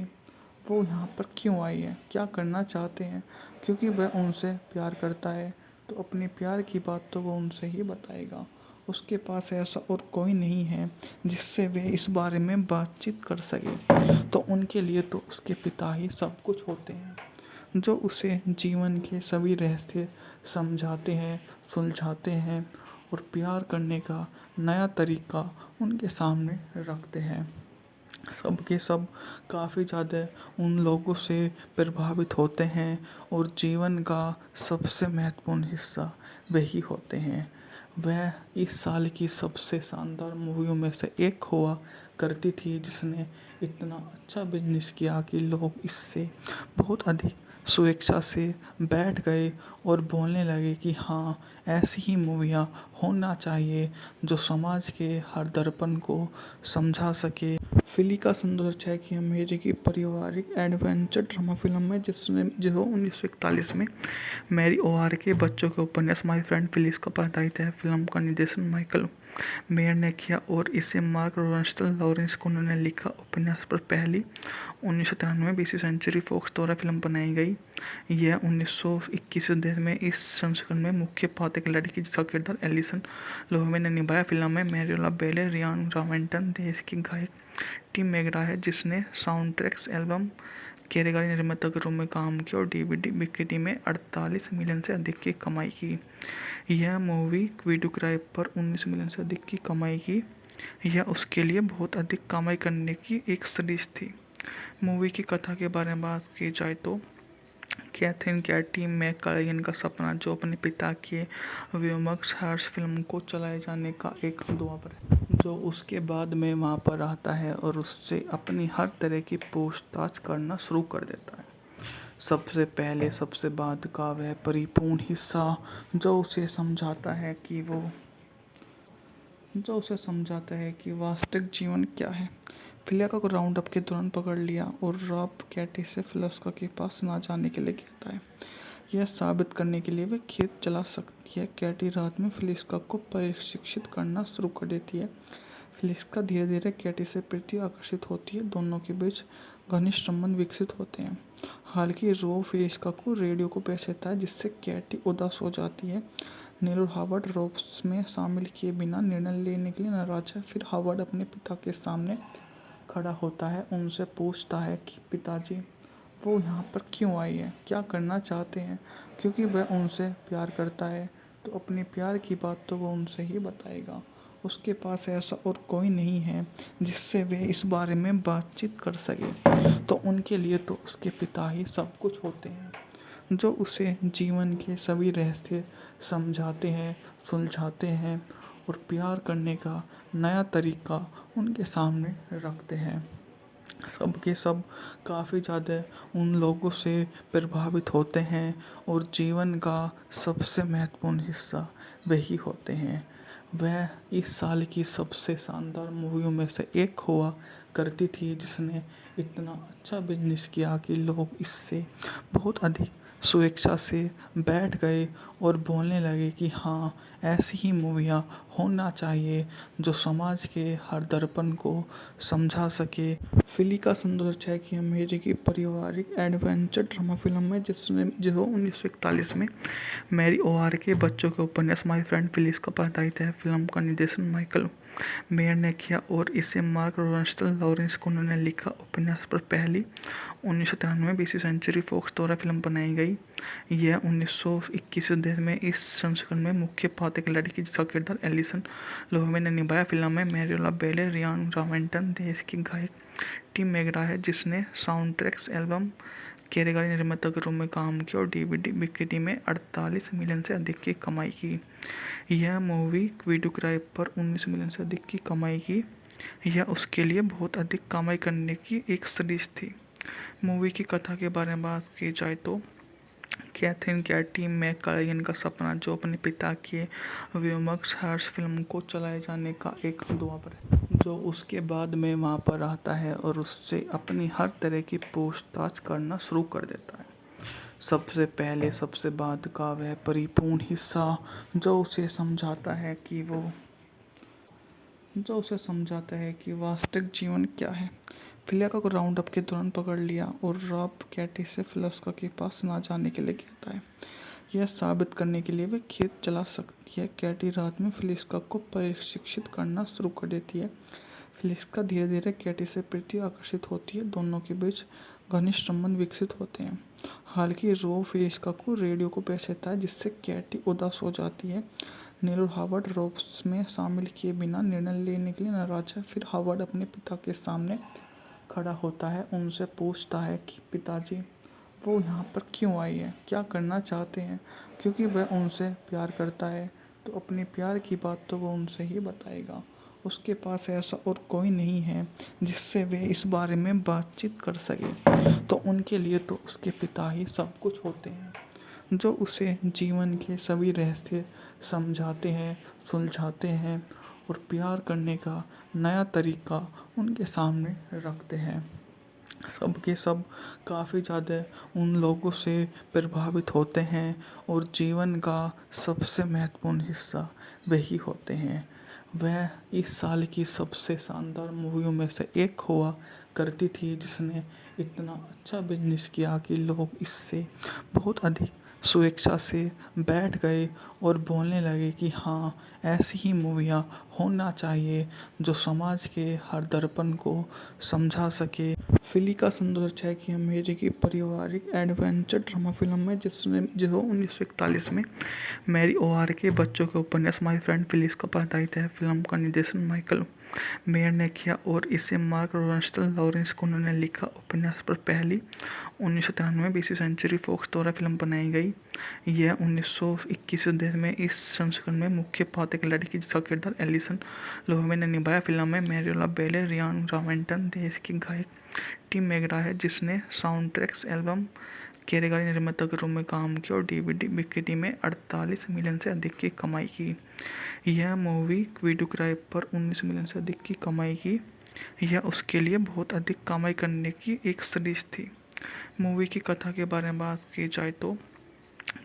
Speaker 1: वो यहाँ पर क्यों आई है, क्या करना चाहते हैं। क्योंकि वह उनसे प्यार करता है तो अपने प्यार की बात तो वो उनसे ही बताएगा। उसके पास ऐसा और कोई नहीं है जिससे वे इस बारे में बातचीत कर सके, तो उनके लिए तो उसके पिता ही सब कुछ होते हैं, जो उसे जीवन के सभी रहस्य समझाते हैं, सुलझाते हैं और प्यार करने का नया तरीका उनके सामने रखते हैं। सब के सब काफ़ी ज़्यादा उन लोगों से प्रभावित होते हैं और जीवन का सबसे महत्वपूर्ण हिस्सा वही होते हैं। वह इस साल की सबसे शानदार मूवियों में से एक हुआ करती थी, जिसने इतना अच्छा बिजनेस किया कि लोग इससे बहुत अधिक स्वेच्छा से बैठ गए और बोलने लगे कि हाँ, ऐसी ही मूवियाँ होना चाहिए जो समाज के हर दर्पण को समझा सके। फिलिका संतोष है कि अमेरिकी पारिवारिक एडवेंचर ड्रामा फिल्म है, जो 1941 में मैरी ओआर के बच्चों के उपन्यास माय फ्रेंड फिलिस्का पर आधारित है। फिल्म का निर्देशन माइकल मेयर ने किया और इसे मार्क रोसेनस्टल लॉरेंस को उन्होंने लिखा। उपन्यास पर पहली 1993 में बीसी सेंचुरी फॉक्स द्वारा फिल्म बनाई गई। यह 1921 में इस संस्करण में मुख्य पात्र की लड़की जिसका किरदार एलिसन लोहेमे ने निभाया। फिल्म में मैरियोला बेले, रियान रॉवेंटन, देश की गायक टिम मैकग्रा है, जिसने साउंड ट्रैक्स एल्बम कार्यकारी निर्माता के रूप में काम किया और डीवीडी बिक्री में 48 मिलियन से अधिक की कमाई की। यह मूवी वीडियो किराए पर 19 मिलियन से अधिक की कमाई की। यह उसके लिए बहुत अधिक कमाई करने की एक सीरीज थी। मूवी की कथा के बारे में बात की जाए तो कैथरीन कैटी मैककालान का सपना, जो अपने पिता के व्योमकेश हर्ष फिल्म को चलाए जाने का एक दुआ है, जो उसके बाद में वहाँ पर आता है और उससे अपनी हर तरह की पूछताछ करना शुरू कर देता है। सबसे पहले सबसे बाद का वह परिपूर्ण हिस्सा जो उसे समझाता है कि वास्तविक जीवन क्या है। फिलिका को राउंड अप के दौरान पकड़ लिया और रॉब कैटी से फिलिस्का के पास ना जाने के लिए कहता है। यह साबित करने के लिए वे खेत चला सकती है। कैटी रात में फिलिस्का को प्रशिक्षित करना शुरू कर देती है। फिलिस्का धीरे धीरे कैटी से प्रति आकर्षित होती है। दोनों के बीच घनिष्ठ संबंध विकसित होते हैं। हालांकि रो फिलिस्का को रेडियो को पैसे देता है, जिससे कैटी उदास हो जाती है। नील और हावर्ड रोब्स में शामिल किए बिना निर्णय लेने के लिए नाराज है। फिर हावर्ड अपने पिता के सामने खड़ा होता है, उनसे पूछता है कि पिताजी वो यहाँ पर क्यों आई है, क्या करना चाहते हैं। क्योंकि वह उनसे प्यार करता है तो अपने प्यार की बात तो वो उनसे ही बताएगा। उसके पास ऐसा और कोई नहीं है जिससे वे इस बारे में बातचीत कर सके, तो उनके लिए तो उसके पिता ही सब कुछ होते हैं, जो उसे जीवन के सभी रहस्य समझाते हैं, सुलझाते हैं और प्यार करने का नया तरीका उनके सामने रखते हैं। सब के सब काफ़ी ज़्यादा उन लोगों से प्रभावित होते हैं और जीवन का सबसे महत्वपूर्ण हिस्सा वही होते हैं। वह इस साल की सबसे शानदार मूवियों में से एक हुआ करती थी, जिसने इतना अच्छा बिजनेस किया कि लोग इससे बहुत अधिक स्वेच्छा से बैठ गए और बोलने लगे कि हाँ, ऐसी ही मूवियाँ होना चाहिए जो समाज के हर दर्पण को समझा सके। फिलिका संतोष है कि अमेरिकी पारिवारिक एडवेंचर ड्रामा फिल्म है, जो 1941 में मैरी ओआर के बच्चों के उपन्यास माय फ्रेंड फिलिस्का पर आधारित है। फिल्म का निर्देशन माइकल मेयर ने किया और इसे मार्क रोसेनस्टल लॉरेंस को उन्होंने लिखा। उपन्यास पर पहली 1993 बीसी सेंचुरी फॉक्स द्वारा फिल्म बनाई गई। यह 1921 में इस संस्करण में मुख्य पात्र एक लड़की जिसका किरदार एलिसन लोहेमे ने निभाया। फिल्म में मैरियोला बेले, रियान रॉवेंटन, देश की गायक टिम मैकग्रा है जिसने साउंड ट्रैक्स एल्बम कार्यकारी निर्माता के रूप में काम किया और डीवीडी बिक्री में 48 मिलियन से अधिक की कमाई की। यह मूवी वीडियो किराए पर 19 मिलियन से अधिक की कमाई की। यह उसके लिए बहुत अधिक कमाई करने की एक सीरीज थी। मूवी की कथा के बारे में बात की जाए तो कैथरीन कैटी मैककालान का सपना, जो अपने पिता के व्योमक्स हर्ष फिल्म को चलाए जाने का एक ख्वाब है, जो उसके बाद में वहाँ पर आता है और उससे अपनी हर तरह की पूछताछ करना शुरू कर देता है। सबसे पहले सबसे बाद का वह परिपूर्ण हिस्सा जो उसे समझाता है कि वास्तविक जीवन क्या है। फिलिया को राउंड अप के दौरान पकड़ लिया और रॉब कैटी से फिलिस्का के पास ना जाने के लिए कहता है। यह साबित करने के लिए वे खेत चला सकती है। कैटी रात में फिलिस्का को प्रशिक्षित करना शुरू कर देती है। फिलिस्का धीरे धीरे कैटी से प्रति आकर्षित होती है। दोनों के बीच घनिष्ठ संबंध विकसित होते हैं। हालांकि रॉब फिलिस्का को रेडियो को पेश देता है जिससे कैटी उदास हो जाती है। नील और हावर्ड रॉब में शामिल किए बिना निर्णय लेने के लिए नाराज है। फिर हावर्ड अपने पिता के सामने खड़ा होता है, उनसे पूछता है कि पिताजी वो यहाँ पर क्यों आई है, क्या करना चाहते हैं। क्योंकि वह उनसे प्यार करता है तो अपने प्यार की बात तो वो उनसे ही बताएगा। उसके पास ऐसा और कोई नहीं है जिससे वे इस बारे में बातचीत कर सके, तो उनके लिए तो उसके पिता ही सब कुछ होते हैं, जो उसे जीवन के सभी रहस्य समझाते हैं, सुलझाते हैं और प्यार करने का नया तरीका उनके सामने रखते हैं। सब के सब काफ़ी ज़्यादा उन लोगों से प्रभावित होते हैं और जीवन का सबसे महत्वपूर्ण हिस्सा वही होते हैं। वह इस साल की सबसे शानदार मूवियों में से एक हुआ करती थी जिसने इतना अच्छा बिजनेस किया कि लोग इससे बहुत अधिक स्वेच्छा से बैठ गए और बोलने लगे कि हाँ, ऐसी ही मूवियाँ होना चाहिए जो समाज के हर दर्पण को समझा सके। फिली का सौंदर्य है कि अमेरिकी पारिवारिक एडवेंचर ड्रामा फिल्म है जो 1941 में मैरी ओआर के बच्चों के उपन्यास माय फ्रेंड फिलिस का आधारित है। फिल्म का निर्देशन माइकल मेयर ने किया और इसे मार्क रोसेनस्टल लॉरेंस को उन्होंने लिखा। उपन्यास पर पहली 1993 बीसी सेंचुरी फॉक्स द्वारा फिल्म बनाई गई। यह 1921 में इस संस्करण में मुख्य पात्र एक लड़की जिसका किरदार एलिसन लोहेमे ने निभाया। फिल्म में मैरियोला बेले, रियान रॉवेंटन, देश की गायक टिम मैकग्रा है जिसने साउंड ट्रैक्स एल्बम कार्यकारी निर्माता के रूप में काम किया और डीवीडी बिक्री में 48 मिलियन से अधिक की कमाई की। यह मूवी वीडियो किराए पर 19 मिलियन से अधिक की कमाई की। यह उसके लिए बहुत अधिक कमाई करने की एक सीरीज थी। मूवी की कथा के बारे में बात की जाए तो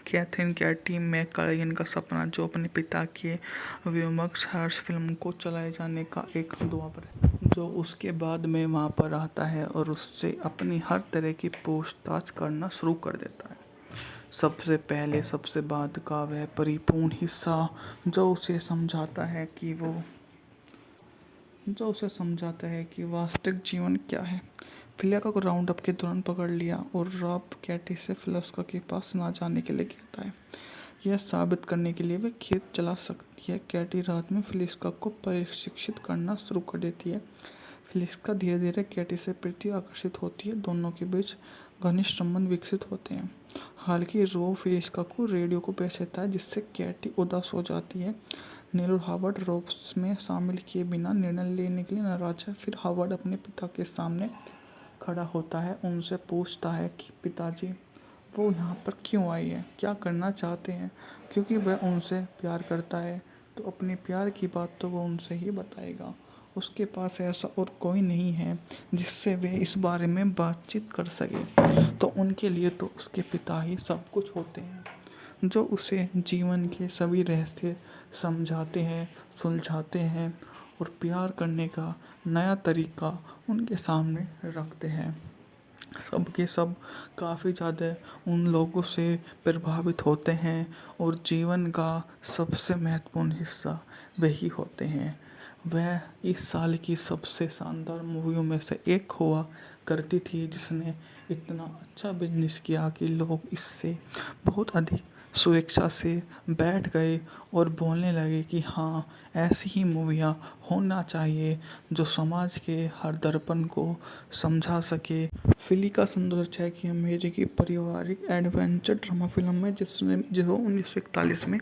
Speaker 1: कैथरीन कैटी मैककालान का सपना, जो अपने पिता के व्योमक्स हर्ष फिल्म को चलाए जाने का एक ख्वाब है, जो उसके बाद में वहाँ पर आता है और उससे अपनी हर तरह की पूछताछ करना शुरू कर देता है। सबसे पहले सबसे बाद का वह परिपूर्ण हिस्सा जो उसे समझाता है कि वास्तविक जीवन क्या है। फिलिया को राउंड अप के दौरान पकड़ लिया और रॉब कैटी से फिलिस्का के पास ना जाने के लिए कहता है। यह साबित करने के लिए वे खेत चला सकती है। कैटी रात में फिलिस्का को प्रशिक्षित करना शुरू कर देती है। फिलिस्का धीरे धीरे कैटी से प्रति आकर्षित होती है। दोनों के बीच घनिष्ठ संबंध विकसित होते हैं। हालांकि रॉब फिलिस्का को रेडियो को पेश देता है जिससे कैटी उदास हो जाती है। नील और हावर्ड रॉब में शामिल किए बिना निर्णय लेने के लिए नाराज है। फिर हावर्ड अपने पिता के सामने खड़ा होता है, उनसे पूछता है कि पिताजी वो यहाँ पर क्यों आई है, क्या करना चाहते हैं। क्योंकि वह उनसे प्यार करता है तो अपने प्यार की बात तो वो उनसे ही बताएगा। उसके पास ऐसा और कोई नहीं है जिससे वे इस बारे में बातचीत कर सके, तो उनके लिए तो उसके पिता ही सब कुछ होते हैं, जो उसे जीवन के सभी रहस्य समझाते हैं, सुलझाते हैं और प्यार करने का नया तरीका उनके सामने रखते हैं। सब के सब काफ़ी ज़्यादा उन लोगों से प्रभावित होते हैं और जीवन का सबसे महत्वपूर्ण हिस्सा वही होते हैं। वह इस साल की सबसे शानदार मूवियों में से एक हुआ करती थी जिसने इतना अच्छा बिजनेस किया कि लोग इससे बहुत अधिक स्वेच्छा से बैठ गए और बोलने लगे कि हाँ, ऐसी ही मूवियाँ होना चाहिए जो समाज के हर दर्पण को समझा सके। फिली का सुंदर छह की अमेरिकी पारिवारिक एडवेंचर ड्रामा फिल्म है जो 1941 में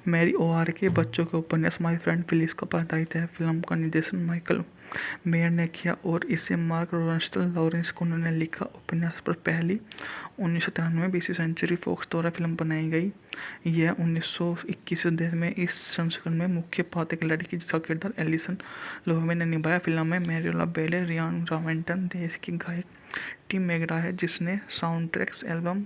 Speaker 1: मैरी ओआर के बच्चों के उपन्यास माय फ्रेंड फिलिस का आधारित है। फिल्म का निर्देशन माइकल मेयर ने किया और इसे मार्क रोसेंस्टल लॉरेंस कुनर ने लिखा। उपन्यास पर पहली 1993 20वीं सेंचुरी फॉक्स द्वारा फिल्म बनाई गई। यह 1921 देश में इस संस्करण में मुख्य पात्र एक लड़की जिसका किरदार एलिसन लोहेमे ने निभाया। फिल्म में मैरियोला बेले, रियान रॉवेंटन, देश की गायक टिम मैकग्रा है जिसने साउंडट्रैक्स एल्बम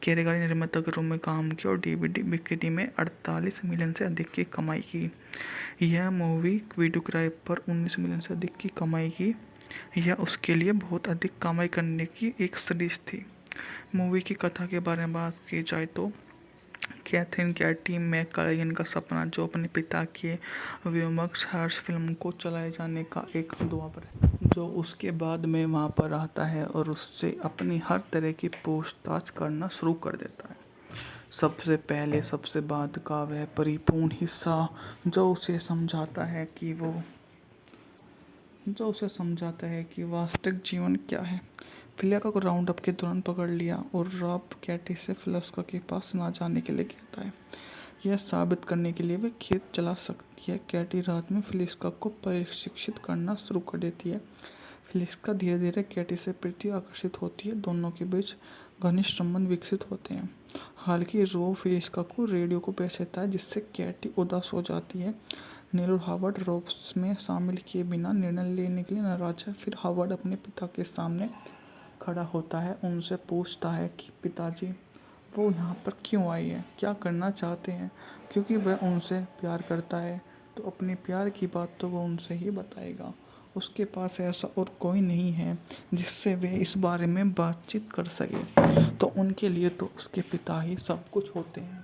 Speaker 1: कार्यकारी निर्माता के रूप में काम किया और डीवीडी बिक्री में 48 मिलियन से अधिक की कमाई की। यह मूवी वीडियो किराए पर 19 मिलियन से अधिक की कमाई की। यह उसके लिए बहुत अधिक कमाई करने की एक सीरीज थी। मूवी की कथा के बारे में बात की जाए तो कैथरीन कैटी मैककलेगन का सपना, जो अपने पिता के व्योमक्स हर्ष फिल्म को चलाए जाने का एक दुआपर है, जो उसके बाद में वहाँ पर आता है और उससे अपनी हर तरह की पूछताछ करना शुरू कर देता है। सबसे पहले सबसे बाद का वह परिपूर्ण हिस्सा जो उसे समझाता है कि वास्तविक जीवन क्या है। फिलिया को राउंड अप के दौरान पकड़ लिया और रॉब कैटी से फिलिस्का के पास ना जाने के लिए कहता है। यह साबित करने के लिए वे खेत चला सकती है। कैटी रात में फिलिस्का को प्रशिक्षित करना शुरू कर देती है। फिलिस्का धीरे धीरे कैटी से प्रति आकर्षित होती है। दोनों के बीच घनिष्ठ संबंध विकसित होते हैं। हालांकि रॉब फिलिस्का को रेडियो को पेश देता है जिससे कैटी उदास हो जाती है। नील और हावर्ड रॉब्स में शामिल किए बिना निर्णय लेने के लिए नाराज है। फिर हावर्ड अपने पिता के सामने खड़ा होता है, उनसे पूछता है कि पिताजी वो यहाँ पर क्यों आई है, क्या करना चाहते हैं। क्योंकि वह उनसे प्यार करता है तो अपने प्यार की बात तो वो उनसे ही बताएगा। उसके पास ऐसा और कोई नहीं है जिससे वे इस बारे में बातचीत कर सके, तो उनके लिए तो उसके पिता ही सब कुछ होते हैं,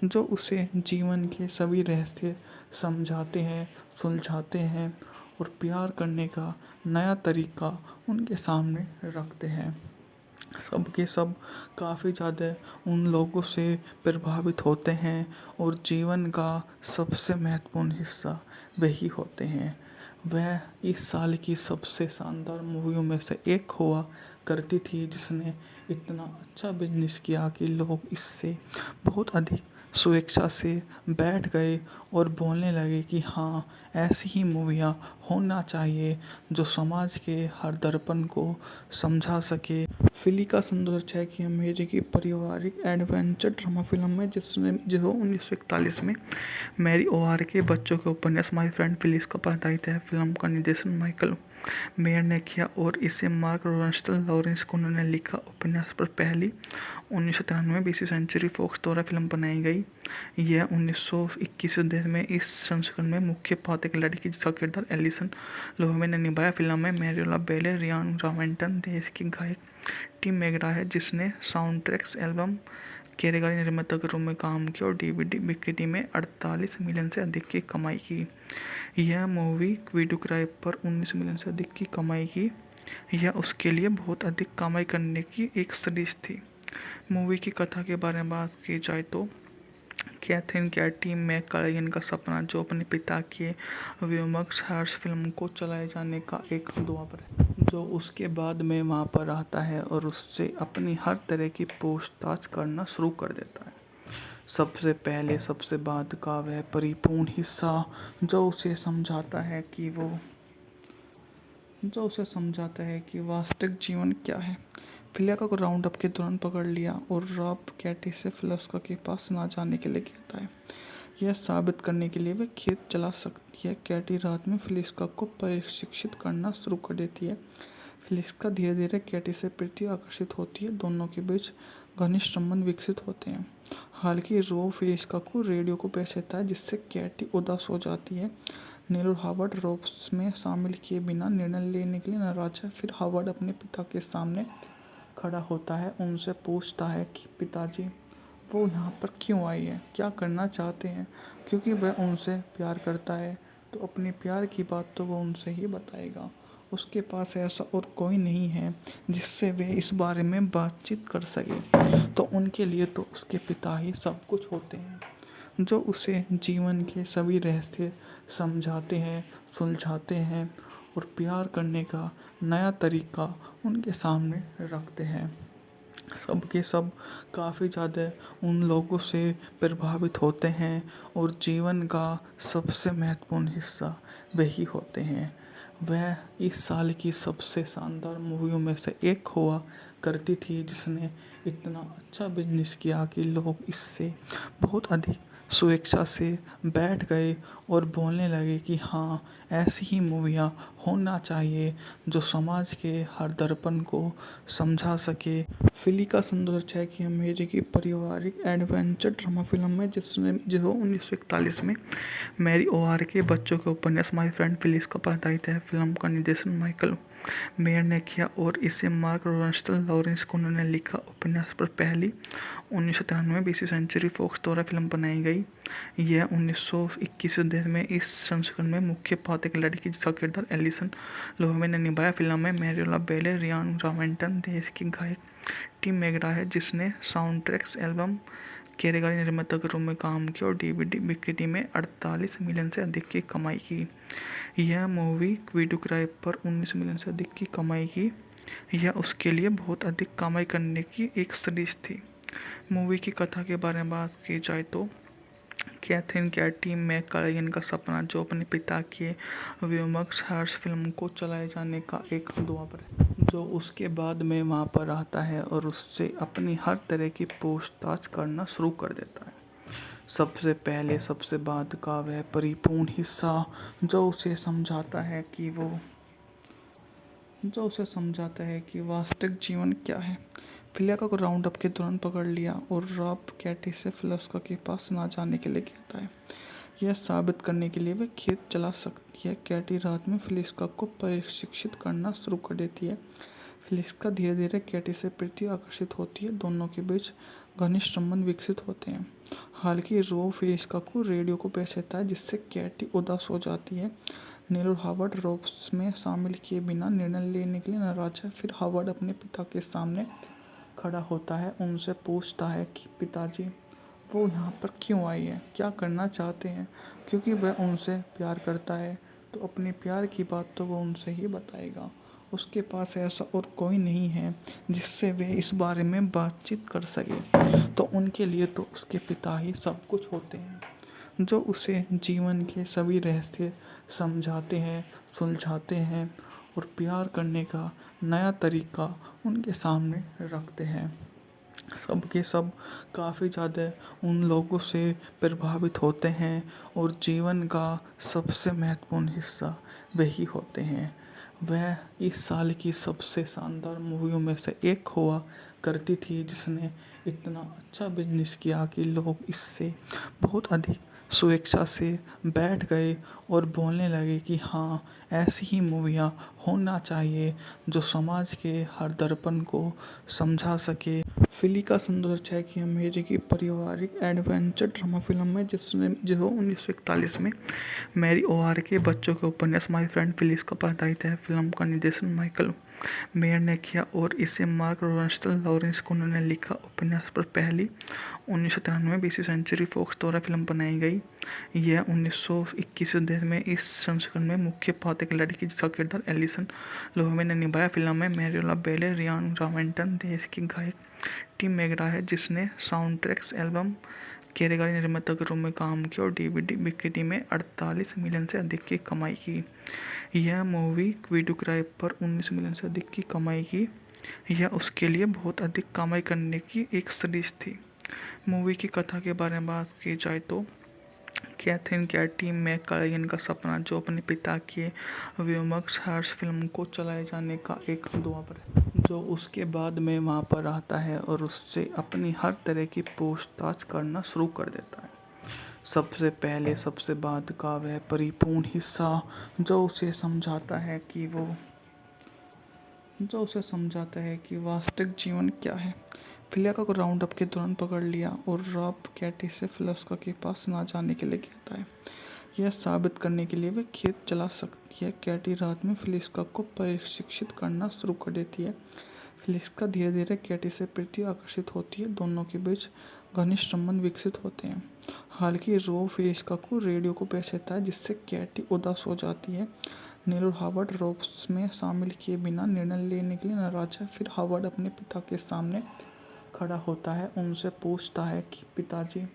Speaker 1: जो उसे जीवन के सभी रहस्य समझाते हैं, सुलझाते हैं और प्यार करने का नया तरीका उनके सामने रखते हैं। सब के सब काफ़ी ज़्यादा उन लोगों से प्रभावित होते हैं और जीवन का सबसे महत्वपूर्ण हिस्सा वही होते हैं। वह इस साल की सबसे शानदार मूवियों में से एक हुआ करती थी जिसने इतना अच्छा बिजनेस किया कि लोग इससे बहुत अधिक स्वेच्छा से बैठ गए और बोलने लगे कि हाँ, ऐसी ही मूवियाँ होना चाहिए जो समाज के हर दर्पण को समझा सके। फिली का सुंदर छह की अमेरिकी पारिवारिक एडवेंचर ड्रामा फिल्म है जो 1941 में मैरी ओआर के बच्चों के उपन्यास माय फ्रेंड फिलिस का आधारित है। फिल्म का निर्देशन माइकल मेयर ने किया और इसे मार्क रोसेंस्टल लॉरेंस कुनर ने लिखा। उपन्यास पर पहली 1993 20वीं सेंचुरी फॉक्स द्वारा फिल्म बनाई गई। यह 1921 देश में इस संस्करण में मुख्य पात्र एक लड़की जिसका किरदार एलिसन लोहेमे ने निभाया। फिल्म में मैरियोला बेले, रियान रॉवेंटन, देश की गायक टिम मैकग्रा है जिसने साउंडट्रैक्स एल्बम कार्यकारी निर्माता के रूप में काम किया और डीवीडी बिक्री में 48 मिलियन से अधिक की कमाई की। यह मूवी वीडियो किराए पर 19 मिलियन से अधिक की कमाई की। यह उसके लिए बहुत अधिक कमाई करने की एक सीरीज थी। मूवी की कथा के बारे में बात की जाए तो कैथरीन कैटी मैककलेगन का सपना, जो अपने पिता के व्योमक्स हर्ष फिल्म को चलाए जाने का एक दुआपर है, जो उसके बाद में वहाँ पर आता है और उससे अपनी हर तरह की पूछताछ करना शुरू कर देता है। सबसे पहले सबसे बाद का वह परिपूर्ण हिस्सा जो उसे समझाता है कि वास्तविक जीवन क्या है। फिलिया को राउंड अप के दौरान पकड़ लिया और रॉब कैटी से फिलिस्का के पास ना जाने के लिए कहता है। यह साबित करने के लिए वे खेत चला सकती है। कैटी रात में फिलिस्का को प्रशिक्षित करना शुरू कर देती है। फिलिस्का धीरे धीरे कैटी से प्रति आकर्षित होती है। दोनों के बीच घनिष्ठ संबंध विकसित होते हैं। हालांकि रॉब फिलिस्का को रेडियो को पेश देता है जिससे कैटी उदास हो जाती है। नील और हावर्ड रॉब्स में शामिल किए बिना निर्णय लेने के लिए नाराज है। फिर हावर्ड अपने पिता के सामने खड़ा होता है, उनसे पूछता है कि पिताजी वो यहाँ पर क्यों आई है, क्या करना चाहते हैं। क्योंकि वह उनसे प्यार करता है तो अपने प्यार की बात तो वो उनसे ही बताएगा। उसके पास ऐसा और कोई नहीं है जिससे वे इस बारे में बातचीत कर सके। तो उनके लिए तो उसके पिता ही सब कुछ होते हैं, जो उसे जीवन के सभी रहस्य समझाते हैं, सुलझाते हैं और प्यार करने का नया तरीका उनके सामने रखते हैं। सब के सब काफ़ी ज़्यादा उन लोगों से प्रभावित होते हैं और जीवन का सबसे महत्वपूर्ण हिस्सा वही होते हैं। वह इस साल की सबसे शानदार मूवियों में से एक हुआ करती थी, जिसने इतना अच्छा बिजनेस किया कि लोग इससे बहुत अधिक स्वेच्छा से बैठ गए और बोलने लगे कि हाँ, ऐसी ही मूवियाँ होना चाहिए जो समाज के हर दर्पण को समझा सके। फिली का सुंदर छह की अमेरिकी पारिवारिक एडवेंचर ड्रामा फिल्म है जो 1941 में मैरी ओआर के बच्चों के उपन्यास माय फ्रेंड फिलिस का आधारित है। फिल्म का निर्देशन माइकल मेयर ने किया और इसे मार्क रोसेंस्टल लॉरेंस को उन्होंने लिखा। उपन्यास पर पहली 1993 में 20वीं सेंचुरी फॉक्स द्वारा फिल्म बनाई गई। यह 1921 में इस संस्करण में मुख्य पात्र एक लड़की जिसका किरदार एलिसन लोहेमे ने निभाया। फिल्म में मैरियोला बेले, रियान रॉवेंटन, देश की गायक टिम मैकग्रा है जिसने साउंड ट्रैक्स एल्बम कार्यकारी निर्माता के रूप में काम किया और डीवीडी बिक्री में 48 मिलियन से अधिक की कमाई की। यह मूवी वीडियो किराए पर 19 मिलियन से अधिक की कमाई की। यह उसके लिए बहुत अधिक कमाई करने की एक सीरीज थी। मूवी की कथा के बारे में बात की जाए तो कैथरीन कैटी मैककालान का सपना, जो अपने पिता के व्योमक्स हर्ष फिल्म को चलाए जाने का एक दुआ है, जो उसके बाद में वहाँ पर आता है और उससे अपनी हर तरह की पूछताछ करना शुरू कर देता है। सबसे पहले सबसे बाद का वह परिपूर्ण हिस्सा जो उसे समझाता है कि वास्तविक जीवन क्या है। फिलिया को राउंड अप के दौरान पकड़ लिया और रॉब कैटी से फिलिस्का के पास ना जाने के लिए कहता है। यह साबित करने के लिए वे खेत चला सकती है। कैटी रात में फिलिस्का को प्रशिक्षित करना शुरू कर देती है। फिलिस्का धीरे धीरे कैटी से प्रति आकर्षित होती है। दोनों के बीच घनिष्ठ संबंध विकसित होते हैं। हालांकि रो फिलिस्का को रेडियो को पेश देता है, जिससे कैटी उदास हो जाती है। नील और हावर्ड रोब्स में शामिल किए बिना निर्णय लेने के लिए नाराज है। फिर हावर्ड अपने पिता के सामने खड़ा होता है, उनसे पूछता है कि पिताजी वो यहाँ पर क्यों आई है, क्या करना चाहते हैं। क्योंकि वह उनसे प्यार करता है, तो अपने प्यार की बात तो वो उनसे ही बताएगा। उसके पास ऐसा और कोई नहीं है जिससे वे इस बारे में बातचीत कर सके। तो उनके लिए तो उसके पिता ही सब कुछ होते हैं, जो उसे जीवन के सभी रहस्य समझाते हैं, सुलझाते हैं और प्यार करने का नया तरीका उनके सामने रखते हैं। सब के सब काफ़ी ज़्यादा उन लोगों से प्रभावित होते हैं और जीवन का सबसे महत्वपूर्ण हिस्सा वही होते हैं। वह इस साल की सबसे शानदार मूवियों में से एक हुआ करती थी, जिसने इतना अच्छा बिजनेस किया कि लोग इससे बहुत अधिक स्वेच्छा से बैठ गए और बोलने लगे कि हाँ, ऐसी ही मूवियाँ होना चाहिए जो समाज के हर दर्पण को समझा सके। फिली का सुंदर छह की अमेरिकी पारिवारिक एडवेंचर ड्रामा फिल्म है जो 1941 में मैरी ओआर के बच्चों के उपन्यास माय फ्रेंड फिलिस का आधारित है। फिल्म का निर्देशन माइकल मेयर ने किया और इसे मार्क रोसेंस्टल लॉरेंस को उन्होंने लिखा। उपन्यास पर पहली 1993 में 20वीं सेंचुरी फॉक्स द्वारा फिल्म बनाई गई। यह 1921 में इस संस्करण में मुख्य पात्र एक लड़की जिसका किरदार एलिसन लोहेमे ने निभाया। फिल्म में मैरियोला बेले, रियान रॉवेंटन, देश की गायक टिम मैकग्रा है जिसने साउंड ट्रैक्स एल्बम कार्यकारी निर्माता के रूप में काम किया और डीवीडी बिक्री में 48 मिलियन से अधिक की कमाई की। यह मूवी वीडियो किराए पर 19 मिलियन से अधिक की कमाई की। यह उसके लिए बहुत अधिक कमाई करने की एक सीरीज थी। मूवी की कथा के बारे में बात की जाए तो कैथरीन कैटी मैककालान का सपना, जो अपने पिता के व्योमक्स हर्ष फिल्म को चलाए जाने का एक दुआ है, जो उसके बाद में वहाँ पर आता है और उससे अपनी हर तरह की पूछताछ करना शुरू कर देता है। सबसे पहले सबसे बाद का वह परिपूर्ण हिस्सा जो उसे समझाता है कि वास्तविक जीवन क्या है। फिलिया को राउंड अप के दौरान पकड़ लिया और रॉब कैटी से फिलिस्का के पास ना जाने के लिए कहता है। यह साबित करने के लिए वे खेत चला सकती है। कैटी रात में फेलिक्सा को प्रशिक्षित करना शुरू कर देती है। फेलिक्सा धीरे धीरे कैटी से प्रति आकर्षित होती है। दोनों के बीच घनिष्ठ संबंध विकसित होते हैं। हालांकि रोब फेलिक्सा को रेडियो को बेच देता है, जिससे कैटी उदास हो जाती है। नील और हावर्ड रोब में शामिल किए बिना निर्णय लेने के लिए नाराज है। फिर हावर्ड अपने पिता के सामने खड़ा होता है, उनसे पूछता है कि पिताजी,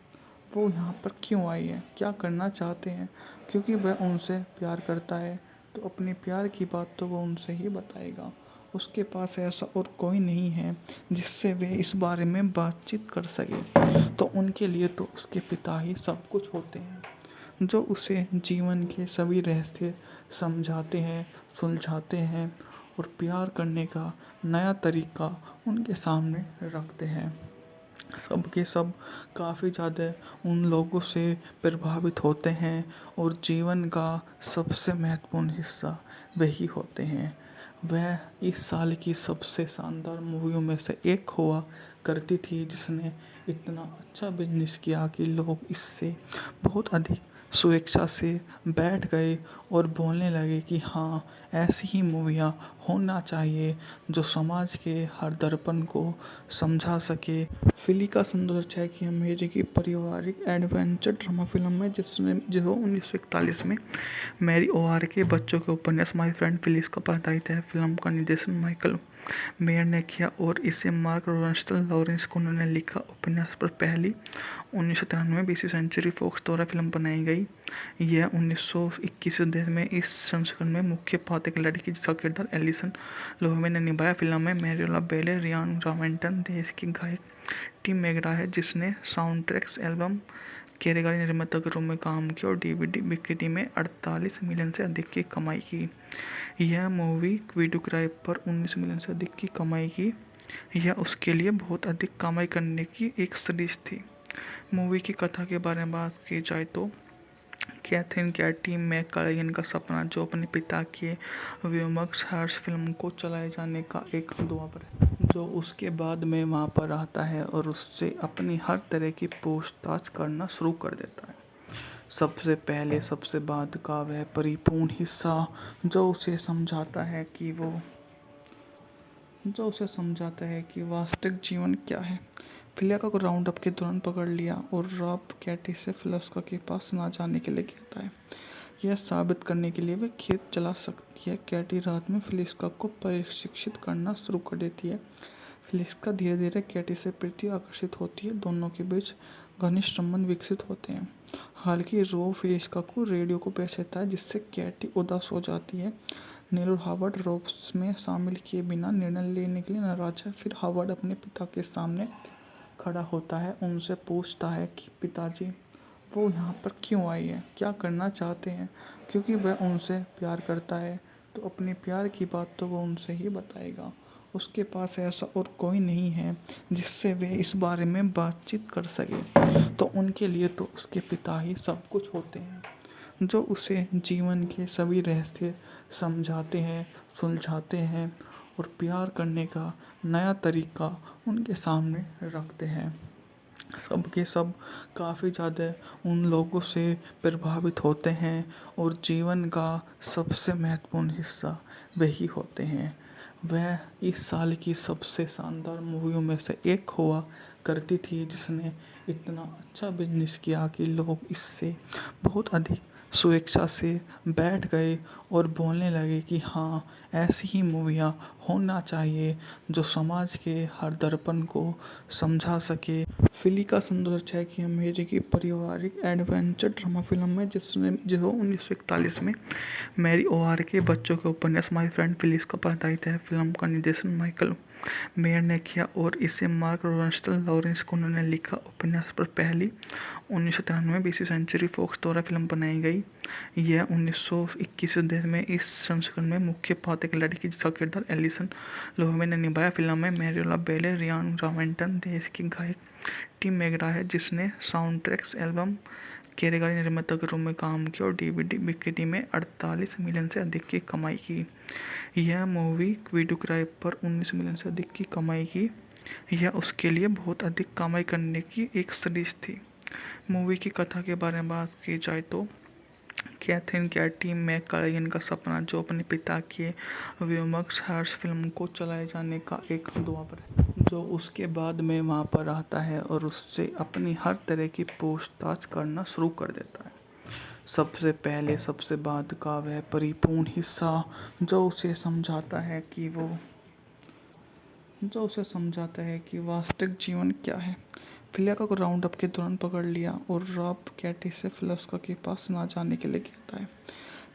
Speaker 1: वो यहाँ पर क्यों आई है, क्या करना चाहते हैं। क्योंकि वह उनसे प्यार करता है तो अपने प्यार की बात तो वो उनसे ही बताएगा। उसके पास ऐसा और कोई नहीं है जिससे वे इस बारे में बातचीत कर सके। तो उनके लिए तो उसके पिता ही सब कुछ होते हैं, जो उसे जीवन के सभी रहस्य समझाते हैं, सुलझाते हैं और प्यार करने का नया तरीका उनके सामने रखते हैं। सब के सब काफ़ी ज़्यादा उन लोगों से प्रभावित होते हैं और जीवन का सबसे महत्वपूर्ण हिस्सा वही होते हैं। वह इस साल की सबसे शानदार मूवियों में से एक हुआ करती थी, जिसने इतना अच्छा बिजनेस किया कि लोग इससे बहुत अधिक स्वेच्छा से बैठ गए और बोलने लगे कि हाँ, ऐसी ही मूवियाँ होना चाहिए जो समाज के हर दर्पण को समझा सके। फिली का सौंदर्य है कि अमेरिकी पारिवारिक एडवेंचर ड्रामा फिल्म है, जो 1941 में मैरी ओआर के बच्चों के उपन्यास माय फ्रेंड फिलिस का आधारित है। फिल्म का निर्देशन माइकल मेयर ने किया और इसे मार्क रोसेंस्टल लॉरेंस कुनर ने लिखा। उपन्यास पर पहली 1993 में बीसी सेंचुरी फॉक्स द्वारा फिल्म बनाई गई। यह 1921 में इस संस्करण में मुख्य पात्र एक लड़की जिसका किरदार एलिसन लोहेमे ने निभाया। फिल्म में मैरियोला बेले, रियान रावेंटन, देश की गायक टिम मैकग्रा है, जिसने साउंड ट्रैक्स एल्बम कार्यकारी निर्माता के रूप में काम किया और डीवीडी बिक्री में 48 मिलियन से अधिक की कमाई की। यह मूवी वीडियो क्राई पर 19 मिलियन से अधिक की कमाई की। यह उसके लिए बहुत अधिक कमाई करने की एक सीरीज थी। मूवी की कथा के बारे में बात की जाए तो कैथरीन कैटी मैककालागन का सपना, जो अपने पिता के व्योमक्स हर्ष फिल्म को चलाए जाने का एक ख्वाब है, जो उसके बाद में वहाँ पर आता है और उससे अपनी हर तरह की पूछताछ करना शुरू कर देता है। सबसे पहले सबसे बाद का वह परिपूर्ण हिस्सा जो उसे समझाता है कि वास्तविक जीवन क्या है। फिलिका को राउंड अप के दौरान पकड़ लिया और रॉब कैटी से फिलिक्सा के पास ना जाने के लिए कहता है। यह साबित करने के लिए वे खेत चला सकती है। कैटी रात में फिलिक्सा को प्रशिक्षित करना शुरू कर देती है। फिलिक्सा धीरे धीरे कैटी से प्रति आकर्षित होती है। दोनों के बीच घनिष्ठ संबंध विकसित होते हैं। हालांकि रोब फिलिक्सा को रेडियो को बेच देता है, जिससे कैटी उदास हो जाती है। नील और हावर्ड रोब में शामिल किए बिना निर्णय लेने के लिए नाराज है। फिर हावर्ड अपने पिता के सामने खड़ा होता है, उनसे पूछता है कि पिताजी, वो यहाँ पर क्यों आई है, क्या करना चाहते हैं। क्योंकि वह उनसे प्यार करता है तो अपने प्यार की बात तो वो उनसे ही बताएगा। उसके पास ऐसा और कोई नहीं है जिससे वे इस बारे में बातचीत कर सके। तो उनके लिए तो उसके पिता ही सब कुछ होते हैं, जो उसे जीवन के सभी रहस्य समझाते हैं, सुलझाते हैं और प्यार करने का नया तरीका उनके सामने रखते हैं। सब के सब काफ़ी ज़्यादा उन लोगों से प्रभावित होते हैं और जीवन का सबसे महत्वपूर्ण हिस्सा वही होते हैं। वह इस साल की सबसे शानदार मूवियों में से एक हुआ करती थी, जिसने इतना अच्छा बिजनेस किया कि लोग इससे बहुत अधिक स्वेच्छा से बैठ गए और बोलने लगे कि हाँ, ऐसी ही मूवियाँ होना चाहिए जो समाज के हर दर्पण को समझा सके। फिली का सौंदर्य है कि अमेरिकी पारिवारिक एडवेंचर ड्रामा फिल्म है, जो 1941 में मैरी ओआर के बच्चों के उपन्यास माय फ्रेंड फिलिस का आधारित है। फिल्म का निर्देशन माइकल मेयर ने किया और इसे मार्क रोसेंस्टल लॉरेंस कुनर ने लिखा। उपन्यास पर पहली 1993 में बीसी सेंचुरी फॉक्स द्वारा फिल्म बनाई गई। यह 1921 में इस संस्करण में मुख्य पात्र एक लड़की जिसका किरदार एलिसन लोहेमे ने निभाया। फिल्म में मैरियोला बेले, रियान रावेंटन, देश की गायक टिम मैकग्रा है, जिसने साउंड ट्रैक्स एल्बम कार्यकारी निर्माता के रूप में काम किया और डीवीडी बिक्री में 48 मिलियन से अधिक की कमाई की। यह मूवी वीडियो क्राई पर 19 मिलियन से अधिक की कमाई की। यह उसके लिए बहुत अधिक कमाई करने की एक सीरीज थी। मूवी की कथा के बारे में बात की जाए तो कैथरीन कैटी मैककलेन का सपना, जो अपने पिता के व्योमक्स हर्ष फिल्म को चलाए जाने का एक दुआ पर है, जो उसके बाद में वहाँ पर आता है और उससे अपनी हर तरह की पूछताछ करना शुरू कर देता है। सबसे पहले सबसे बाद का वह परिपूर्ण हिस्सा जो उसे समझाता है कि वास्तविक जीवन क्या है। फिलिया को राउंड अप के दौरान पकड़ लिया और रॉब कैटी से फिलिस्का के पास ना जाने के लिए कहता है।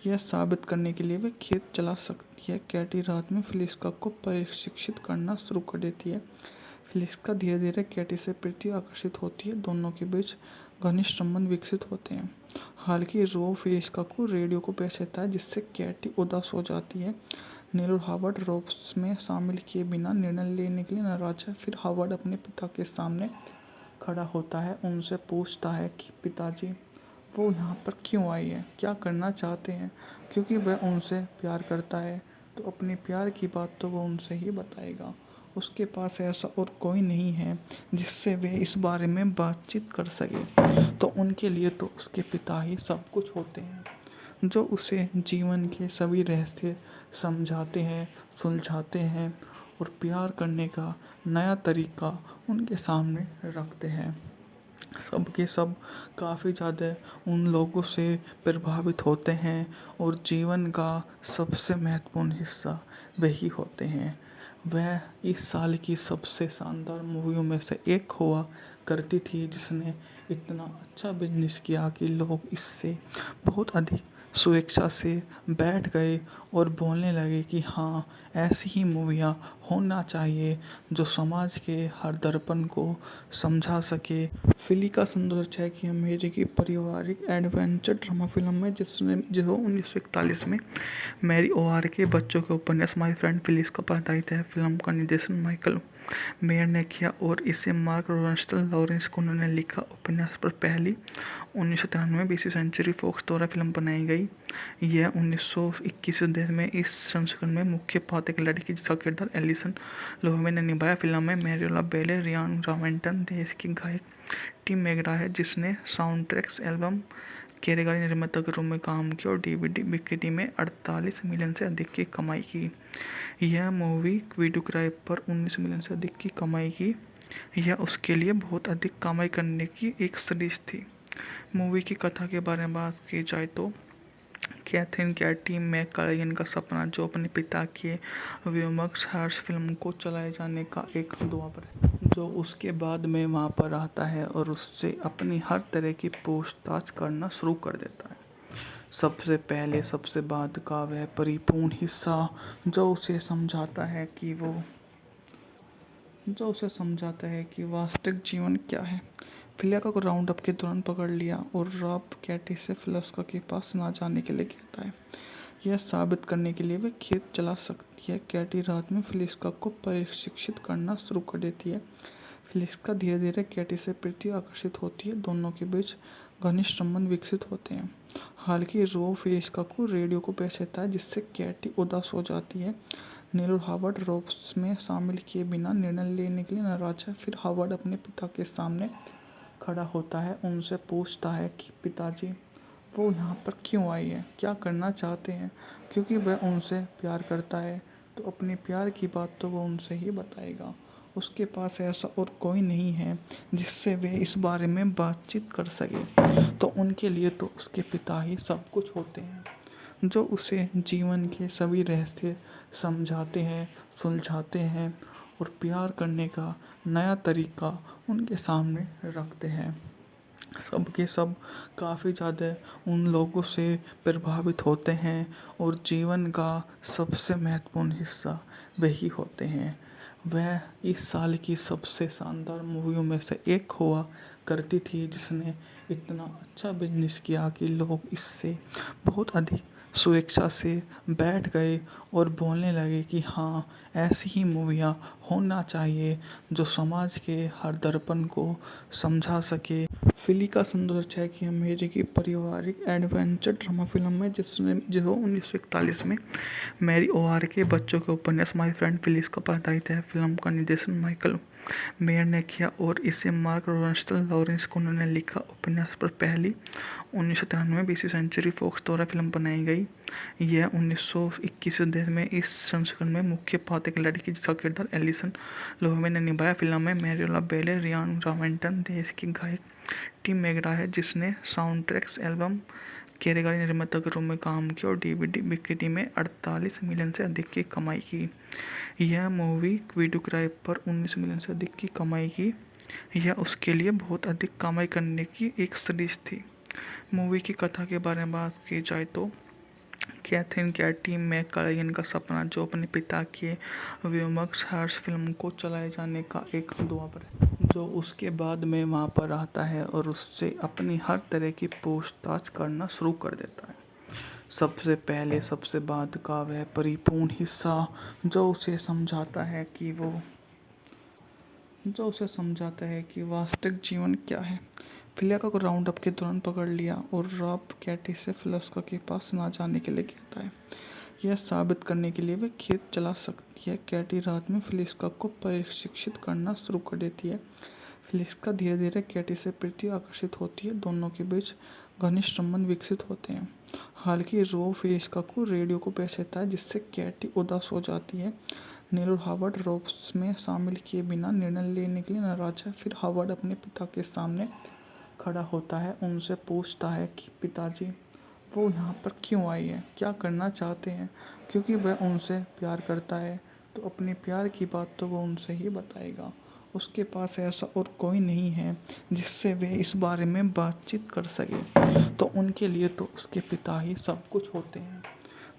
Speaker 1: यह साबित करने के लिए वे खेत चला सकती है। कैटी रात में फिलिस्का को प्रशिक्षित करना शुरू कर देती है। फिलिस्का धीरे धीरे कैटी से प्रति आकर्षित होती है। दोनों के बीच घनिष्ठ संबंध विकसित होते हैं। हालांकि रॉब फिलिस्का को रेडियो को पेश देता है, जिससे कैटी उदास हो जाती है। नील और हावर्ड रॉब्स में शामिल किए बिना निर्णय लेने के लिए नाराज है। फिर हावर्ड अपने पिता के सामने खड़ा होता है, उनसे पूछता है कि पिताजी, वो यहाँ पर क्यों आई है, क्या करना चाहते हैं। क्योंकि वह उनसे प्यार करता है तो अपने प्यार की बात तो वो उनसे ही बताएगा। उसके पास ऐसा और कोई नहीं है जिससे वे इस बारे में बातचीत कर सके, तो उनके लिए तो उसके पिता ही सब कुछ होते हैं, जो उसे जीवन के सभी रहस्य समझाते हैं, सुलझाते हैं और प्यार करने का नया तरीका उनके सामने रखते हैं। सब के सब काफ़ी ज़्यादा उन लोगों से प्रभावित होते हैं और जीवन का सबसे महत्वपूर्ण हिस्सा वही होते हैं। वह इस साल की सबसे शानदार मूवियों में से एक हुआ करती थी, जिसने इतना अच्छा बिजनेस किया कि लोग इससे बहुत अधिक स्वेच्छा से बैठ गए और बोलने लगे कि हाँ, ऐसी ही मूवियाँ होना चाहिए जो समाज के हर दर्पण को समझा सके। फिली का सौंदर्य है कि अमेरिकी पारिवारिक एडवेंचर ड्रामा फिल्म है जो 1941 में मैरी ओआर के बच्चों के उपन्यास माय फ्रेंड फिलिस का आधारित है। फिल्म का निर्देशन माइकल मेयर ने किया और इसे मार्क रोसेंस्टल लॉरेंस को उन्होंने लिखा। उपन्यास पर पहली 1993 में 20वीं सेंचुरी फॉक्स द्वारा फिल्म बनाई गई। यह 1921 देश में इस संस्करण में मुख्य पात्र एक लड़की जिसका किरदार एलिसन लोहेमे ने निभाया। फिल्म में मैरियोला बेले, रियान रॉवेंटन, देश की गायक टिम मैकग्रा है जिसने साउंड ट्रैक्स एल्बम कारीगरी निर्माता के रूप में काम किया और डीवीडी बिक्री में 48 मिलियन से अधिक की कमाई की। यह मूवी वीडियो किराए पर 19 मिलियन से अधिक की कमाई की। यह उसके लिए बहुत अधिक कमाई करने की एक सीरीज थी। मूवी की कथा के बारे में बात की जाए तो कैथरीन कैटी मैककलेन का सपना, जो अपने पिता के व्योमक्स हर्ष फिल्म को चलाए जाने का एक दुआ पर है, जो उसके बाद में वहाँ पर आता है और उससे अपनी हर तरह की पूछताछ करना शुरू कर देता है। सबसे पहले सबसे बाद का वह परिपूर्ण हिस्सा जो उसे समझाता है कि वास्तविक जीवन क्या है। फिलिया को राउंड अप के दौरान पकड़ लिया और रॉब कैटी से फिलिस्का के पास ना जाने के लिए कहता है। यह साबित करने के लिए वे खेत चला सकती है। कैटी रात में फिलिस्का को प्रशिक्षित करना शुरू कर देती है। फिलिस्का धीरे धीरे कैटी से प्रति आकर्षित होती है। दोनों के बीच घनिष्ठ संबंध विकसित होते हैं। हालांकि रॉब फिलिस्का को रेडियो को पेश देता है, जिससे कैटी उदास हो जाती है। नील और हावर्ड रॉब्स में शामिल किए बिना निर्णय लेने के लिए नाराज है। फिर हावर्ड अपने पिता के सामने खड़ा होता है, उनसे पूछता है कि पिताजी, वो यहाँ पर क्यों आई है, क्या करना चाहते हैं। क्योंकि वह उनसे प्यार करता है तो अपने प्यार की बात तो वो उनसे ही बताएगा। उसके पास ऐसा और कोई नहीं है जिससे वे इस बारे में बातचीत कर सके, तो उनके लिए तो उसके पिता ही सब कुछ होते हैं, जो उसे जीवन के सभी रहस्य समझाते हैं, सुलझाते हैं और प्यार करने का नया तरीका उनके सामने रखते हैं। सब के सब काफ़ी ज़्यादा उन लोगों से प्रभावित होते हैं और जीवन का सबसे महत्वपूर्ण हिस्सा वही होते हैं। वह इस साल की सबसे शानदार मूवियों में से एक हुआ करती थी, जिसने इतना अच्छा बिजनेस किया कि लोग इससे बहुत अधिक स्वेच्छा से बैठ गए और बोलने लगे कि हाँ, ऐसी ही मूवियाँ होना चाहिए जो समाज के हर दर्पण को समझा सके। फिली का सुंदर छाया की अमेरिकी पारिवारिक एडवेंचर ड्रामा फिल्म है जो 1941 में मैरी ओआर के बच्चों के उपन्यास माय फ्रेंड फिलिस का आधारित है। फिल्म का निर्देशन माइकल मेयर ने किया और इसे मार्क रोसेंथल लॉरेंस को उन्होंने लिखा। उपन्यास पर पहली 1993 20वीं सेंचुरी फॉक्स द्वारा फिल्म बनाई गई। यह 1921 देश में इस संस्करण में मुख्य पात्र एक लड़की जिसका किरदार एलिसन लोहेमे ने निभाया। फिल्म में मैरियोला बेले, रियान रावेंटन, देश की गायक टिम मैकग्रा है जिसने साउंड ट्रैक्स एल्बम कार्यकारी निर्माता के रूप में काम किया और डीवीडी बिक्री में 48 मिलियन से अधिक की कमाई की। यह मूवी वीडियो किराए पर 19 मिलियन से अधिक की कमाई की। यह उसके लिए बहुत अधिक कमाई करने की एक सीरीज थी। मूवी की कथा के बारे में बात की जाए तो कैथरीन कैटी मैकलाइन का सपना, जो अपने पिता के व्योमक्स हर्ष फिल्म को चलाए जाने का एक दुआपर है, जो उसके बाद में वहाँ पर आता है और उससे अपनी हर तरह की पूछताछ करना शुरू कर देता है। सबसे पहले सबसे बाद का वह परिपूर्ण हिस्सा जो उसे समझाता है कि वास्तविक जीवन क्या है। फिलिया को राउंड अप के दौरान पकड़ लिया और रॉब कैटी से फिलिस्का के पास ना जाने के लिए कहता है। यह साबित करने के लिए वे खेत चला सकती है। कैटी रात में फिलिस्का को प्रशिक्षित करना शुरू कर देती है। फिलिस्का धीरे धीरे कैटी से प्रति आकर्षित होती है। दोनों के बीच घनिष्ठ संबंध विकसित होते हैं। हालांकि रॉब फिलिस्का को रेडियो को पेश देता है जिससे कैटी उदास हो जाती है। नील और हावर्ड रॉब्स में शामिल किए बिना निर्णय लेने के लिए नाराज है। फिर हावर्ड अपने पिता के सामने खड़ा होता है, उनसे पूछता है कि पिताजी वो यहाँ पर क्यों आई है, क्या करना चाहते हैं। क्योंकि वह उनसे प्यार करता है तो अपने प्यार की बात तो वो उनसे ही बताएगा। उसके पास ऐसा और कोई नहीं है जिससे वे इस बारे में बातचीत कर सके। तो उनके लिए तो उसके पिता ही सब कुछ होते हैं,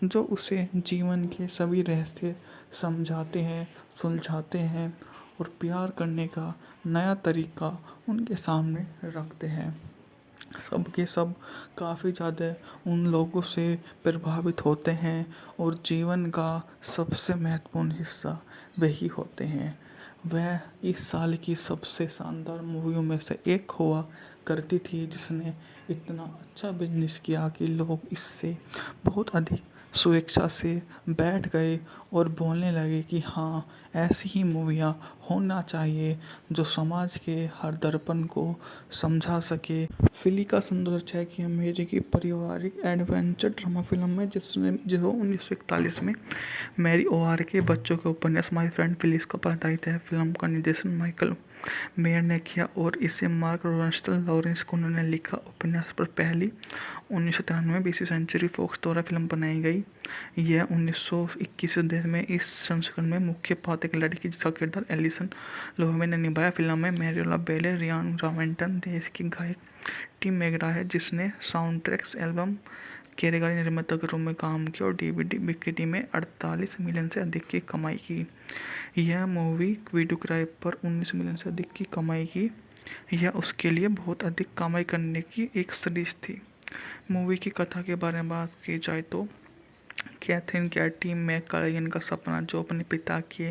Speaker 1: जो उसे जीवन के सभी रहस्य समझाते हैं, सुलझाते हैं और प्यार करने का नया तरीका उनके सामने रखते हैं। सब के सब काफ़ी ज़्यादा उन लोगों से प्रभावित होते हैं और जीवन का सबसे महत्वपूर्ण हिस्सा वही होते हैं। वह इस साल की सबसे शानदार मूवियों में से एक हुआ करती थी जिसने इतना अच्छा बिजनेस किया कि लोग इससे बहुत अधिक स्वेच्छा से बैठ गए और बोलने लगे कि हाँ, ऐसी ही मूवियाँ होना चाहिए जो समाज के हर दर्पण को समझा सके। फिली का सुंदर छाया की अमेरिकी पारिवारिक एडवेंचर ड्रामा फिल्म है जो 1941 में मैरी ओआर के बच्चों के उपन्यास माय फ्रेंड फिलिस का आधारित है। फिल्म का निर्देशन माइकल मेयर ने किया और इसे मार्क रोसेंथल लॉरेंस को उन्होंने लिखा। उपन्यास पर पहली 1993 20वीं सेंचुरी फॉक्स द्वारा फिल्म बनाई गई। यह 1921 देश में इस संस्करण में मुख्य पात्र एक लड़की जिसका किरदार एलिसन लोहेमे ने निभाया। फिल्म में मैरियोला बेले, रियान रावेंटन, देश की गायक टिम मैकग्रा है जिसने साउंड ट्रैक्स एल्बम कार्यकारी निर्माता के रूप में काम किया और डीवीडी बिक्री में 48 मिलियन से अधिक की कमाई की। यह मूवी वीडियो किराए पर 19 मिलियन से अधिक की कमाई की। यह उसके लिए बहुत अधिक कमाई करने की एक सीरीज थी। मूवी की कथा के बारे में बात की जाए तो कैथरीन कैटी मैकलाइन का सपना, जो अपने पिता के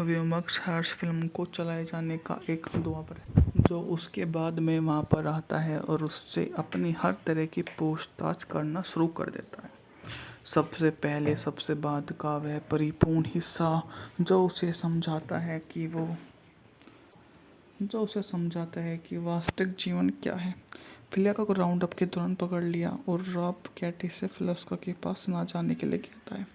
Speaker 1: व्योमक्स हर्ष फिल्म को चलाए जाने का एक दुआपर है, जो उसके बाद में वहाँ पर आता है और उससे अपनी हर तरह की पूछताछ करना शुरू कर देता है। सबसे पहले सबसे बाद का वह परिपूर्ण हिस्सा जो उसे समझाता है कि वास्तविक जीवन क्या है। फिलिया को राउंड अप के दौरान पकड़ लिया और रॉब कैटी से फिलिस्का के पास ना जाने के लिए कहता है।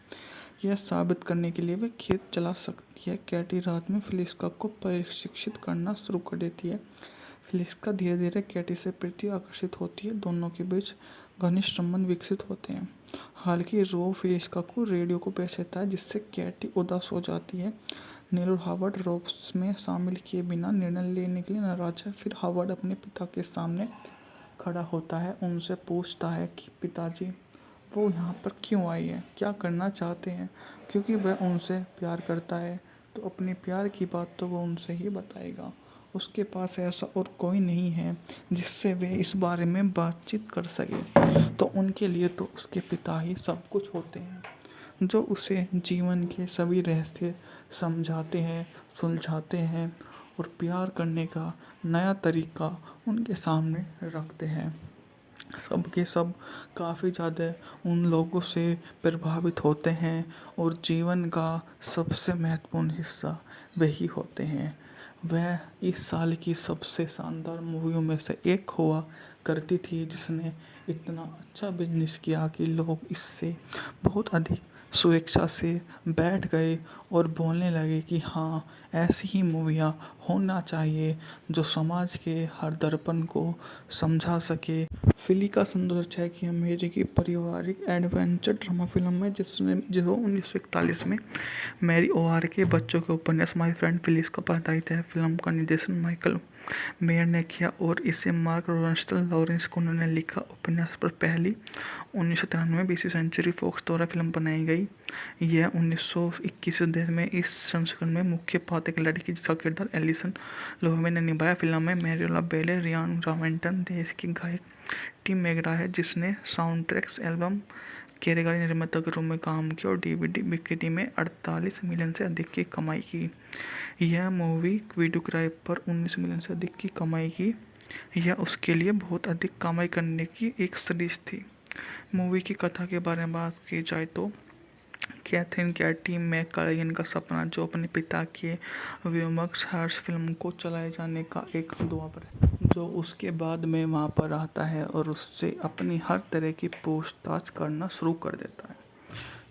Speaker 1: यह साबित करने के लिए वे खेत चला सकती है। कैटी रात में फिलिस्का को प्रशिक्षित करना शुरू कर देती है। फिलिस्का धीरे धीरे कैटी से प्रति आकर्षित होती है। दोनों के बीच घनिष्ठ संबंध विकसित होते हैं। हालांकि रॉब फिलिस्का को रेडियो को पेश देता है जिससे कैटी उदास हो जाती है। नील और हावर्ड रॉब्स में शामिल किए बिना निर्णय लेने के लिए नाराज है। फिर हावर्ड अपने पिता के सामने खड़ा होता है, उनसे पूछता है कि पिताजी वो यहाँ पर क्यों आई है, क्या करना चाहते हैं। क्योंकि वह उनसे प्यार करता है तो अपने प्यार की बात तो वो उनसे ही बताएगा। उसके पास ऐसा और कोई नहीं है जिससे वे इस बारे में बातचीत कर सके। तो उनके लिए तो उसके पिता ही सब कुछ होते हैं, जो उसे जीवन के सभी रहस्य समझाते हैं, सुलझाते हैं और प्यार करने का नया तरीका उनके सामने रखते हैं। सब के सब काफ़ी ज़्यादा उन लोगों से प्रभावित होते हैं और जीवन का सबसे महत्वपूर्ण हिस्सा वही होते हैं। वह इस साल की सबसे शानदार मूवियों में से एक हुआ करती थी जिसने इतना अच्छा बिजनेस किया कि लोग इससे बहुत अधिक स्वेच्छा से बैठ गए और बोलने लगे कि हाँ, ऐसी ही मूवियाँ होना चाहिए जो समाज के हर दर्पण को समझा सके। फिली का सौंदर्य है कि अमेरिकी पारिवारिक एडवेंचर ड्रामा फिल्म है जिसने जो 1941 में मैरी ओआर के बच्चों के उपन्यास माय फ्रेंड फिलिस का आधारित है। फिल्म का निर्देशन माइकल मेयर ने किया और इसे मार्क रोसेंस्टल लॉरेंस कुनर ने लिखा। उपन्यास पर पहली 1993 में 20वीं सेंचुरी फॉक्स द्वारा फिल्म बनाई गई। यह 1921 में इस संस्करण में मुख्य पात्र एक लड़की जिसका किरदार एलिसन लोहमे ने निभाया। फिल्म में मैरियोला बेले, रियान रॉवेंटन, देश की गायक टिम मैकग्रा है जिसने साउंड ट्रैक्स एल्बम कार्यकारी निर्माता के रूप में काम किया और डीवीडी बिक्री में 48 मिलियन से अधिक की कमाई की। यह मूवी वीडियो किराए पर 19 मिलियन से अधिक की कमाई की। यह उसके लिए बहुत अधिक कमाई करने की एक सीरीज थी। मूवी की कथा के बारे में बात की जाए तो कैथरीन कैटी मैककालान का सपना, जो अपने पिता के व्योमक्स हर्ष फिल्म को चलाए जाने का एक ख्वाब है, जो उसके बाद में वहाँ पर आता है और उससे अपनी हर तरह की पूछताछ करना शुरू कर देता है।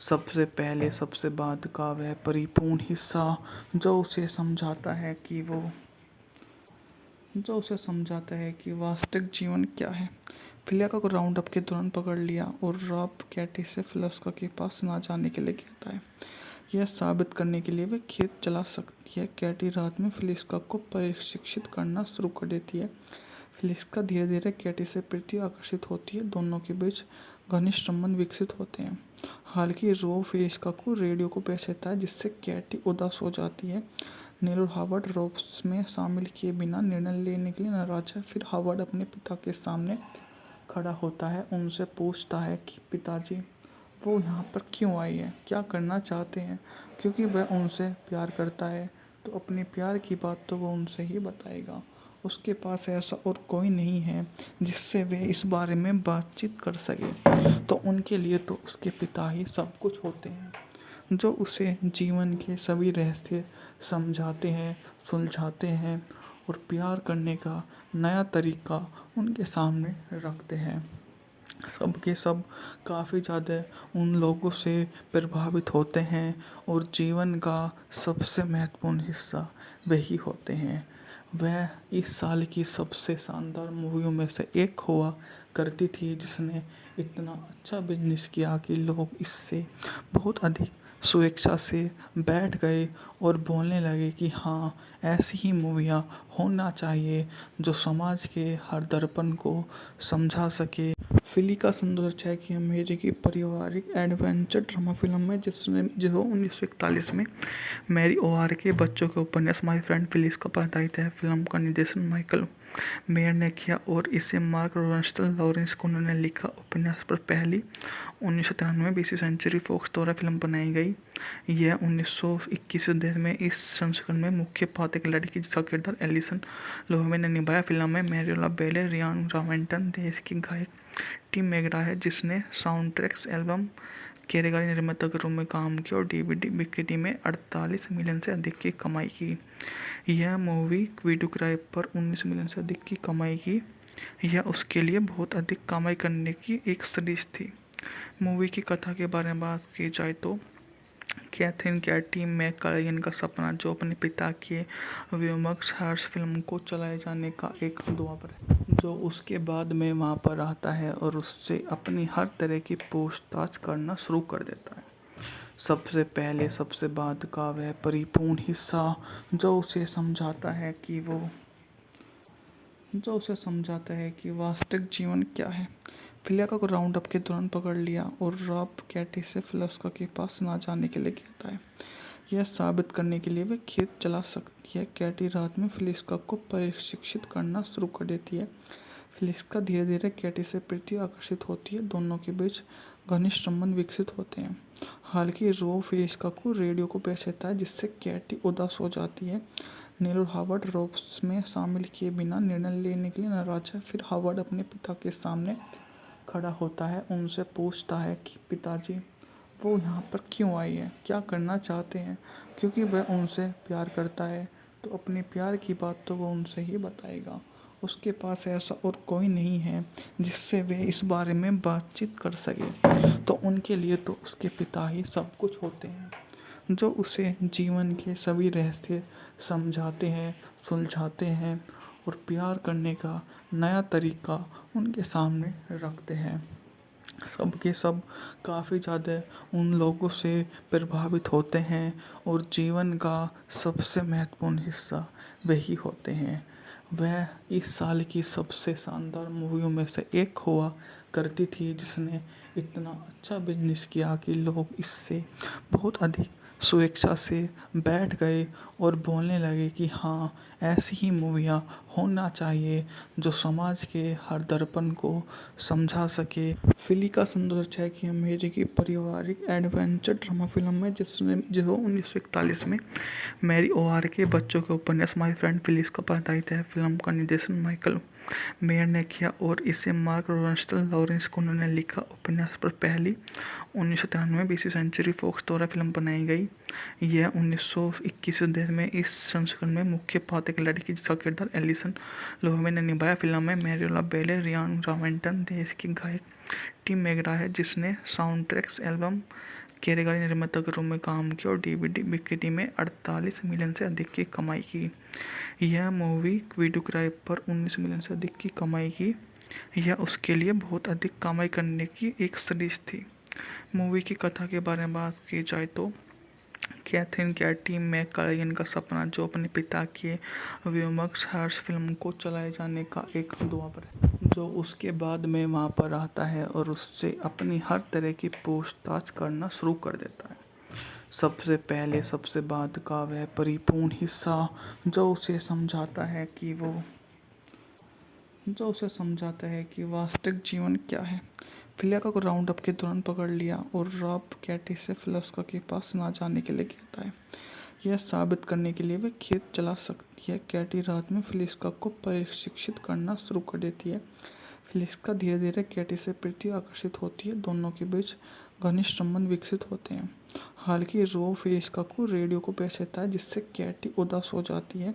Speaker 1: सबसे पहले सबसे बाद का वह परिपूर्ण हिस्सा जो उसे समझाता है कि वास्तविक जीवन क्या है। फिलिया को राउंड अप के दौरान पकड़ लिया और रॉब कैटी से फिलिस्का के पास ना जाने के लिए कहता है। यह साबित करने के लिए वे खेत चला सकती है। कैटी रात में फिलिस्का को प्रशिक्षित करना शुरू कर देती है। फिलिस्का धीरे धीरे कैटी से प्रति आकर्षित होती है। दोनों के बीच घनिष्ठ संबंध विकसित होते हैं। हालांकि रॉब फिलिस्का को रेडियो को पेश देता है जिससे कैटी उदास हो जाती है। नील और हावर्ड रॉब में शामिल किए बिना निर्णय लेने के लिए नाराज है। फिर हावर्ड अपने पिता के सामने खड़ा होता है, उनसे पूछता है कि पिताजी वो यहाँ पर क्यों आई है, क्या करना चाहते हैं। क्योंकि वह उनसे प्यार करता है तो अपने प्यार की बात तो वो उनसे ही बताएगा। उसके पास ऐसा और कोई नहीं है जिससे वे इस बारे में बातचीत कर सके, तो उनके लिए तो उसके पिता ही सब कुछ होते हैं, जो उसे जीवन के सभी रहस्य समझाते हैं, सुलझाते हैं और प्यार करने का नया तरीका उनके सामने रखते हैं। सब के सब काफ़ी ज़्यादा उन लोगों से प्रभावित होते हैं और जीवन का सबसे महत्वपूर्ण हिस्सा वही होते हैं। वह इस साल की सबसे शानदार मूवियों में से एक हुआ करती थी जिसने इतना अच्छा बिजनेस किया कि लोग इससे बहुत अधिक स्वेच्छा से बैठ गए और बोलने लगे कि हाँ, ऐसी ही मूवियाँ होना चाहिए जो समाज के हर दर्पण को समझा सके। फिली का सौंदर्य है कि अमेरिकी पारिवारिक एडवेंचर ड्रामा फिल्म है जिसने जो 1941 में मैरी ओआर के बच्चों के उपन्यास माय फ्रेंड फिलिस का आधारित है। फिल्म का निर्देशन माइकल मेयर ने किया और इसे मार्क रोसेंस्टल लॉरेंस कुनर ने लिखा। उपन्यास पर पहली 1993 में 20वीं सेंचुरी फॉक्स द्वारा फिल्म बनाई गई। यह 1921 में इस संस्करण में मुख्य पात्र एक लड़की जिसका किरदार एलिसन लोहमे ने निभाया। फिल्म में मैरियोला बेले, रियान रॉवेंटन, देश की गायक टिम मैकग्रा है जिसने साउंड ट्रैक्स एल्बम कार्यकारी निर्माता के रूप में काम किया और डीवीडी बिक्री में 48 मिलियन से अधिक की कमाई की। यह मूवी वीडियो किराए पर 19 मिलियन से अधिक की कमाई की। यह उसके लिए बहुत अधिक कमाई करने की एक सीरीज थी। मूवी की कथा के बारे में बात की जाए तो कैथरीन कैटी मैककालान का सपना, जो अपने पिता के व्योमक्स हर्ष फिल्म को चलाए जाने का एक ख्वाब है, जो उसके बाद में वहाँ पर आता है और उससे अपनी हर तरह की पूछताछ करना शुरू कर देता है। सबसे पहले सबसे बाद का वह परिपूर्ण हिस्सा जो उसे समझाता है कि वास्तविक जीवन क्या है। फिलिया को राउंड अप के दौरान पकड़ लिया और रॉब कैटी से फिलिस्का के पास ना जाने के लिए कहता है। यह साबित करने के लिए वे खेत चला सकती है। कैटी रात में फिलिस्का को प्रशिक्षित करना शुरू कर देती है। फिलिस्का धीरे धीरे कैटी से प्रति आकर्षित होती है। दोनों के बीच घनिष्ठ संबंध विकसित होते हैं। हालांकि रो फिलिस्का को रेडियो को भेज देता है, जिससे कैटी उदास हो जाती है। नील और हावर्ड रोब्स में शामिल किए बिना निर्णय लेने के लिए नाराज है। फिर हावर्ड अपने पिता के सामने खड़ा होता है, उनसे पूछता है कि पिताजी, वो यहाँ पर क्यों आई है, क्या करना चाहते हैं। क्योंकि वह उनसे प्यार करता है, तो अपने प्यार की बात तो वो उनसे ही बताएगा। उसके पास ऐसा और कोई नहीं है जिससे वे इस बारे में बातचीत कर सके। तो उनके लिए तो उसके पिता ही सब कुछ होते हैं, जो उसे जीवन के सभी रहस्य समझाते हैं, सुलझाते हैं और प्यार करने का नया तरीका उनके सामने रखते हैं। सब के सब काफ़ी ज़्यादा उन लोगों से प्रभावित होते हैं और जीवन का सबसे महत्वपूर्ण हिस्सा वही होते हैं। वह इस साल की सबसे शानदार मूवियों में से एक हुआ करती थी, जिसने इतना अच्छा बिजनेस किया कि लोग इससे बहुत अधिक स्वेच्छा से बैठ गए और बोलने लगे कि हाँ, ऐसी ही मूवियाँ होना चाहिए जो समाज के हर दर्पण को समझा सके। फिली का सौंदर्य है कि अमेरिकी पारिवारिक एडवेंचर ड्रामा फिल्म है, जो 1941 में मैरी ओआर के बच्चों के उपन्यास माय फ्रेंड फिलिस का आधारित है। फिल्म का निर्देशन माइकल मेयर ने किया और इसे मार्क रोसेंथल लॉरेंस को उन्होंने लिखा। उपन्यास पर पहली 1993 में 20वीं सेंचुरी फॉक्स द्वारा फिल्म बनाई गई। यह 1921 देश में इस संस्करण में मुख्य पात्र एक लड़की जिसका किरदार एलिसन लोहेमे ने निभाया। फिल्म में मैरियोला बेले, रियान रॉवेंटन, देश की गायक टिम मैकग्रा है, जिसने साउंड ट्रैक्स एल्बम कार्यकारी निर्माता के रूप में काम किया और डीवीडी बिक्री में 48 मिलियन से अधिक की कमाई की। यह मूवी वीडियो किराए पर 19 मिलियन से अधिक की कमाई की। यह उसके लिए बहुत अधिक कमाई करने की एक सीरीज थी। मूवी की कथा के बारे में बात की जाए तो कैथरीन कैटी मैककालान का सपना, जो अपने पिता के विमक्ष हर्ष फिल्म को चलाए जाने का एक दुआवर है, जो उसके बाद में वहाँ पर आता है और उससे अपनी हर तरह की पूछताछ करना शुरू कर देता है। सबसे पहले सबसे बाद का वह परिपूर्ण हिस्सा जो उसे समझाता है कि वास्तविक जीवन क्या है। फिलिका को राउंड अप के दौरान पकड़ लिया और रॉब कैटी से फिलिस्का के पास ना जाने के लिए कहता है। यह साबित करने के लिए वे खेत चला सकती है। कैटी रात में फिलिस्का को प्रशिक्षित करना शुरू कर देती है। फिलिस्का धीरे धीरे कैटी से प्रति आकर्षित होती है। दोनों के बीच घनिष्ठ संबंध विकसित होते हैं। हालांकि रो फिलिस्का को रेडियो को भेज देता है, जिससे कैटी उदास हो जाती है।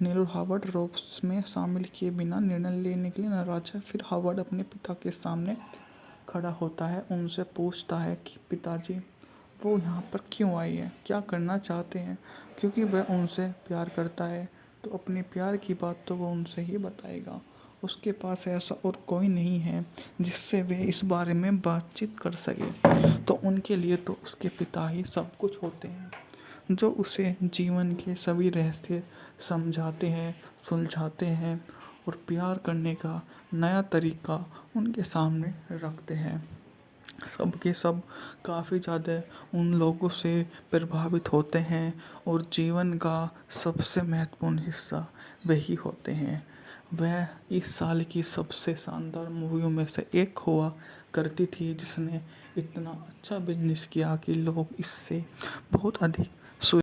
Speaker 1: नील और हावर्ड रोब्स में शामिल किए बिना निर्णय लेने के लिए नाराज है। फिर हावर्ड अपने पिता के सामने खड़ा होता है, उनसे पूछता है कि पिताजी, वो यहाँ पर क्यों आई है, क्या करना चाहते हैं। क्योंकि वह उनसे प्यार करता है, तो अपने प्यार की बात तो वो उनसे ही बताएगा। उसके पास ऐसा और कोई नहीं है जिससे वे इस बारे में बातचीत कर सके। तो उनके लिए तो उसके पिता ही सब कुछ होते हैं, जो उसे जीवन के सभी रहस्य समझाते हैं, सुलझाते हैं और प्यार करने का नया तरीका उनके सामने रखते हैं। सब के सब काफ़ी ज़्यादा उन लोगों से प्रभावित होते हैं और जीवन का सबसे महत्वपूर्ण हिस्सा वही होते हैं। वह इस साल की सबसे शानदार मूवियों में से एक हुआ करती थी, जिसने इतना अच्छा बिजनेस किया कि लोग इससे बहुत अधिक